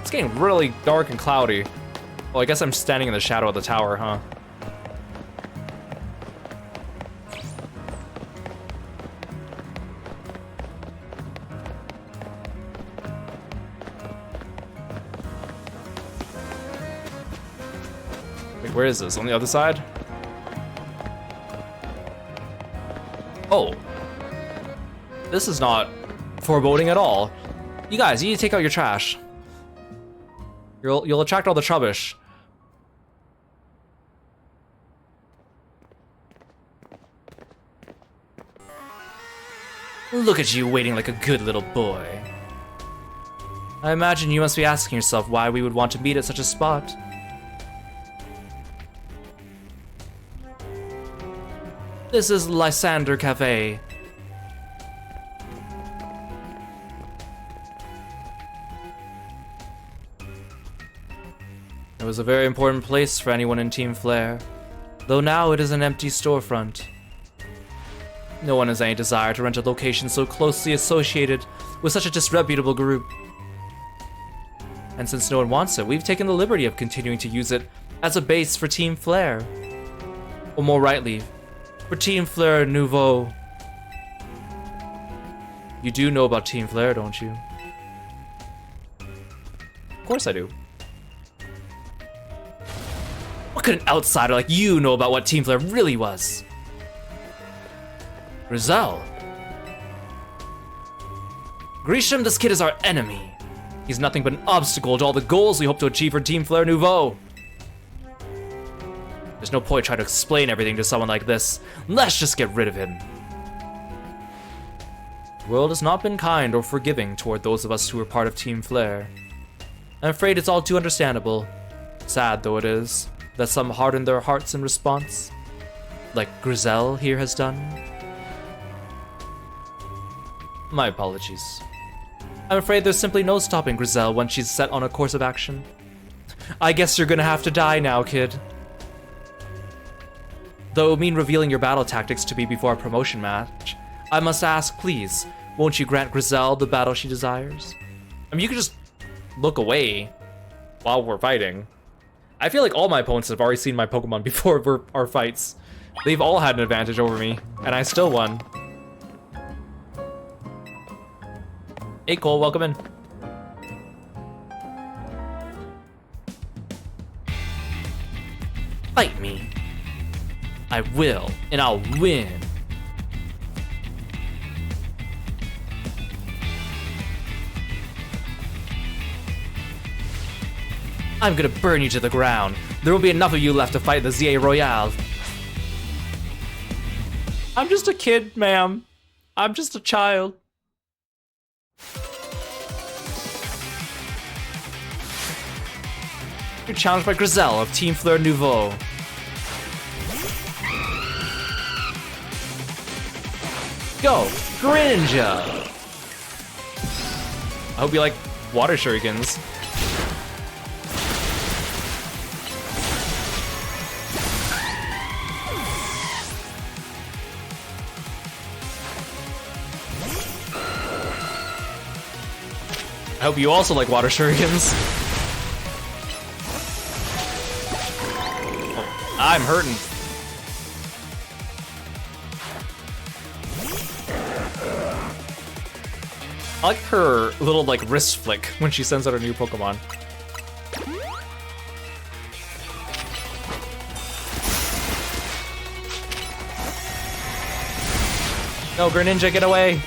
It's getting really dark and cloudy. Well, I guess I'm standing in the shadow of the tower, huh? Wait, where is this? On the other side? Oh. This is not foreboding at all. You guys, you need to take out your trash. You'll attract all the trubbish. Look at you waiting like a good little boy. I imagine you must be asking yourself why we would want to meet at such a spot. This is Lysander Cafe. It was a very important place for anyone in Team Flare, though now it is an empty storefront. No one has any desire to rent a location so closely associated with such a disreputable group. And since no one wants it, we've taken the liberty of continuing to use it as a base for Team Flare. Or more rightly, for Team Flare Nouveau. You do know about Team Flare, don't you? Of course I do. What could an outsider like you know about what Team Flare really was? Grizel. Grisham, this kid is our enemy. He's nothing but an obstacle to all the goals we hope to achieve for Team Flare Nouveau. There's no point trying to explain everything to someone like this. Let's just get rid of him. The world has not been kind or forgiving toward those of us who are part of Team Flare. I'm afraid it's all too understandable. Sad though it is, that some hardened their hearts in response, like Grizel here has done. My apologies. I'm afraid there's simply no stopping Grizel once she's set on a course of action. I guess you're gonna have to die now, kid. Though it would mean revealing your battle tactics to me before a promotion match, I must ask, please, won't you grant Grizel the battle she desires? I mean, you could just look away while we're fighting. I feel like all my opponents have already seen my Pokemon before our fights. They've all had an advantage over me, and I still won. Hey Cole, welcome in. Fight me. I will, and I'll win. I'm gonna burn you to the ground. There won't be enough of you left to fight the ZA Royale. I'm just a kid, ma'am. I'm just a child. You're challenged by Grizel of Team Flare Nouveau. Go, Greninja! I hope you like water shurikens. I hope you also like water shurikens. Oh, I'm hurting. I like her little, like, wrist flick when she sends out her new Pokemon. No, Greninja, get away!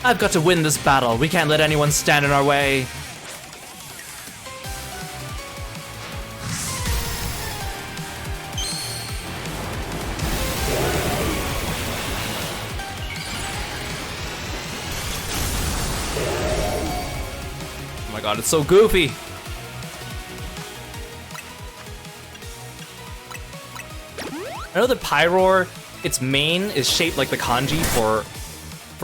I've got to win this battle. We can't let anyone stand in our way. Oh my god, it's so goofy. I know that Pyroar, its main is shaped like the kanji for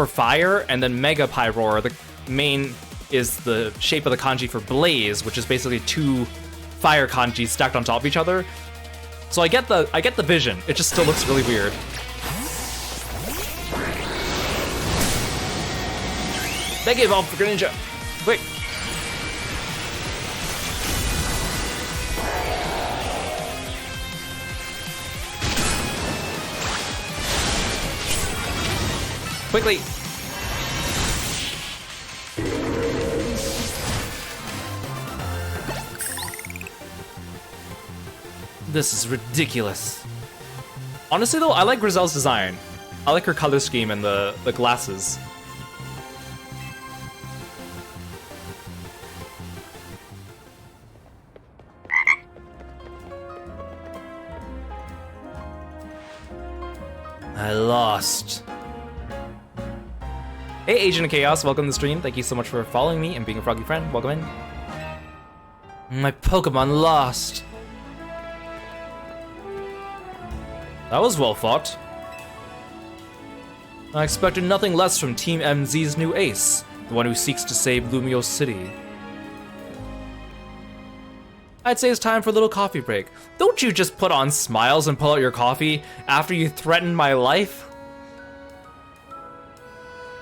fire, and then Mega Pyroar, the main is the shape of the kanji for blaze, which is basically two fire kanjis stacked on top of each other. So I get the vision. It just still looks really weird. Mega Evolve for Greninja. Quick. Quickly! This is ridiculous. Honestly though, I like Grizel's design. I like her color scheme and the glasses. I lost. Hey, Agent of Chaos, welcome to the stream. Thank you so much for following me and being a froggy friend. Welcome in. My Pokemon lost. That was well fought. I expected nothing less from Team MZ's new ace, the one who seeks to save Lumio City. I'd say it's time for a little coffee break. Don't you just put on smiles and pull out your coffee after you threaten my life?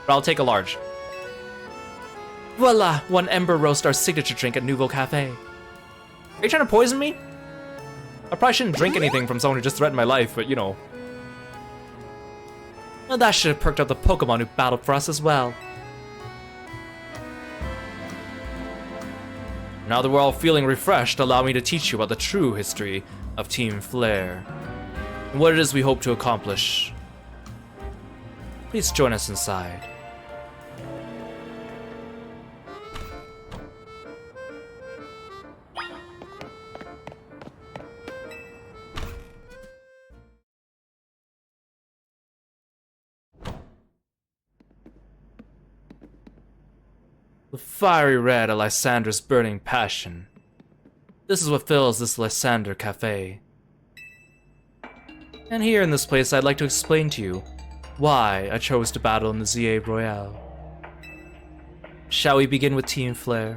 But I'll take a large. Voila! One Ember Roast, our signature drink at Nouveau Cafe. Are you trying to poison me? I probably shouldn't drink anything from someone who just threatened my life, but you know. Well, that should have perked up the Pokemon who battled for us as well. Now that we're all feeling refreshed, allow me to teach you about the true history of Team Flare, and what it is we hope to accomplish. Please join us inside. The fiery red of Lysander's burning passion. This is what fills this Lysander Cafe. And here in this place, I'd like to explain to you why I chose to battle in the ZA Royale. Shall we begin with Team Flare?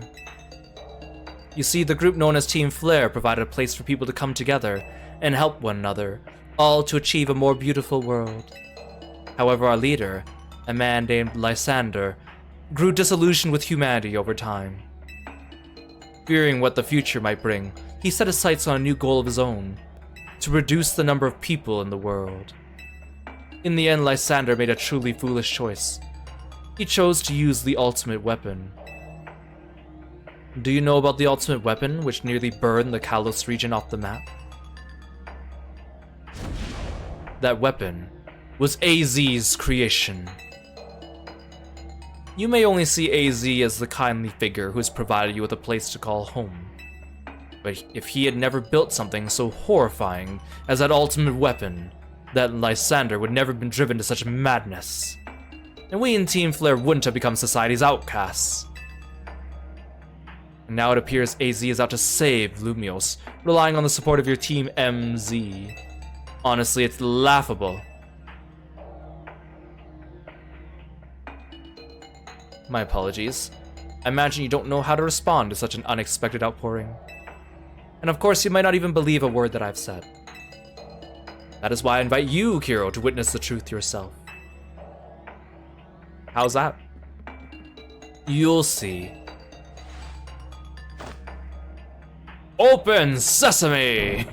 You see, the group known as Team Flare provided a place for people to come together and help one another, all to achieve a more beautiful world. However, our leader, a man named Lysander, grew disillusioned with humanity over time. Fearing what the future might bring, he set his sights on a new goal of his own, to reduce the number of people in the world. In the end, Lysander made a truly foolish choice. He chose to use the ultimate weapon. Do you know about the ultimate weapon, which nearly burned the Kalos region off the map? That weapon was AZ's creation. You may only see AZ as the kindly figure who has provided you with a place to call home. But if he had never built something so horrifying as that ultimate weapon, that Lysander would never have been driven to such madness. And we in Team Flare wouldn't have become society's outcasts. And now it appears AZ is out to save Lumios, relying on the support of your Team MZ. Honestly, it's laughable. My apologies. I imagine you don't know how to respond to such an unexpected outpouring. And of course, you might not even believe a word that I've said. That is why I invite you, Kiro, to witness the truth yourself. How's that? You'll see. Open sesame!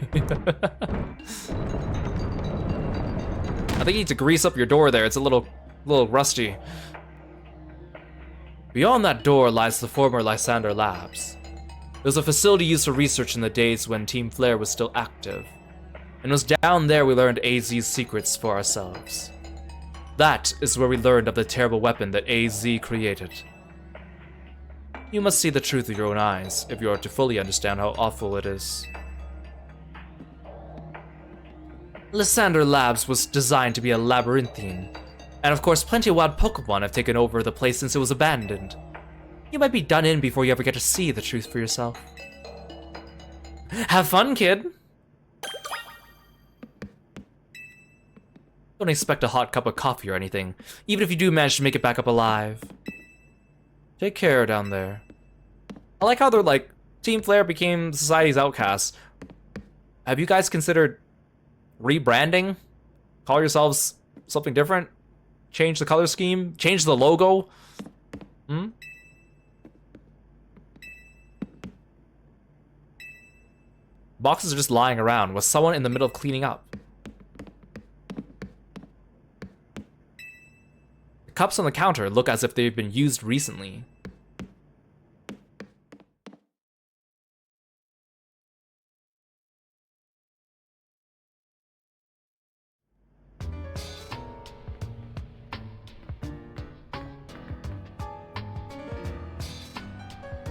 I think you need to grease up your door there. It's a little rusty. Beyond that door lies the former Lysander Labs. It was a facility used for research in the days when Team Flare was still active. And it was down there we learned AZ's secrets for ourselves. That is where we learned of the terrible weapon that AZ created. You must see the truth with your own eyes if you are to fully understand how awful it is. Lysander Labs was designed to be a labyrinthine, and of course plenty of wild Pokemon have taken over the place since it was abandoned. You might be done in before you ever get to see the truth for yourself. Have fun, kid! Don't expect a hot cup of coffee or anything, even if you do manage to make it back up alive. Take care down there. I like how they're like, Team Flare became society's outcasts. Have you guys considered rebranding? Call yourselves something different? Change the color scheme? Change the logo? Boxes are just lying around with someone in the middle of cleaning up. The cups on the counter look as if they've been used recently.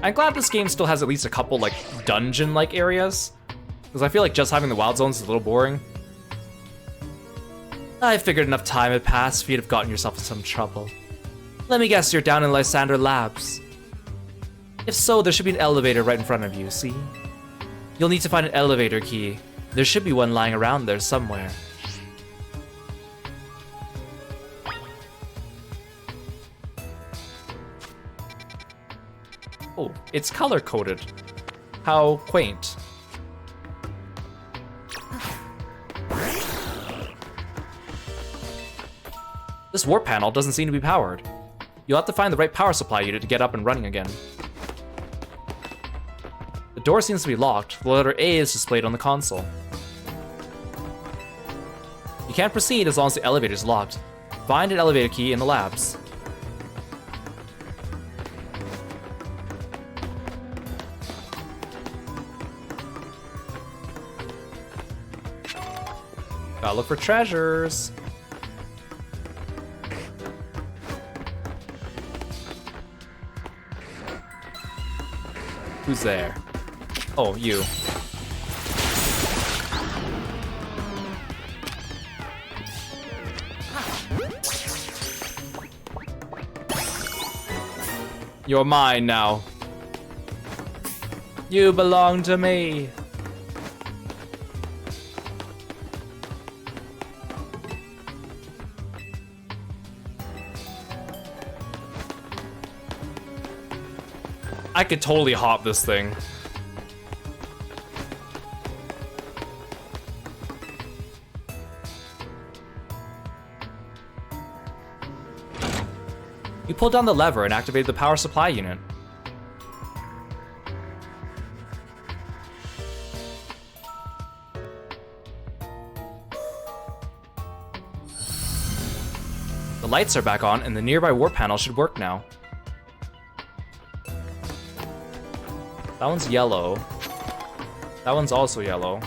I'm glad this game still has at least a couple, like, dungeon-like areas. Because I feel like just having the wild zones is a little boring. I figured enough time had passed for you to have gotten yourself in some trouble. Let me guess, you're down in Lysander Labs. If so, there should be an elevator right in front of you, see? You'll need to find an elevator key. There should be one lying around there somewhere. Oh, it's color-coded. How quaint. This warp panel doesn't seem to be powered. You'll have to find the right power supply unit to get up and running again. The door seems to be locked. The letter A is displayed on the console. You can't proceed as long as the elevator is locked. Find an elevator key in the labs. Gotta look for treasures. Who's there? Oh, you. You're mine now. You belong to me. I could totally hop this thing. You pulled down the lever and activated the power supply unit. The lights are back on and the nearby warp panel should work now. That one's yellow. That one's also yellow.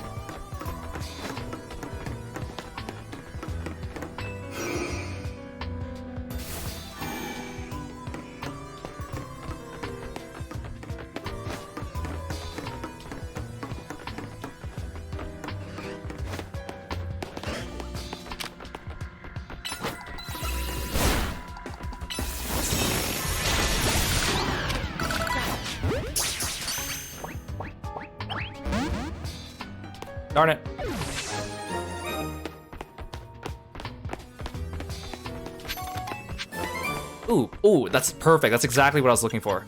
Darn it. Ooh, that's perfect. That's exactly what I was looking for.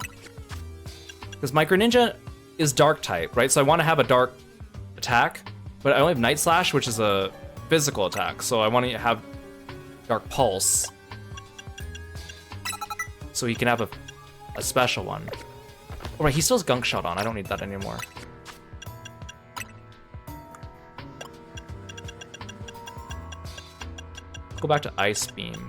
Because my Greninja is dark type, right? So I want to have a dark attack, but I only have Night Slash, which is a physical attack. So I want to have Dark Pulse, so he can have a special one. Oh, right, he still has Gunk Shot on. I don't need that anymore. Go back to Ice Beam.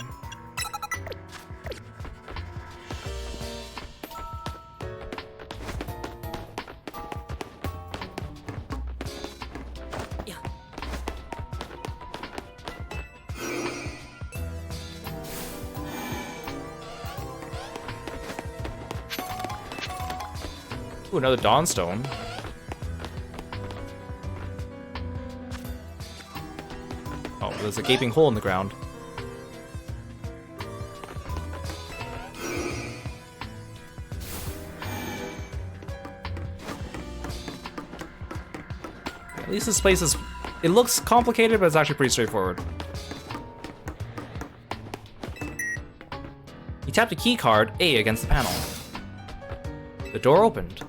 Ooh, another Dawnstone. Oh, there's a gaping hole in the ground. At least this place is... It looks complicated, but it's actually pretty straightforward. You tapped a key card, A, against the panel. The door opened.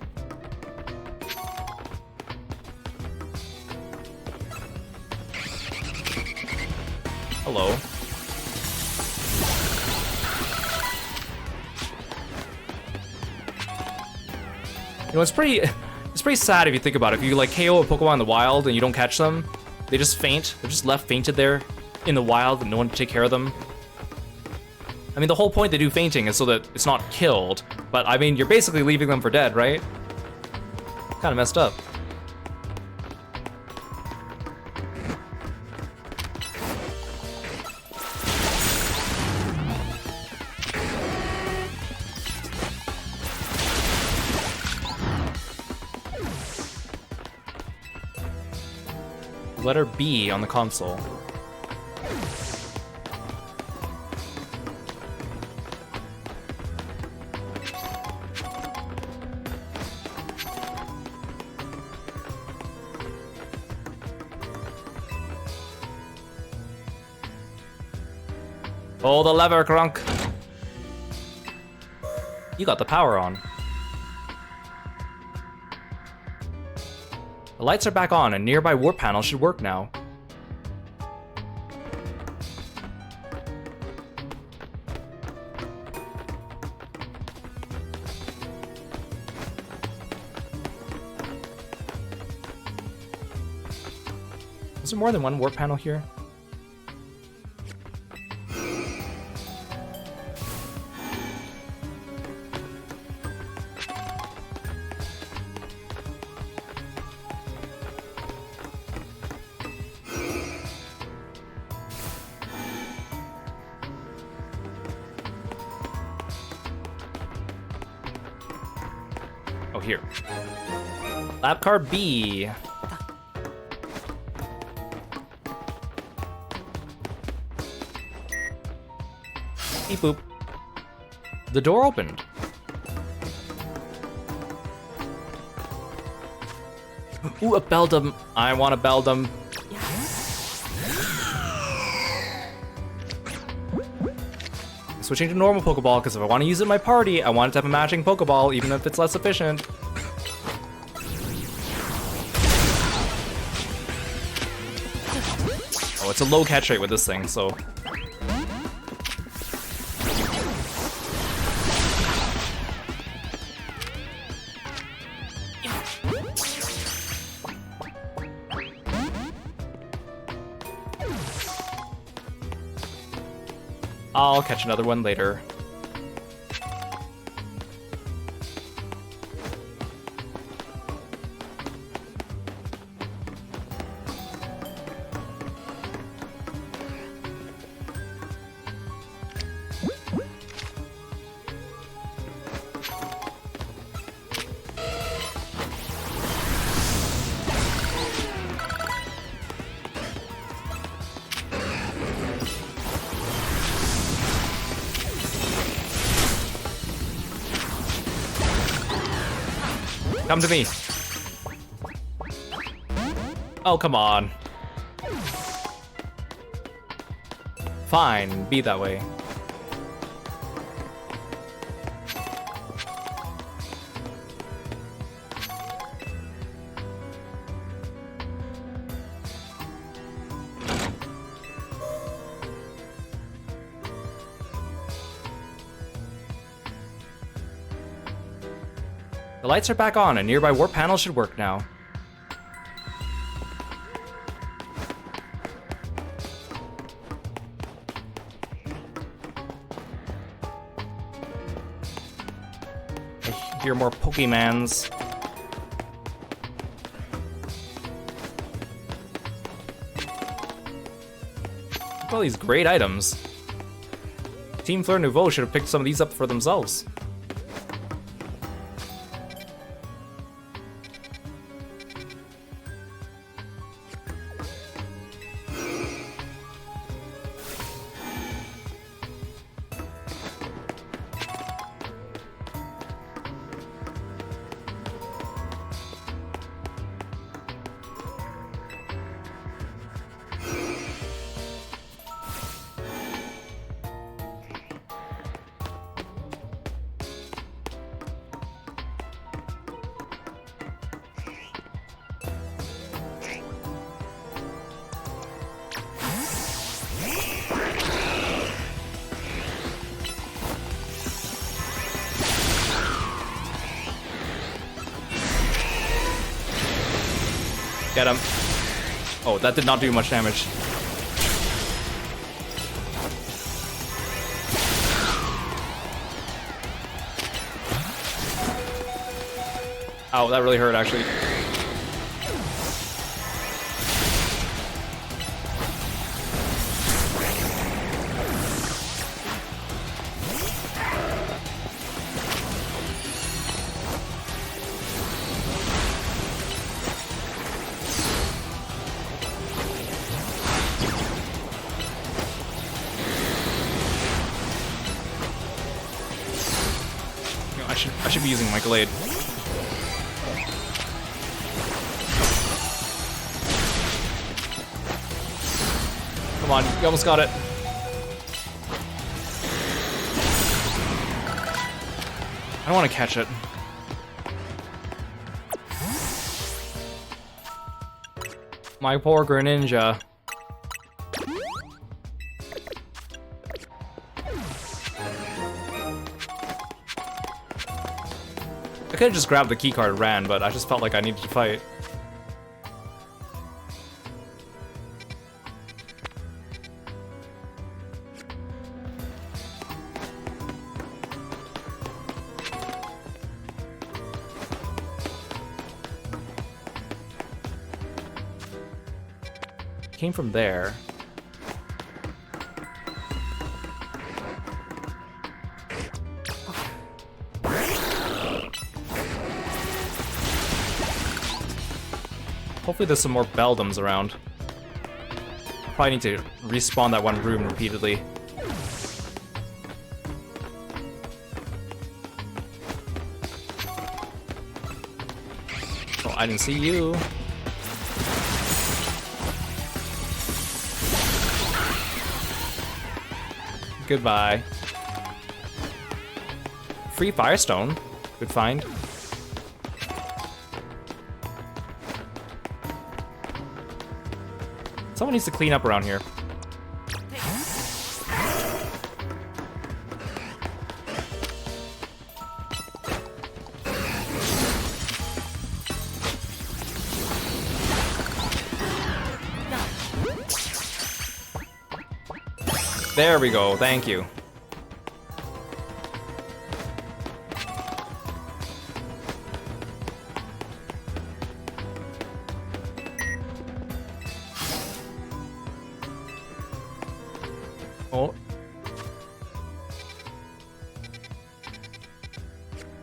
Hello. You know, it's pretty sad if you think about it. If you like KO a Pokemon in the wild and you don't catch them, they just faint. They're just left fainted there in the wild and no one to take care of them. I mean, the whole point they do fainting is so that it's not killed, but I mean, you're basically leaving them for dead, right? Kind of messed up. Letter B on the console. Pull the lever, Grunk. You got the power on. The lights are back on, and nearby warp panel should work now. Is there more than one warp panel here? Oh, here. Lab card B. Beep boop. The door opened. Ooh, a Beldum. I want a Beldum. Switching to normal Pokeball, because if I want to use it in my party, I want it to have a matching Pokeball, even if it's less efficient. Oh, it's a low catch rate with this thing, so... I'll catch another one later. Come to me. Oh, come on. Fine, be that way. The lights are back on. A nearby warp panel should work now. I hear more Pokemans. Look at all these great items. Team Fleur Nouveau should have picked some of these up for themselves. Get him. Oh, that did not do much damage. Ow, that really hurt, actually. I should be using my Glade. Come on, you almost got it. I don't want to catch it. My poor Greninja. I could have just grabbed the keycard and ran, but I just felt like I needed to fight. Came from there. Hopefully there's some more Beldums around. Probably need to respawn that one room repeatedly. Oh, I didn't see you. Goodbye. Free Firestone. Good find. Someone needs to clean up around here. There we go, thank you. Oh.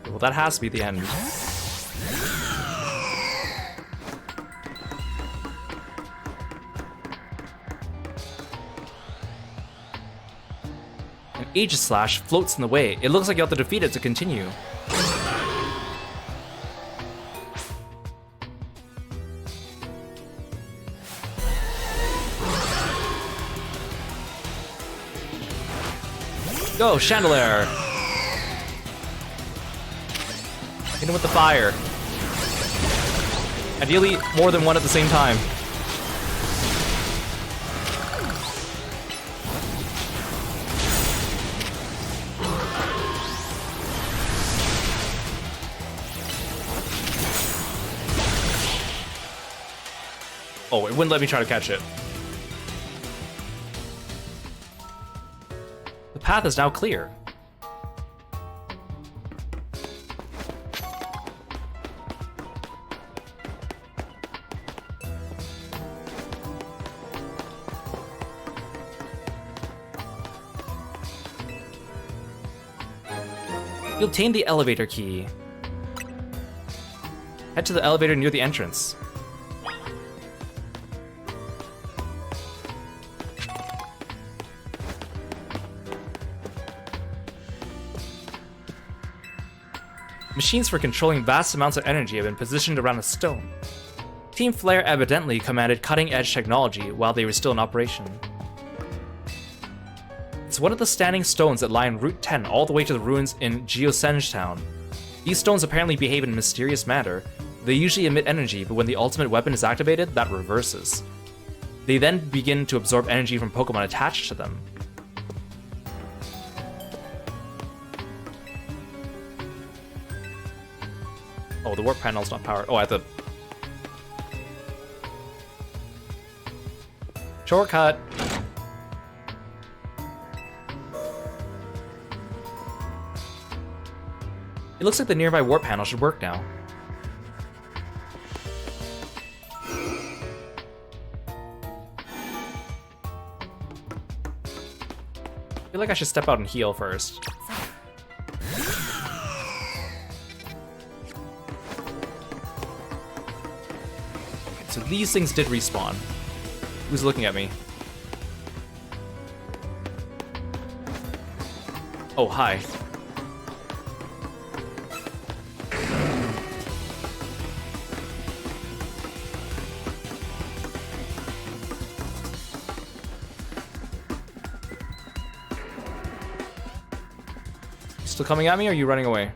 Well, that has to be the end. An Aegis Slash floats in the way. It looks like you have to defeat it to continue. Go, Chandelier! Hit him with the fire. Ideally, more than one at the same time. Oh, it wouldn't let me try to catch it. The path is now clear. You obtained the elevator key. Head to the elevator near the entrance. Machines for controlling vast amounts of energy have been positioned around a stone. Team Flare evidently commanded cutting-edge technology while they were still in operation. It's one of the standing stones that lie in Route 10 all the way to the ruins in Geosenge Town. These stones apparently behave in a mysterious manner. They usually emit energy, but when the ultimate weapon is activated, that reverses. They then begin to absorb energy from Pokemon attached to them. Oh, the warp panel's not powered. Oh, I have to... Shortcut! It looks like the nearby warp panel should work now. I feel like I should step out and heal first. So these things did respawn. Who's looking at me? Oh, hi. Still coming at me, or are you running away?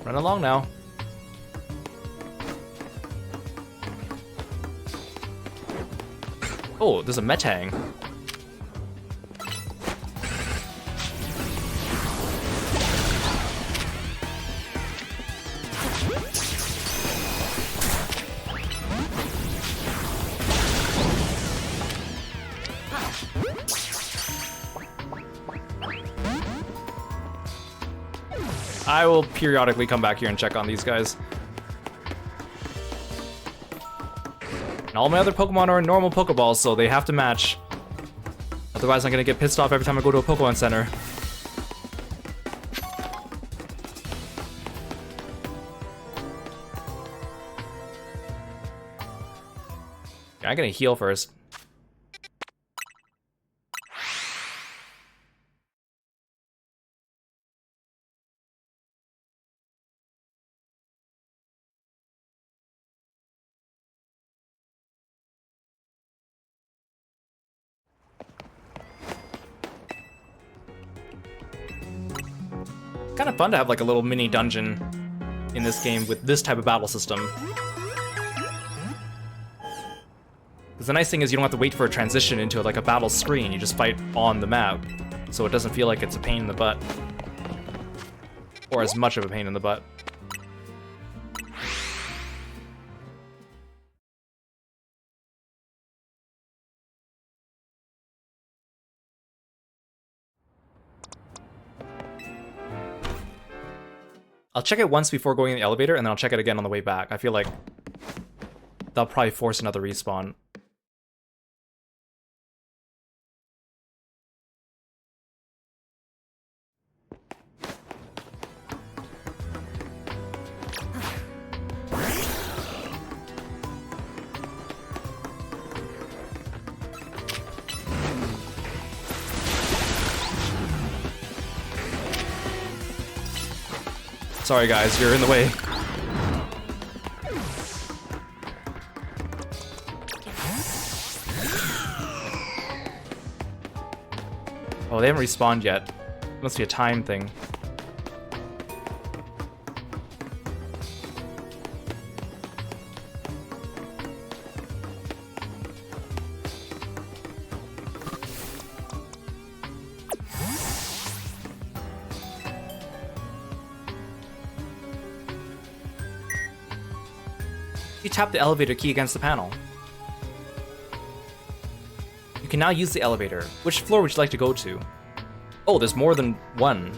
Run along now. Oh, there's a Metang. I will periodically come back here and check on these guys. And all my other Pokemon are in normal Pokeballs, so they have to match. Otherwise, I'm gonna get pissed off every time I go to a Pokemon Center. Okay, I'm gonna heal first. Kind of fun to have like a little mini dungeon in this game with this type of battle system. Because the nice thing is you don't have to wait for a transition into like a battle screen, you just fight on the map. So it doesn't feel like it's a pain in the butt. Or as much of a pain in the butt. I'll check it once before going in the elevator, and then I'll check it again on the way back. I feel like that'll probably force another respawn. Sorry guys, you're in the way. Oh, they haven't respawned yet. Must be a time thing. You tap the elevator key against the panel. You can now use the elevator. Which floor would you like to go to? Oh, there's more than one.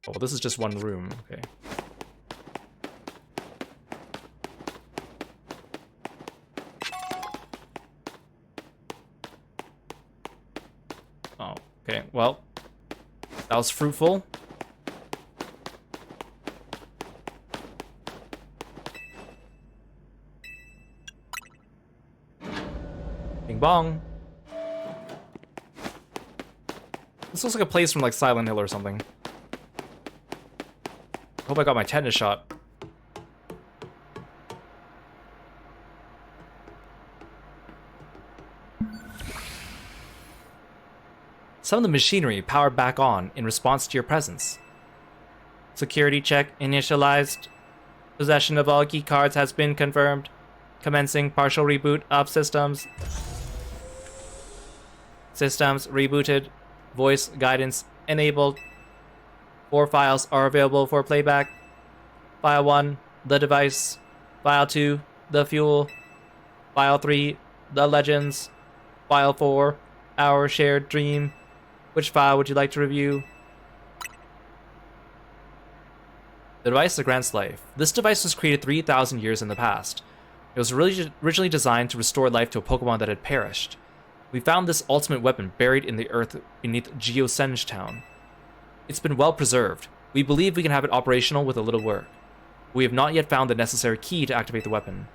Oh, this is just one room. Okay. Oh, okay. Well, that was fruitful. Bing bong. This looks like a place from like Silent Hill or something. Hope I got my tetanus shot. Some of the machinery powered back on in response to your presence. Security check initialized. Possession of all key cards has been confirmed. Commencing partial reboot of systems. Systems rebooted. Voice guidance enabled. 4 files are available for playback. File 1, the device. File 2, the fuel. File 3, the legends. File 4, our shared dream. Which file would you like to review? The device that grants life. This device was created 3,000 years in the past. It was originally designed to restore life to a Pokemon that had perished. We found this ultimate weapon buried in the earth beneath Geosenge Town. It's been well preserved. We believe we can have it operational with a little work. We have not yet found the necessary key to activate the weapon.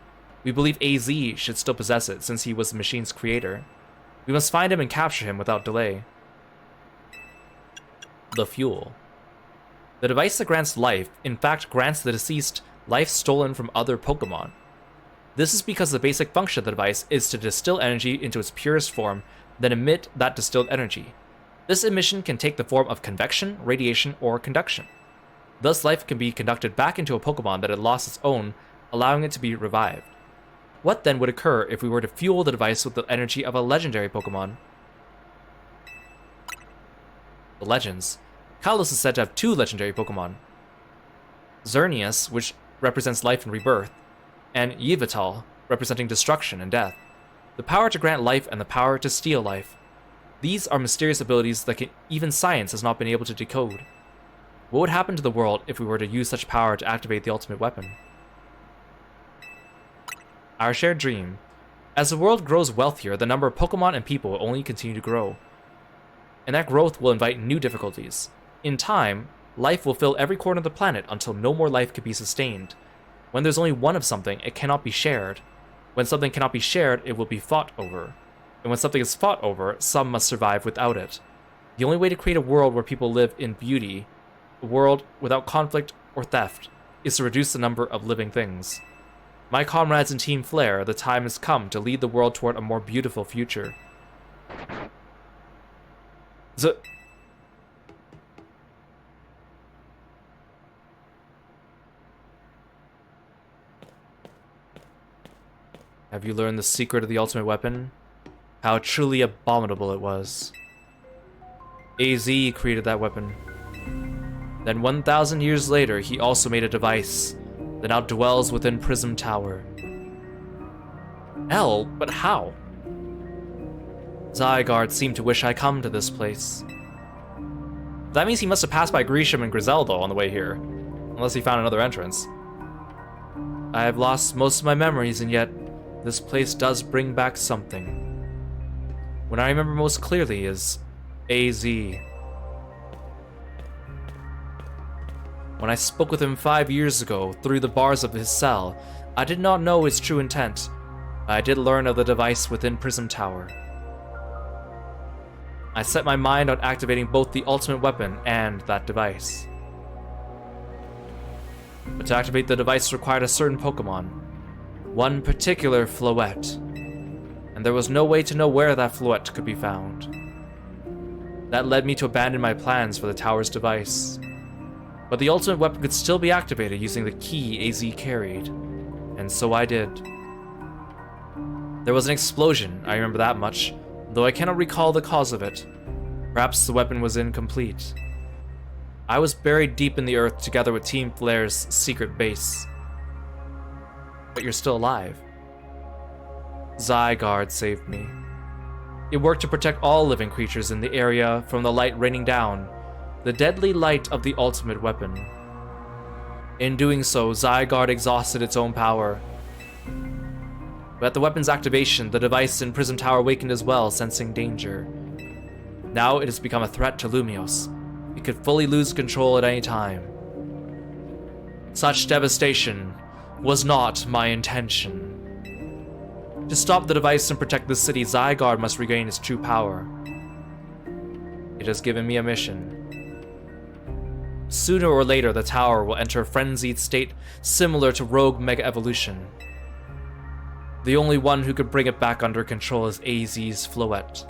We believe AZ should still possess it since he was the machine's creator. We must find him and capture him without delay. The fuel. The device that grants life, in fact, grants the deceased life stolen from other Pokemon. This is because the basic function of the device is to distill energy into its purest form, then emit that distilled energy. This emission can take the form of convection, radiation, or conduction. Thus, life can be conducted back into a Pokemon that had lost its own, allowing it to be revived. What then would occur if we were to fuel the device with the energy of a legendary Pokemon? The legends. Kalos is said to have 2 legendary Pokemon. Xerneas, which represents life and rebirth, and Yveltal, representing destruction and death. The power to grant life and the power to steal life. These are mysterious abilities that even science has not been able to decode. What would happen to the world if we were to use such power to activate the ultimate weapon? Our shared dream. As the world grows wealthier, the number of Pokemon and people will only continue to grow. And that growth will invite new difficulties. In time, life will fill every corner of the planet until no more life can be sustained. When there's only one of something, it cannot be shared. When something cannot be shared, it will be fought over. And when something is fought over, some must survive without it. The only way to create a world where people live in beauty, a world without conflict or theft, is to reduce the number of living things. My comrades in Team Flare, the time has come to lead the world toward a more beautiful future. Have you learned the secret of the ultimate weapon? How truly abominable it was. AZ created that weapon. Then 1,000 years later, he also made a device that now dwells within Prism Tower. L, but how? Zygarde seemed to wish I come to this place. That means he must have passed by Grisham and Griselda on the way here. Unless he found another entrance. I have lost most of my memories, and yet this place does bring back something. What I remember most clearly is AZ. When I spoke with him 5 years ago through the bars of his cell, I did not know his true intent. I did learn of the device within Prism Tower. I set my mind on activating both the ultimate weapon and that device. But to activate the device required a certain Pokemon. One particular Floette. And there was no way to know where that Floette could be found. That led me to abandon my plans for the tower's device. But the ultimate weapon could still be activated using the key AZ carried. And so I did. There was an explosion, I remember that much, though I cannot recall the cause of it. Perhaps the weapon was incomplete. I was buried deep in the earth together with Team Flare's secret base. But you're still alive. Zygarde saved me. It worked to protect all living creatures in the area from the light raining down, the deadly light of the ultimate weapon. In doing so, Zygarde exhausted its own power. But at the weapon's activation, the device in Prism Tower awakened as well, sensing danger. Now it has become a threat to Lumios. It could fully lose control at any time. Such devastation was not my intention. To stop the device and protect the city, Zygarde must regain its true power. It has given me a mission. Sooner or later, the tower will enter a frenzied state similar to Rogue Mega Evolution. The only one who could bring it back under control is AZ's Floette.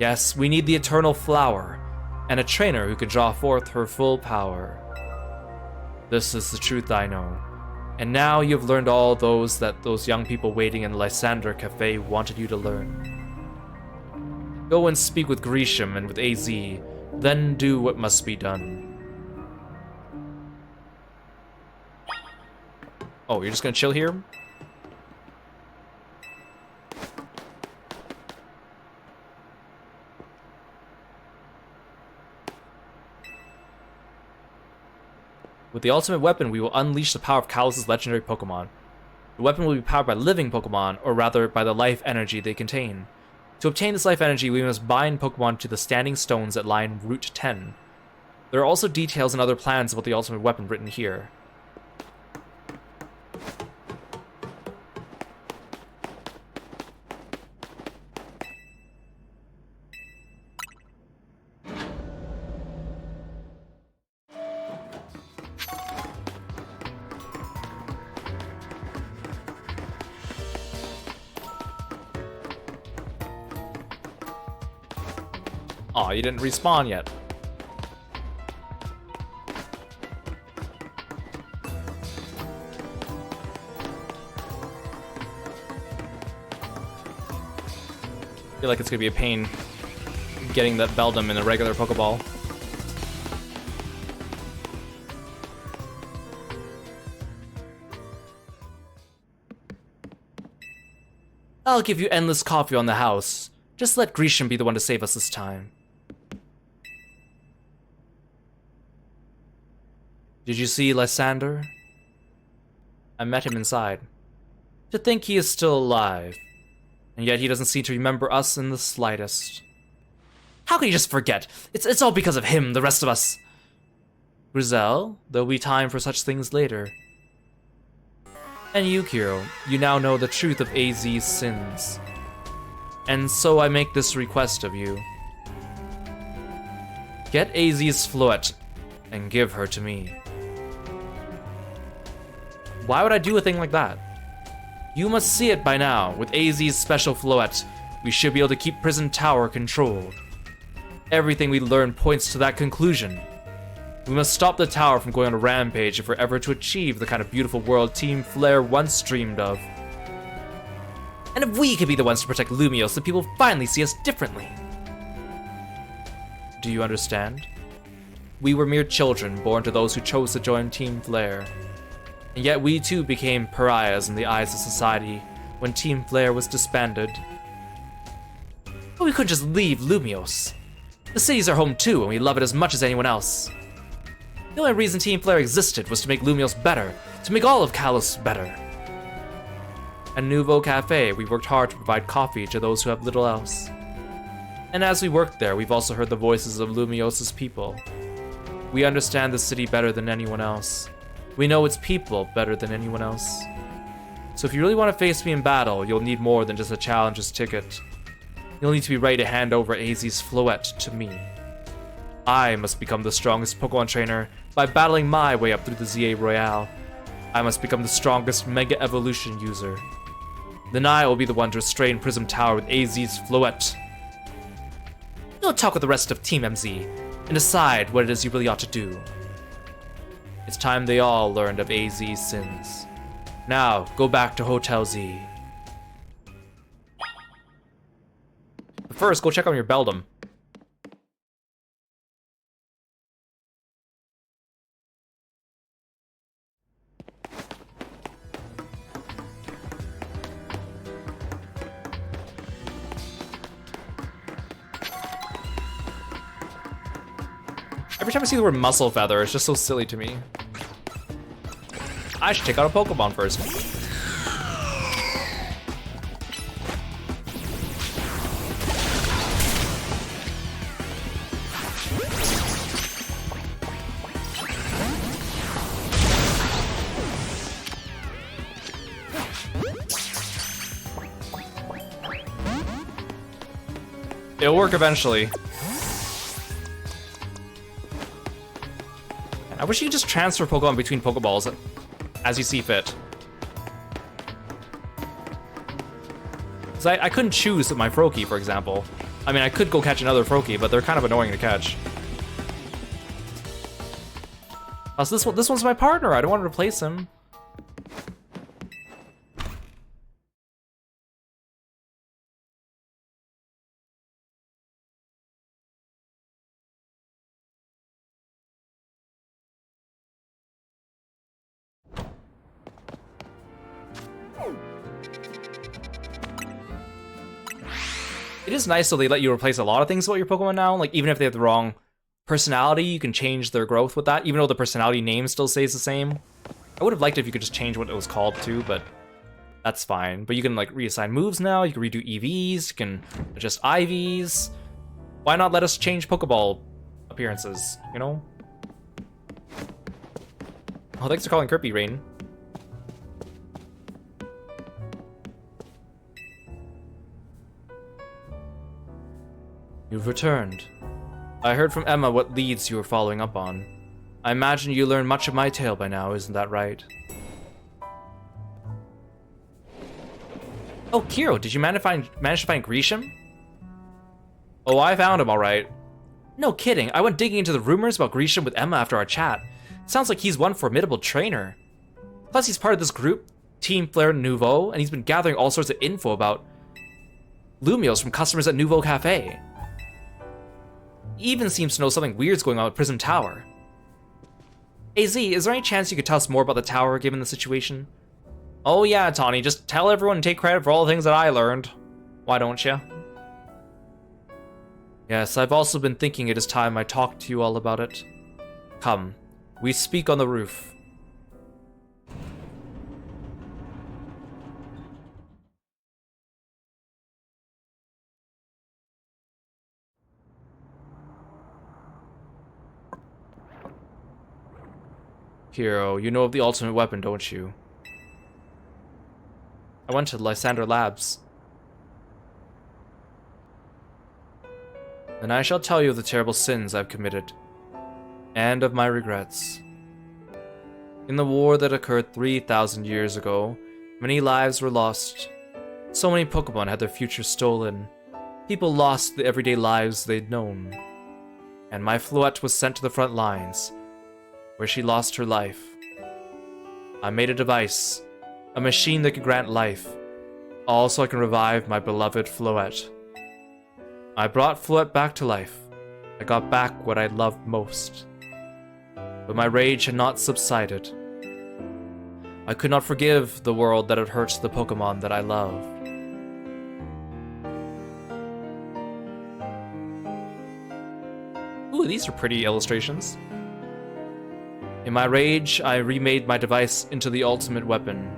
Yes, we need the Eternal Flower, and a trainer who can draw forth her full power. This is the truth I know. And now you've learned all those young people waiting in the Lysander Cafe wanted you to learn. Go and speak with Grisham and with AZ, then do what must be done. Oh, you're just gonna chill here? With the ultimate weapon, we will unleash the power of Kalos' legendary Pokemon. The weapon will be powered by living Pokemon, or rather by the life energy they contain. To obtain this life energy, we must bind Pokemon to the standing stones that line Route 10. There are also details and other plans about the ultimate weapon written here. Aw, you didn't respawn yet. I feel like it's gonna be a pain getting that Beldum in a regular Pokeball. I'll give you endless coffee on the house. Just let Grisham be the one to save us this time. Did you see Lysander? I met him inside. To think he is still alive. And yet he doesn't seem to remember us in the slightest. How can you just forget? It's all because of him, the rest of us. Grizel, there'll be time for such things later. And you, Kiro, you now know the truth of AZ's sins. And so I make this request of you. Get AZ's Floette and give her to me. Why would I do a thing like that? You must see it by now. With AZ's special Floette, we should be able to keep Prison Tower controlled. Everything we learn points to that conclusion. We must stop the tower from going on a rampage if we're ever to achieve the kind of beautiful world Team Flare once dreamed of. And if we could be the ones to protect Lumios, then people finally see us differently. Do you understand? We were mere children born to those who chose to join Team Flare. And yet we too became pariahs in the eyes of society when Team Flare was disbanded. But we couldn't just leave Lumios. The city's our home too, and we love it as much as anyone else. The only reason Team Flare existed was to make Lumios better, to make all of Kalos better. At Nouveau Cafe, we worked hard to provide coffee to those who have little else. And as we worked there, we've also heard the voices of Lumios' people. We understand the city better than anyone else. We know its people better than anyone else. So if you really want to face me in battle, you'll need more than just a challenger's ticket. You'll need to be ready to hand over AZ's Floette to me. I must become the strongest Pokemon trainer by battling my way up through the ZA Royale. I must become the strongest Mega Evolution user. Then I will be the one to restrain Prism Tower with AZ's Floette. You'll talk with the rest of Team MZ and decide what it is you really ought to do. It's time they all learned of AZ's sins. Now, go back to Hotel Z. But first, go check on your Beldum. Every time I see the word muscle feather, it's just so silly to me. I should take out a Pokemon first. It'll work eventually. I wish you could just transfer Pokemon between Pokeballs as you see fit. Because I couldn't choose my Froakie, for example. I mean, I could go catch another Froakie, but they're kind of annoying to catch. Oh, so this one's my partner. I don't want to replace him. It is nice, so they let you replace a lot of things about your Pokemon now. Like, even if they have the wrong personality, you can change their growth with that, even though the personality name still stays the same. I would have liked it if you could just change what it was called too, but that's fine. But you can, like, reassign moves now, you can redo EVs, you can adjust IVs. Why not let us change Pokeball appearances, you know? Oh, thanks for calling Kirby, Rain. You've returned. I heard from Emma what leads you were following up on. I imagine you learned much of my tale by now, isn't that right? Oh, Kiro, did you manage to find Grisham? Oh, I found him, alright. No kidding, I went digging into the rumors about Grisham with Emma after our chat. Sounds like he's one formidable trainer. Plus, he's part of this group, Team Flare Nouveau, and he's been gathering all sorts of info about Lumios from customers at Nouveau Cafe. He even seems to know something weird's going on with Prism Tower. AZ, is there any chance you could tell us more about the tower given the situation? Oh yeah, Tawny, just tell everyone and take credit for all the things that I learned. Why don't you? Yes, I've also been thinking it is time I talked to you all about it. Come, we speak on the roof. Kiro, you know of the ultimate weapon, don't you? I went to Lysander Labs. Then I shall tell you of the terrible sins I've committed, and of my regrets. In the war that occurred 3,000 years ago, many lives were lost. So many Pokemon had their future stolen. People lost the everyday lives they'd known. And my Floette was sent to the front lines, where she lost her life. I made a device, a machine that could grant life, all so I can revive my beloved Floette. I brought Floette back to life. I got back what I loved most. But my rage had not subsided. I could not forgive the world that had hurt the Pokemon that I loved. Ooh, these are pretty illustrations. In my rage, I remade my device into the ultimate weapon.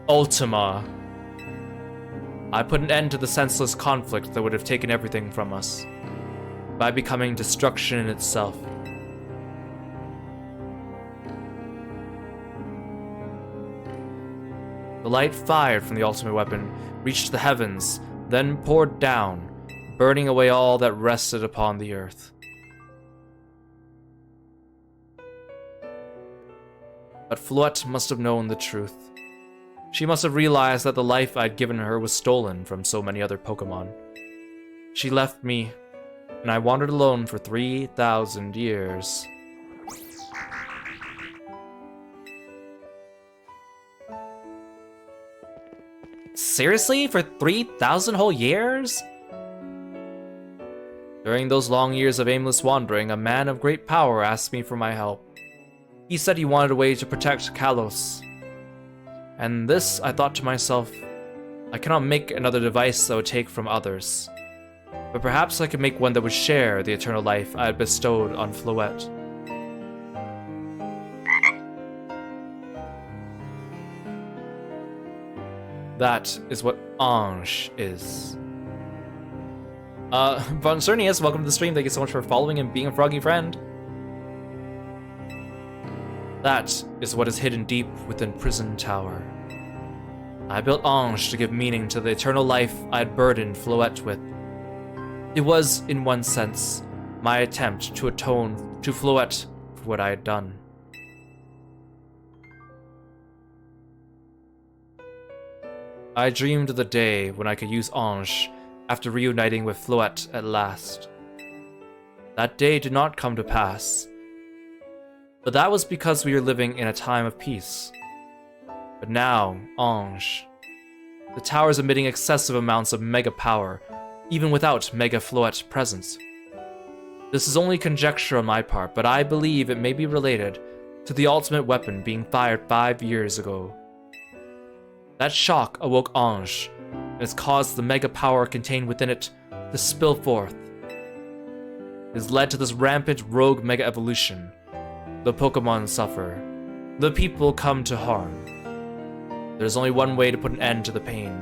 Ultima. I put an end to the senseless conflict that would have taken everything from us, by becoming destruction in itself. The light fired from the ultimate weapon reached the heavens, then poured down, burning away all that rested upon the earth. But Floette must have known the truth. She must have realized that the life I'd given her was stolen from so many other Pokemon. She left me, and I wandered alone for 3,000 years. Seriously? For 3,000 whole years? During those long years of aimless wandering, a man of great power asked me for my help. He said he wanted a way to protect Kalos. And this, I thought to myself, I cannot make another device that would take from others. but perhaps I could make one that would share the eternal life I had bestowed on Floette. That is what Ange is. Von Cernius, welcome to the stream. Thank you so much for following and being a froggy friend. That is what is hidden deep within Prison Tower. I built Ange to give meaning to the eternal life I had burdened Floette with. It was, in one sense, my attempt to atone to Floette for what I had done. I dreamed of the day when I could use Ange after reuniting with Floette at last. That day did not come to pass, but that was because we were living in a time of peace. But now, Ange. The tower is emitting excessive amounts of mega power, even without Mega Floette's presence. This is only conjecture on my part, but I believe it may be related to the ultimate weapon being fired 5 years ago. That shock awoke Ange, and has caused the mega power contained within it to spill forth. It has led to this rampant rogue mega evolution. The Pokemon suffer. The people come to harm. There's only one way to put an end to the pain.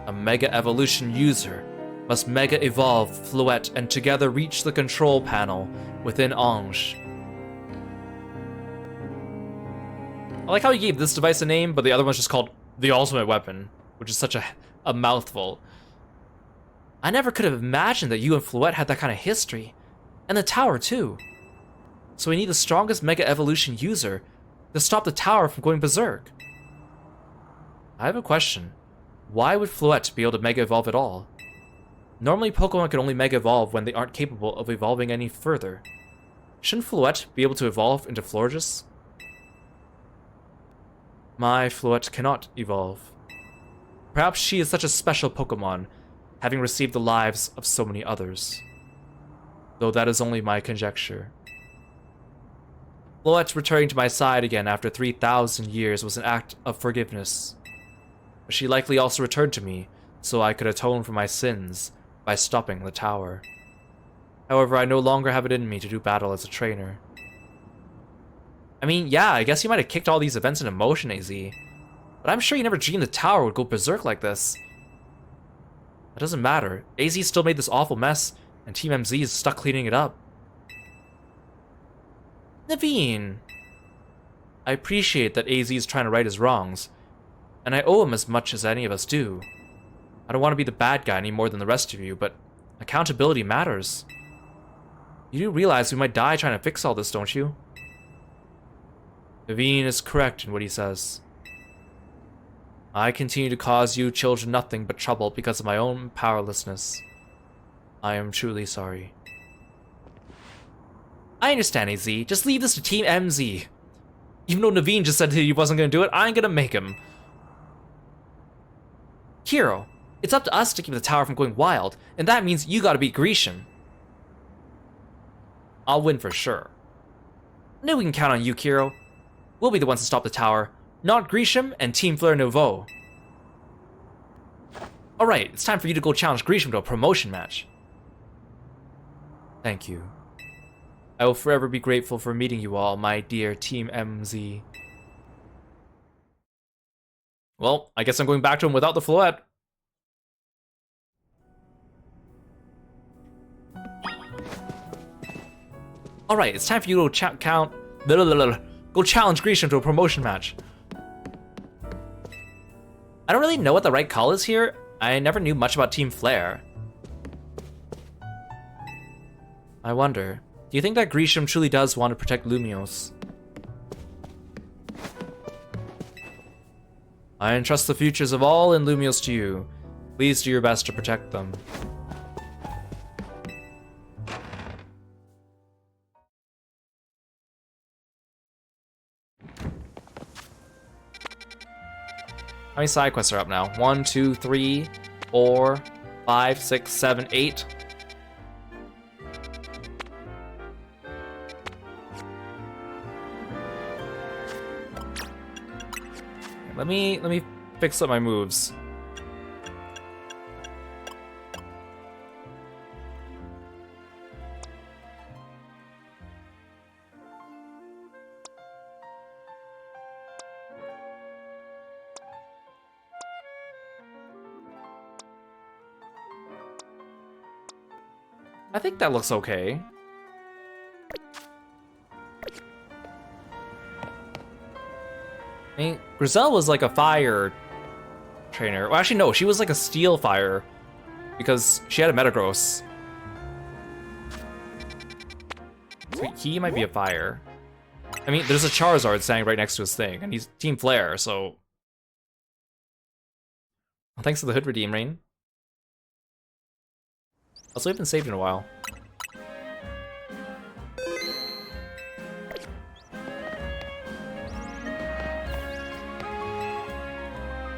A Mega Evolution user must Mega Evolve Floette and together reach the control panel within Ange. I like how he gave this device a name, but the other one's just called the Ultimate Weapon, which is such a mouthful. I never could have imagined that you and Floette had that kind of history. And the tower, too. So we need the strongest Mega Evolution user to stop the tower from going berserk. I have a question. Why would Floette be able to Mega Evolve at all? Normally Pokemon can only Mega Evolve when they aren't capable of evolving any further. Shouldn't Floette be able to evolve into Florges? My Floette cannot evolve. Perhaps she is such a special Pokemon, having received the lives of so many others. Though that is only my conjecture. Floette returning to my side again after 3,000 years was an act of forgiveness. But she likely also returned to me, so I could atone for my sins by stopping the tower. However, I no longer have it in me to do battle as a trainer. I mean, yeah, I guess you might have kicked all these events into motion, AZ. But I'm sure you never dreamed the tower would go berserk like this. That doesn't matter. AZ still made this awful mess, and Team MZ is stuck cleaning it up. Naveen! I appreciate that AZ is trying to right his wrongs, and I owe him as much as any of us do. I don't want to be the bad guy any more than the rest of you, but accountability matters. You do realize we might die trying to fix all this, don't you? Naveen is correct in what he says. I continue to cause you children nothing but trouble because of my own powerlessness. I am truly sorry. I understand, AZ. Just leave this to Team MZ. Even though Naveen just said he wasn't going to do it, I ain't going to make him. Kiro, it's up to us to keep the tower from going wild, and that means you gotta beat Grisham. I'll win for sure. I know we can count on you, Kiro. We'll be the ones to stop the tower, not Grisham and Team Fleur Nouveau. Alright, it's time for you to go challenge Grisham to a promotion match. Thank you. I will forever be grateful for meeting you all, my dear Team MZ. Well, I guess I'm going back to him without the Floette. Alright, it's time for you to go challenge Grisham to a promotion match. I don't really know what the right call is here. I never knew much about Team Flare. I wonder, do you think that Grisham truly does want to protect Lumiose? I entrust the futures of all in Lumiose to you. Please do your best to protect them. How many side quests are up now? 1, 2, 3, 4, 5, 6, 7, 8. Let me fix up my moves. I think that looks okay. I mean, Grizel was like a fire trainer. Well, actually, no, she was like a steel fire because she had a Metagross. So he might be a fire. I mean, there's a Charizard standing right next to his thing, and he's Team Flare, so... Well, thanks for the hood redeem, Rain. Also, we haven't saved in a while.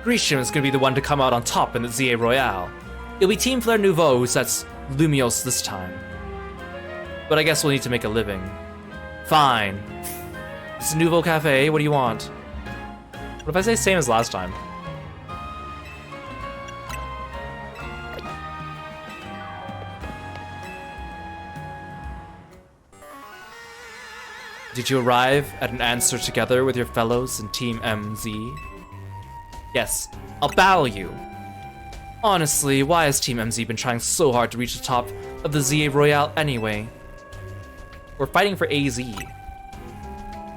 Grisham is gonna be the one to come out on top in the ZA Royale. It'll be Team Flare Nouveau who sets Lumiose this time. But I guess we'll need to make a living. Fine. It's a Nouveau Cafe, what do you want? What if I say same as last time? Did you arrive at an answer together with your fellows in Team MZ? Yes, I'll battle you. Honestly, why has Team MZ been trying so hard to reach the top of the ZA Royale anyway? We're fighting for AZ.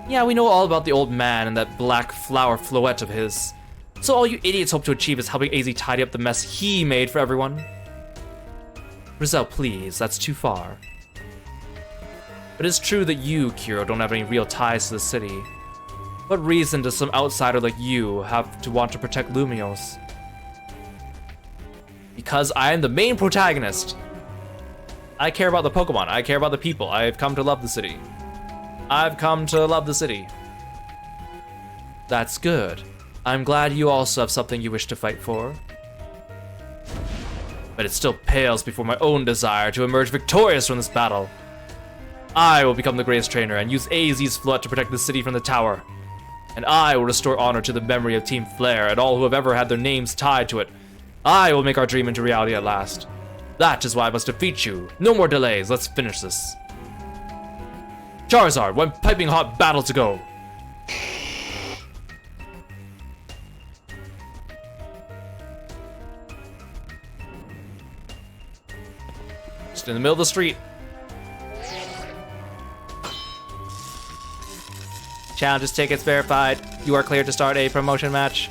Yeah, we know all about the old man and that black flower floette of his. So all you idiots hope to achieve is helping AZ tidy up the mess he made for everyone? Grizel, please, that's too far. But it's true that you, Kiro, don't have any real ties to the city. What reason does some outsider like you have to want to protect Lumiose? Because I am the main protagonist. I care about the Pokemon, I care about the people, I've come to love the city. I've come to love the city. That's good. I'm glad you also have something you wish to fight for. But it still pales before my own desire to emerge victorious from this battle. I will become the greatest trainer and use AZ's flood to protect the city from the tower. And I will restore honor to the memory of Team Flare and all who have ever had their names tied to it. I will make our dream into reality at last. That is why I must defeat you. No more delays, let's finish this. Charizard, one piping hot battle to go. Just in the middle of the street. Challenges tickets verified. You are cleared to start a promotion match.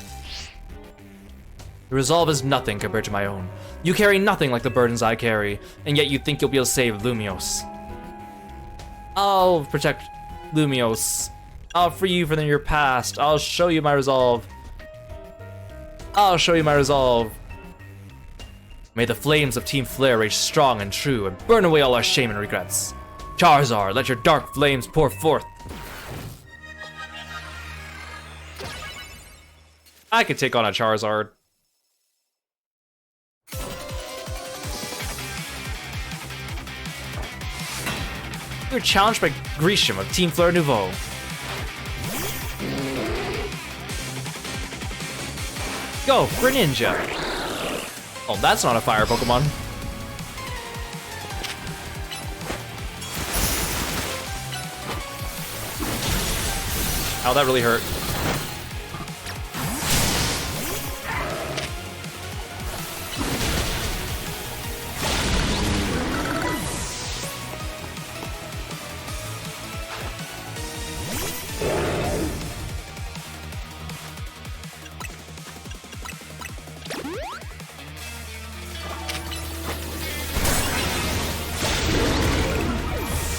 Your resolve is nothing compared to my own. You carry nothing like the burdens I carry, and yet you think you'll be able to save Lumiose. I'll protect Lumiose. I'll free you from your past. I'll show you my resolve. I'll show you my resolve. May the flames of Team Flare rage strong and true and burn away all our shame and regrets. Charizard, let your dark flames pour forth. I could take on a Charizard. You're challenged by Grisham of Team Flare Nouveau. Go, Greninja! Oh, that's not a fire Pokemon. Ow, that really hurt.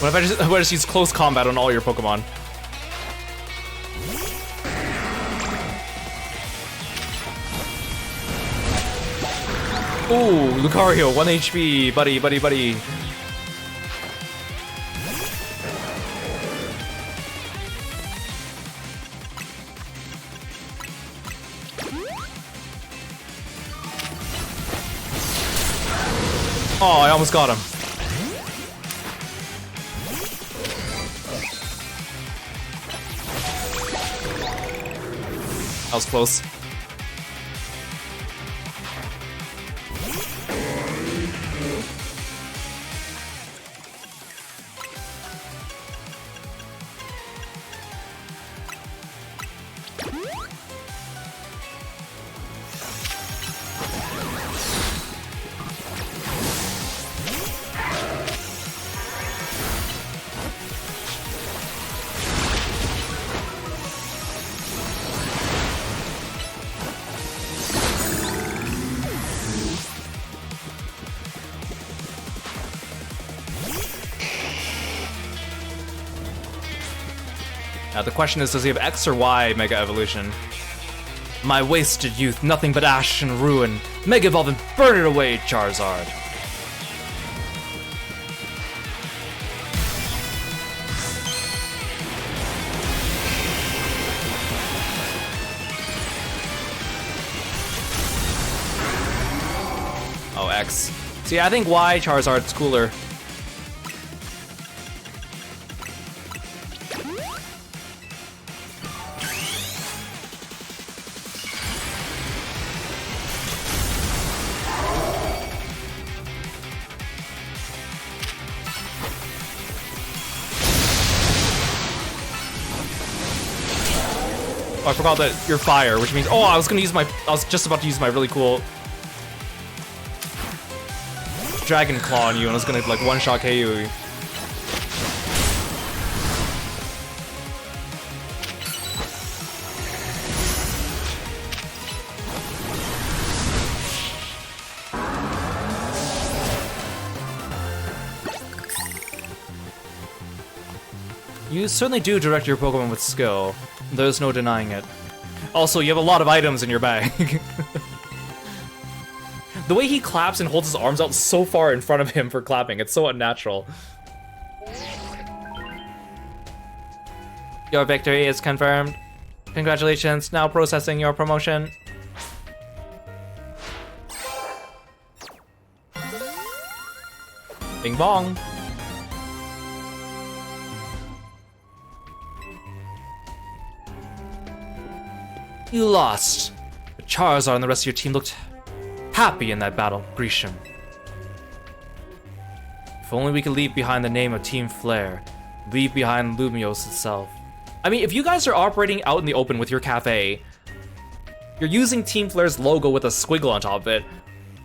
What if I just use close combat on all your Pokemon? Ooh, Lucario, 1 HP, buddy. Oh, I almost got him. That was close. Now the question is, does he have X or Y Mega Evolution? My wasted youth, nothing but ash and ruin. Mega Evolve and burn it away, Charizard. Oh, X. See, I think Y Charizard's cooler. I forgot that you're fire, which means I was just about to use my really cool Dragon Claw on you, and I was gonna like one-shot KO you. You certainly do direct your Pokemon with skill. There's no denying it. Also, you have a lot of items in your bag. The way he claps and holds his arms out so far in front of him for clapping, it's so unnatural. Your victory is confirmed. Congratulations, now processing your promotion. Bing bong. You lost, but Charizard and the rest of your team looked happy in that battle, Grisham. If only we could leave behind the name of Team Flare, leave behind Lumiose itself. I mean, if you guys are operating out in the open with your cafe, you're using Team Flare's logo with a squiggle on top of it,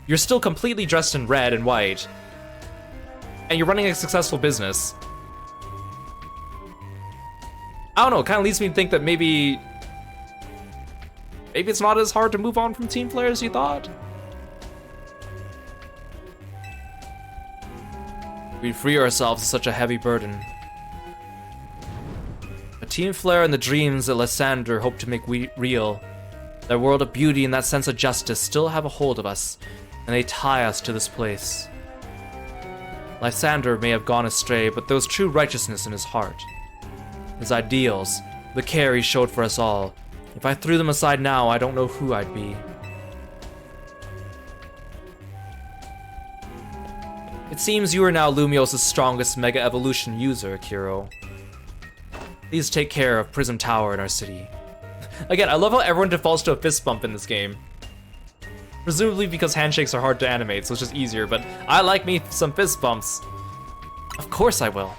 you're still completely dressed in red and white, and you're running a successful business. I don't know, it kind of leads me to think that maybe it's not as hard to move on from Team Flare as you thought. We free ourselves of such a heavy burden. But Team Flare and the dreams that Lysander hoped to make real, that world of beauty and that sense of justice still have a hold of us, and they tie us to this place. Lysander may have gone astray, but there was true righteousness in his heart. His ideals, the care he showed for us all. If I threw them aside now, I don't know who I'd be. It seems you are now Lumiose's strongest Mega Evolution user, Kiro. Please take care of Prism Tower in our city. Again, I love how everyone defaults to a fist bump in this game. Presumably because handshakes are hard to animate, so it's just easier, but I like me some fist bumps. Of course I will.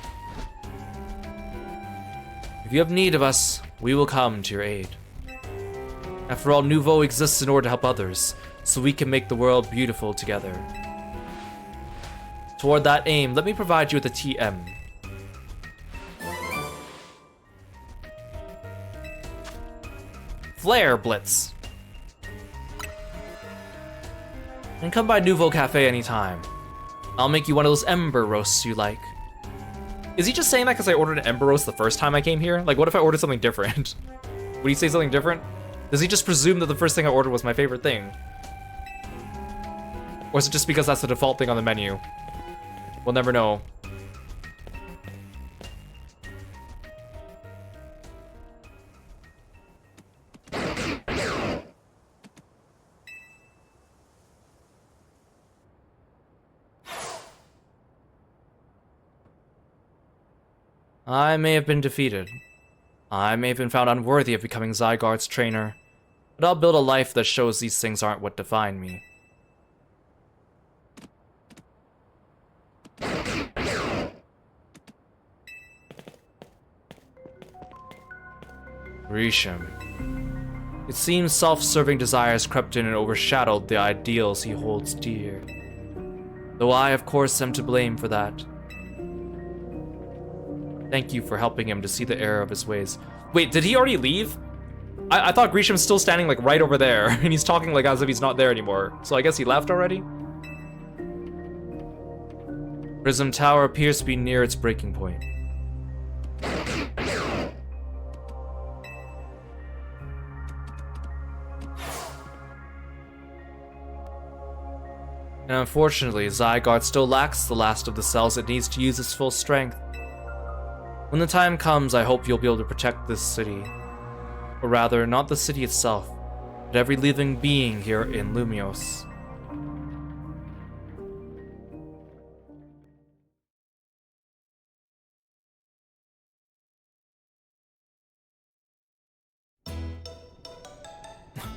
If you have need of us, we will come to your aid. After all, Nouveau exists in order to help others, so we can make the world beautiful together. Toward that aim, let me provide you with a TM. Flare Blitz. And come by Nouveau Cafe anytime. I'll make you one of those Ember Roasts you like. Is he just saying that because I ordered an Ember Roast the first time I came here? Like, what if I ordered something different? Would he say something different? Does he just presume that the first thing I ordered was my favorite thing? Or is it just because that's the default thing on the menu? We'll never know. I may have been defeated. I may have been found unworthy of becoming Zygarde's trainer, but I'll build a life that shows these things aren't what define me. Grisham. It seems self-serving desires crept in and overshadowed the ideals he holds dear. Though I, of course, am to blame for that. Thank you for helping him to see the error of his ways. Wait, did he already leave? I thought Grisham's still standing like right over there, and he's talking like as if he's not there anymore. So I guess he left already? Prism Tower appears to be near its breaking point. And unfortunately, Zygarde still lacks the last of the cells it needs to use its full strength. When the time comes, I hope you'll be able to protect this city. Or rather, not the city itself, but every living being here in Lumios.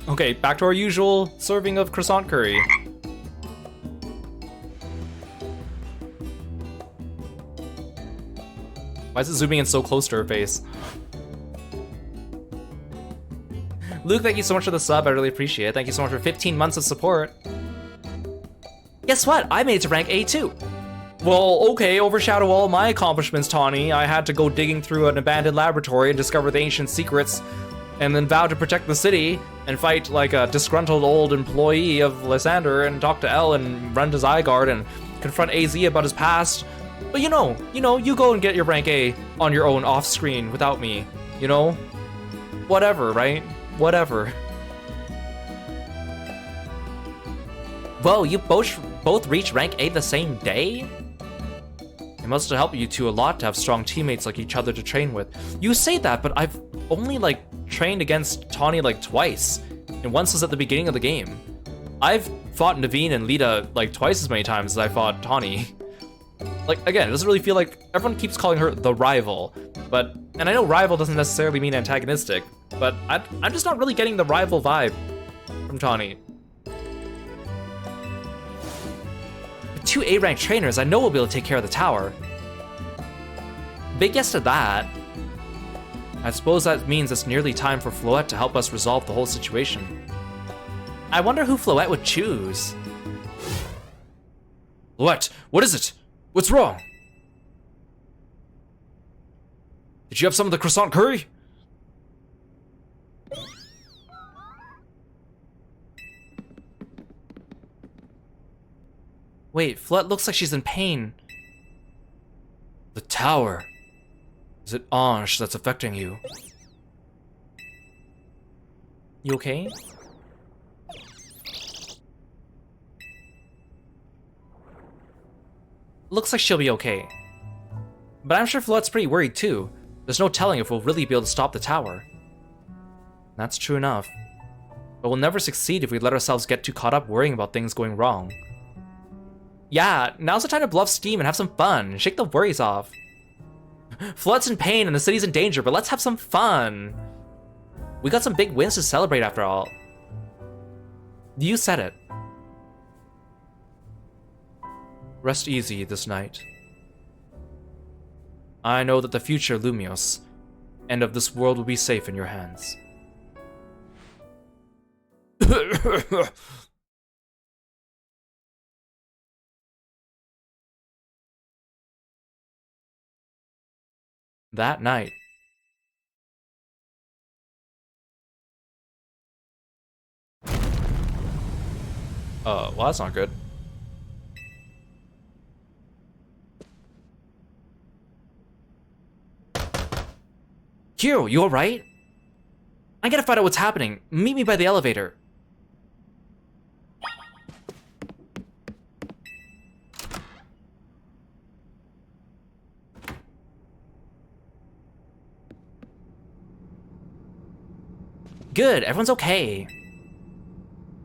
Okay, back to our usual serving of croissant curry. Why is it zooming in so close to her face? Luke, thank you so much for the sub, I really appreciate it. Thank you so much for 15 months of support. Guess what? I made it to rank A too. Well, okay, overshadow all my accomplishments, Tawny. I had to go digging through an abandoned laboratory and discover the ancient secrets, and then vow to protect the city, and fight like a disgruntled old employee of Lysander, and talk to Elle, and run to Zygarde, and confront AZ about his past. But you know, you go and get your rank A on your own off-screen without me, you know? Whatever, right? Whatever. Whoa, you both reached rank A the same day? It must have helped you two a lot to have strong teammates like each other to train with. You say that, but I've only like trained against Tawny like twice, and once was at the beginning of the game. I've fought Naveen and Lita like twice as many times as I fought Tawny. Like, again, it doesn't really feel like, everyone keeps calling her the rival, but, and I know rival doesn't necessarily mean antagonistic, but I'm just not really getting the rival vibe from Tawny. With 2 A-ranked trainers, I know we'll be able to take care of the tower. Big yes to that. I suppose that means it's nearly time for Floette to help us resolve the whole situation. I wonder who Floette would choose. Floette, what is it? What's wrong? Did you have some of the croissant curry? Wait, Floette looks like she's in pain. The tower. Is it Ange that's affecting you? You okay? Looks like she'll be okay. But I'm sure Floette's pretty worried too. There's no telling if we'll really be able to stop the tower. That's true enough. But we'll never succeed if we let ourselves get too caught up worrying about things going wrong. Yeah, now's the time to bluff steam and have some fun. Shake the worries off. Floette's in pain and the city's in danger, but let's have some fun. We got some big wins to celebrate after all. You said it. Rest easy this night. I know that the future Lumios and of this world will be safe in your hands. That night. Well, that's not good. Kiro, you alright? I gotta find out what's happening. Meet me by the elevator. Good, everyone's okay.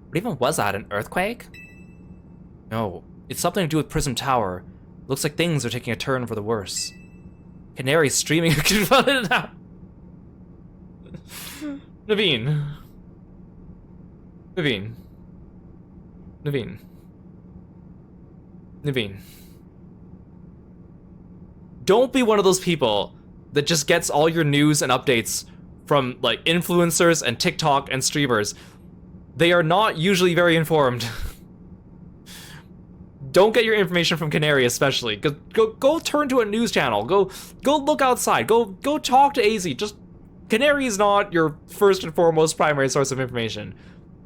What even was that, an earthquake? No, it's something to do with Prism Tower. Looks like things are taking a turn for the worse. Canary's streaming confronted now. Naveen. Naveen. Naveen. Naveen. Don't be one of those people that just gets all your news and updates from like influencers and TikTok and streamers. They are not usually very informed. Don't get your information from Canary, especially. Go turn to a news channel. Go look outside. Go talk to AZ. Just Canary is not your first and foremost primary source of information.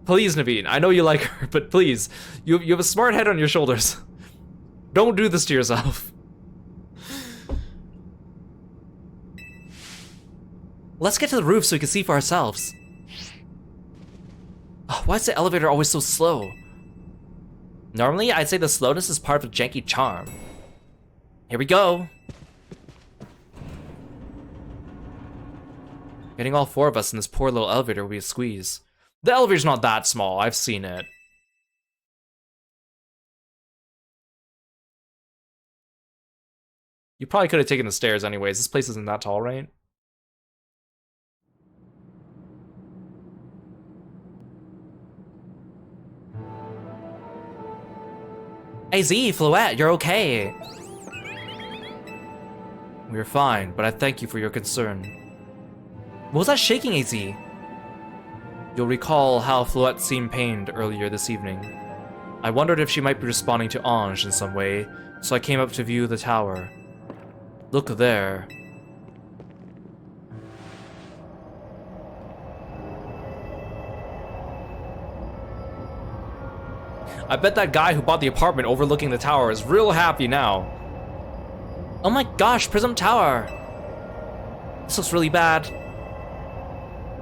Please, Naveen. I know you like her, but please, you have a smart head on your shoulders. Don't do this to yourself. Let's get to the roof so we can see for ourselves. Why is the elevator always so slow? Normally, I'd say the slowness is part of the janky charm. Here we go. Getting all 4 of us in this poor little elevator will be a squeeze. The elevator's not that small, I've seen it. You probably could have taken the stairs anyways. This place isn't that tall, right? Hey Z, Floette, you're okay. We're fine, but I thank you for your concern. What was that shaking, AZ? You'll recall how Floette seemed pained earlier this evening. I wondered if she might be responding to Ange in some way, so I came up to view the tower. Look there. I bet that guy who bought the apartment overlooking the tower is real happy now. Oh my gosh, Prism Tower! This looks really bad.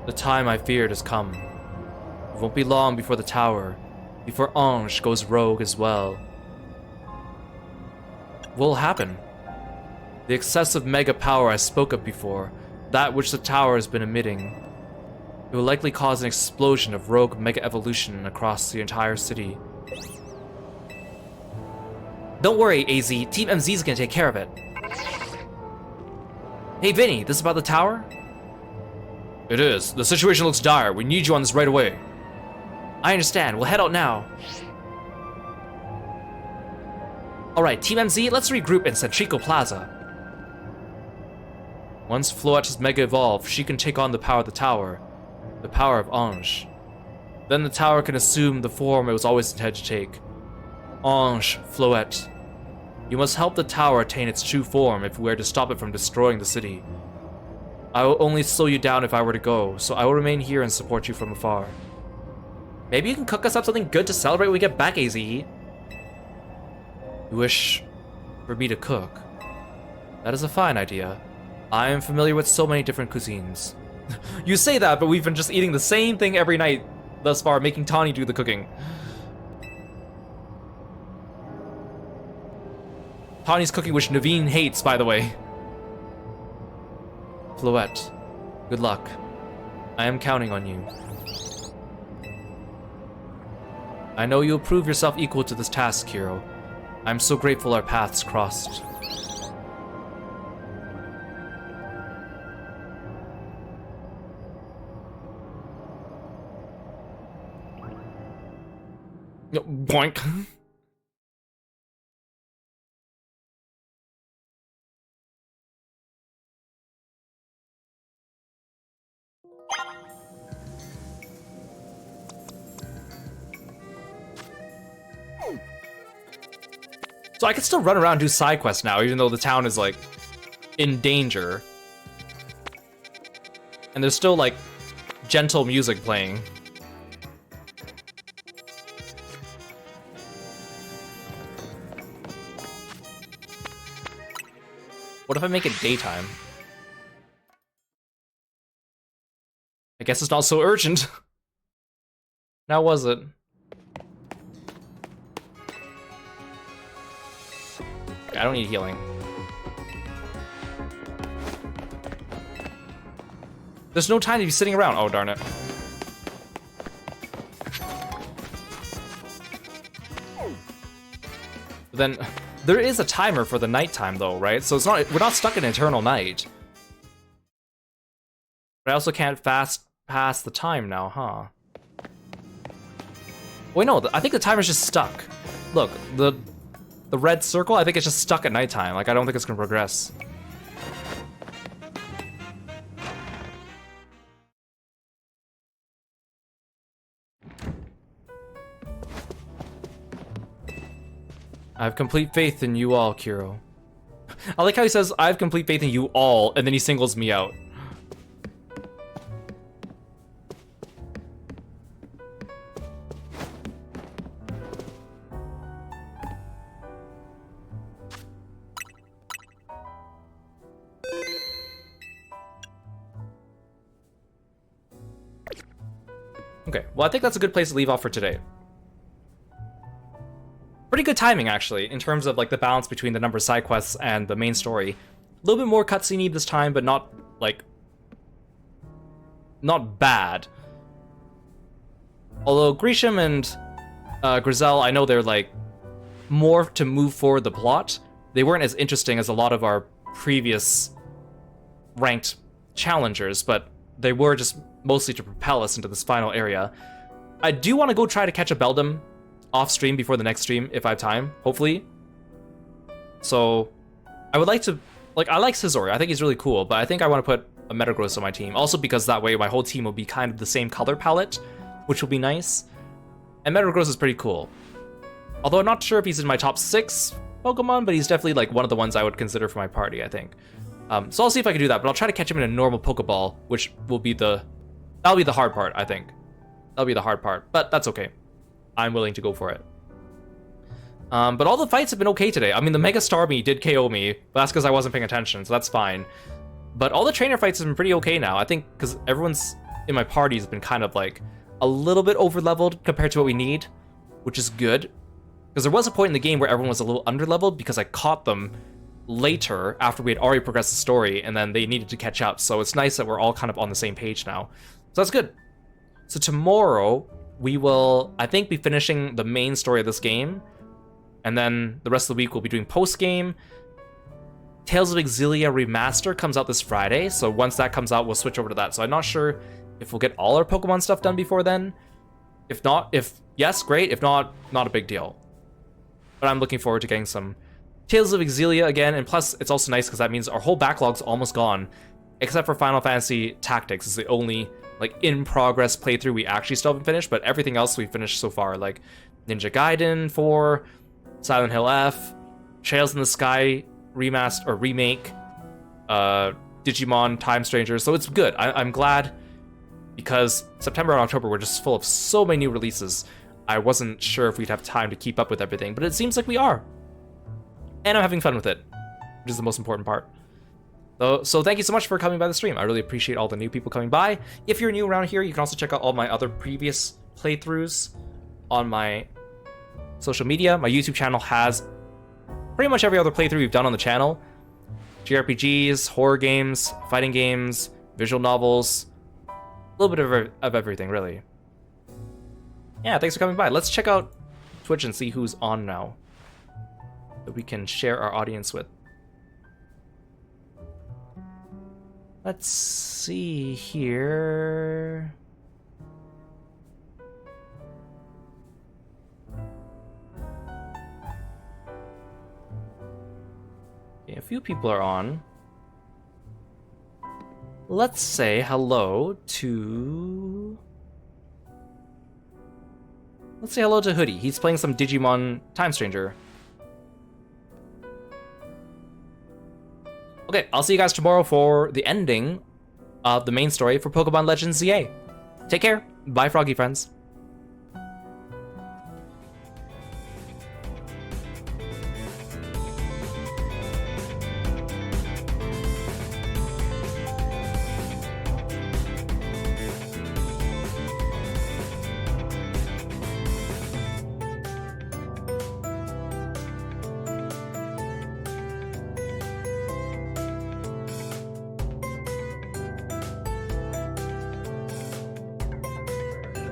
The time I feared has come. It won't be long before the tower, before Ange goes rogue as well. What will happen? The excessive mega power I spoke of before, that which the tower has been emitting, it will likely cause an explosion of rogue mega evolution across the entire city. Don't worry, AZ. Team MZ is gonna take care of it. Hey, Vinny, this is about the tower? It is. The situation looks dire. We need you on this right away. I understand. We'll head out now. Alright, Team MZ, let's regroup in Centrico Plaza. Once Floette is mega evolved, she can take on the power of the tower. The power of Ange. Then the tower can assume the form it was always intended to take. Ange, Floette. You must help the tower attain its true form if we are to stop it from destroying the city. I will only slow you down if I were to go, so I will remain here and support you from afar. Maybe you can cook us up something good to celebrate when we get back, AZ. You wish for me to cook? That is a fine idea. I am familiar with so many different cuisines. You say that, but we've been just eating the same thing every night thus far, making Tawny do the cooking. Tawny's cooking, which Naveen hates, by the way. Floette, good luck. I am counting on you. I know you'll prove yourself equal to this task, Kiro. I'm so grateful our paths crossed. Boink. So I can still run around and do side quests now, even though the town is, like, in danger. And there's still, like, gentle music playing. What if I make it daytime? I guess it's not so urgent. Now was it? I don't need healing. There's no time to be sitting around. Oh, darn it. Then there is a timer for the nighttime though, right? So it's not, we're not stuck in eternal night. But I also can't fast pass the time now, huh? Wait, no, I think the timer's just stuck. Look, the red circle, I think it's just stuck at nighttime. Like, I don't think it's gonna progress. I have complete faith in you all, Kiro. I like how he says, I have complete faith in you all, and then he singles me out. Okay, well, I think that's a good place to leave off for today. pretty good timing, actually, in terms of like the balance between the number of side quests and the main story. A little bit more cutscene this time, but not like not bad. Although Grisham and Grizel, I know they're like more to move forward the plot. They weren't as interesting as a lot of our previous ranked challengers, but they were just mostly to propel us into this final area. I do want to go try to catch a Beldum off stream before the next stream if I have time, hopefully. So I would like to, like, I like Scizor. I think he's really cool, but I think I want to put a Metagross on my team. Also because that way my whole team will be kind of the same color palette, which will be nice. And Metagross is pretty cool. Although I'm not sure if he's in my top 6 Pokemon, but he's definitely like one of the ones I would consider for my party, I think. So I'll see if I can do that, but I'll try to catch him in a normal Pokeball, which will be that'll be the hard part, I think. That'll be the hard part, but that's okay. I'm willing to go for it. But all the fights have been okay today. I mean, the Mega Starmie did KO me, but that's because I wasn't paying attention, so that's fine. But all the trainer fights have been pretty okay now. I think because everyone's in my party has been kind of like a little bit over-leveled compared to what we need, which is good. Because there was a point in the game where everyone was a little under-leveled because I caught them later after we had already progressed the story, and then they needed to catch up. So it's nice that we're all kind of on the same page now. So that's good. So tomorrow, we will, I think, be finishing the main story of this game. And then the rest of the week, we'll be doing post-game. Tales of Exilia Remaster comes out this Friday. So once that comes out, we'll switch over to that. So I'm not sure if we'll get all our Pokemon stuff done before then. If not, yes, great. If not, not a big deal. But I'm looking forward to getting some Tales of Exilia again, and plus it's also nice because that means our whole backlog's almost gone, except for Final Fantasy Tactics is the only like in progress playthrough we actually still haven't finished, but everything else we've finished so far, like Ninja Gaiden 4, Silent Hill F, Trails in the Sky remaster or remake, Digimon Time Strangers. So it's good. I'm glad because September and October were just full of so many new releases. I wasn't sure if we'd have time to keep up with everything, but it seems like we are. And I'm having fun with it, which is the most important part. So thank you so much for coming by the stream. I really appreciate all the new people coming by. If you're new around here, you can also check out all my other previous playthroughs on my social media. My YouTube channel has pretty much every other playthrough we've done on the channel. JRPGs, horror games, fighting games, visual novels, a little bit of everything, really. Yeah, thanks for coming by. Let's check out Twitch and see who's on now that we can share our audience with. Let's see here. Okay, a few people are on. Let's say hello to... Let's say hello to Hoodie. He's playing some Digimon Time Stranger. Okay, I'll see you guys tomorrow for the ending of the main story for Pokemon Legends ZA. Take care. Bye, Froggy friends.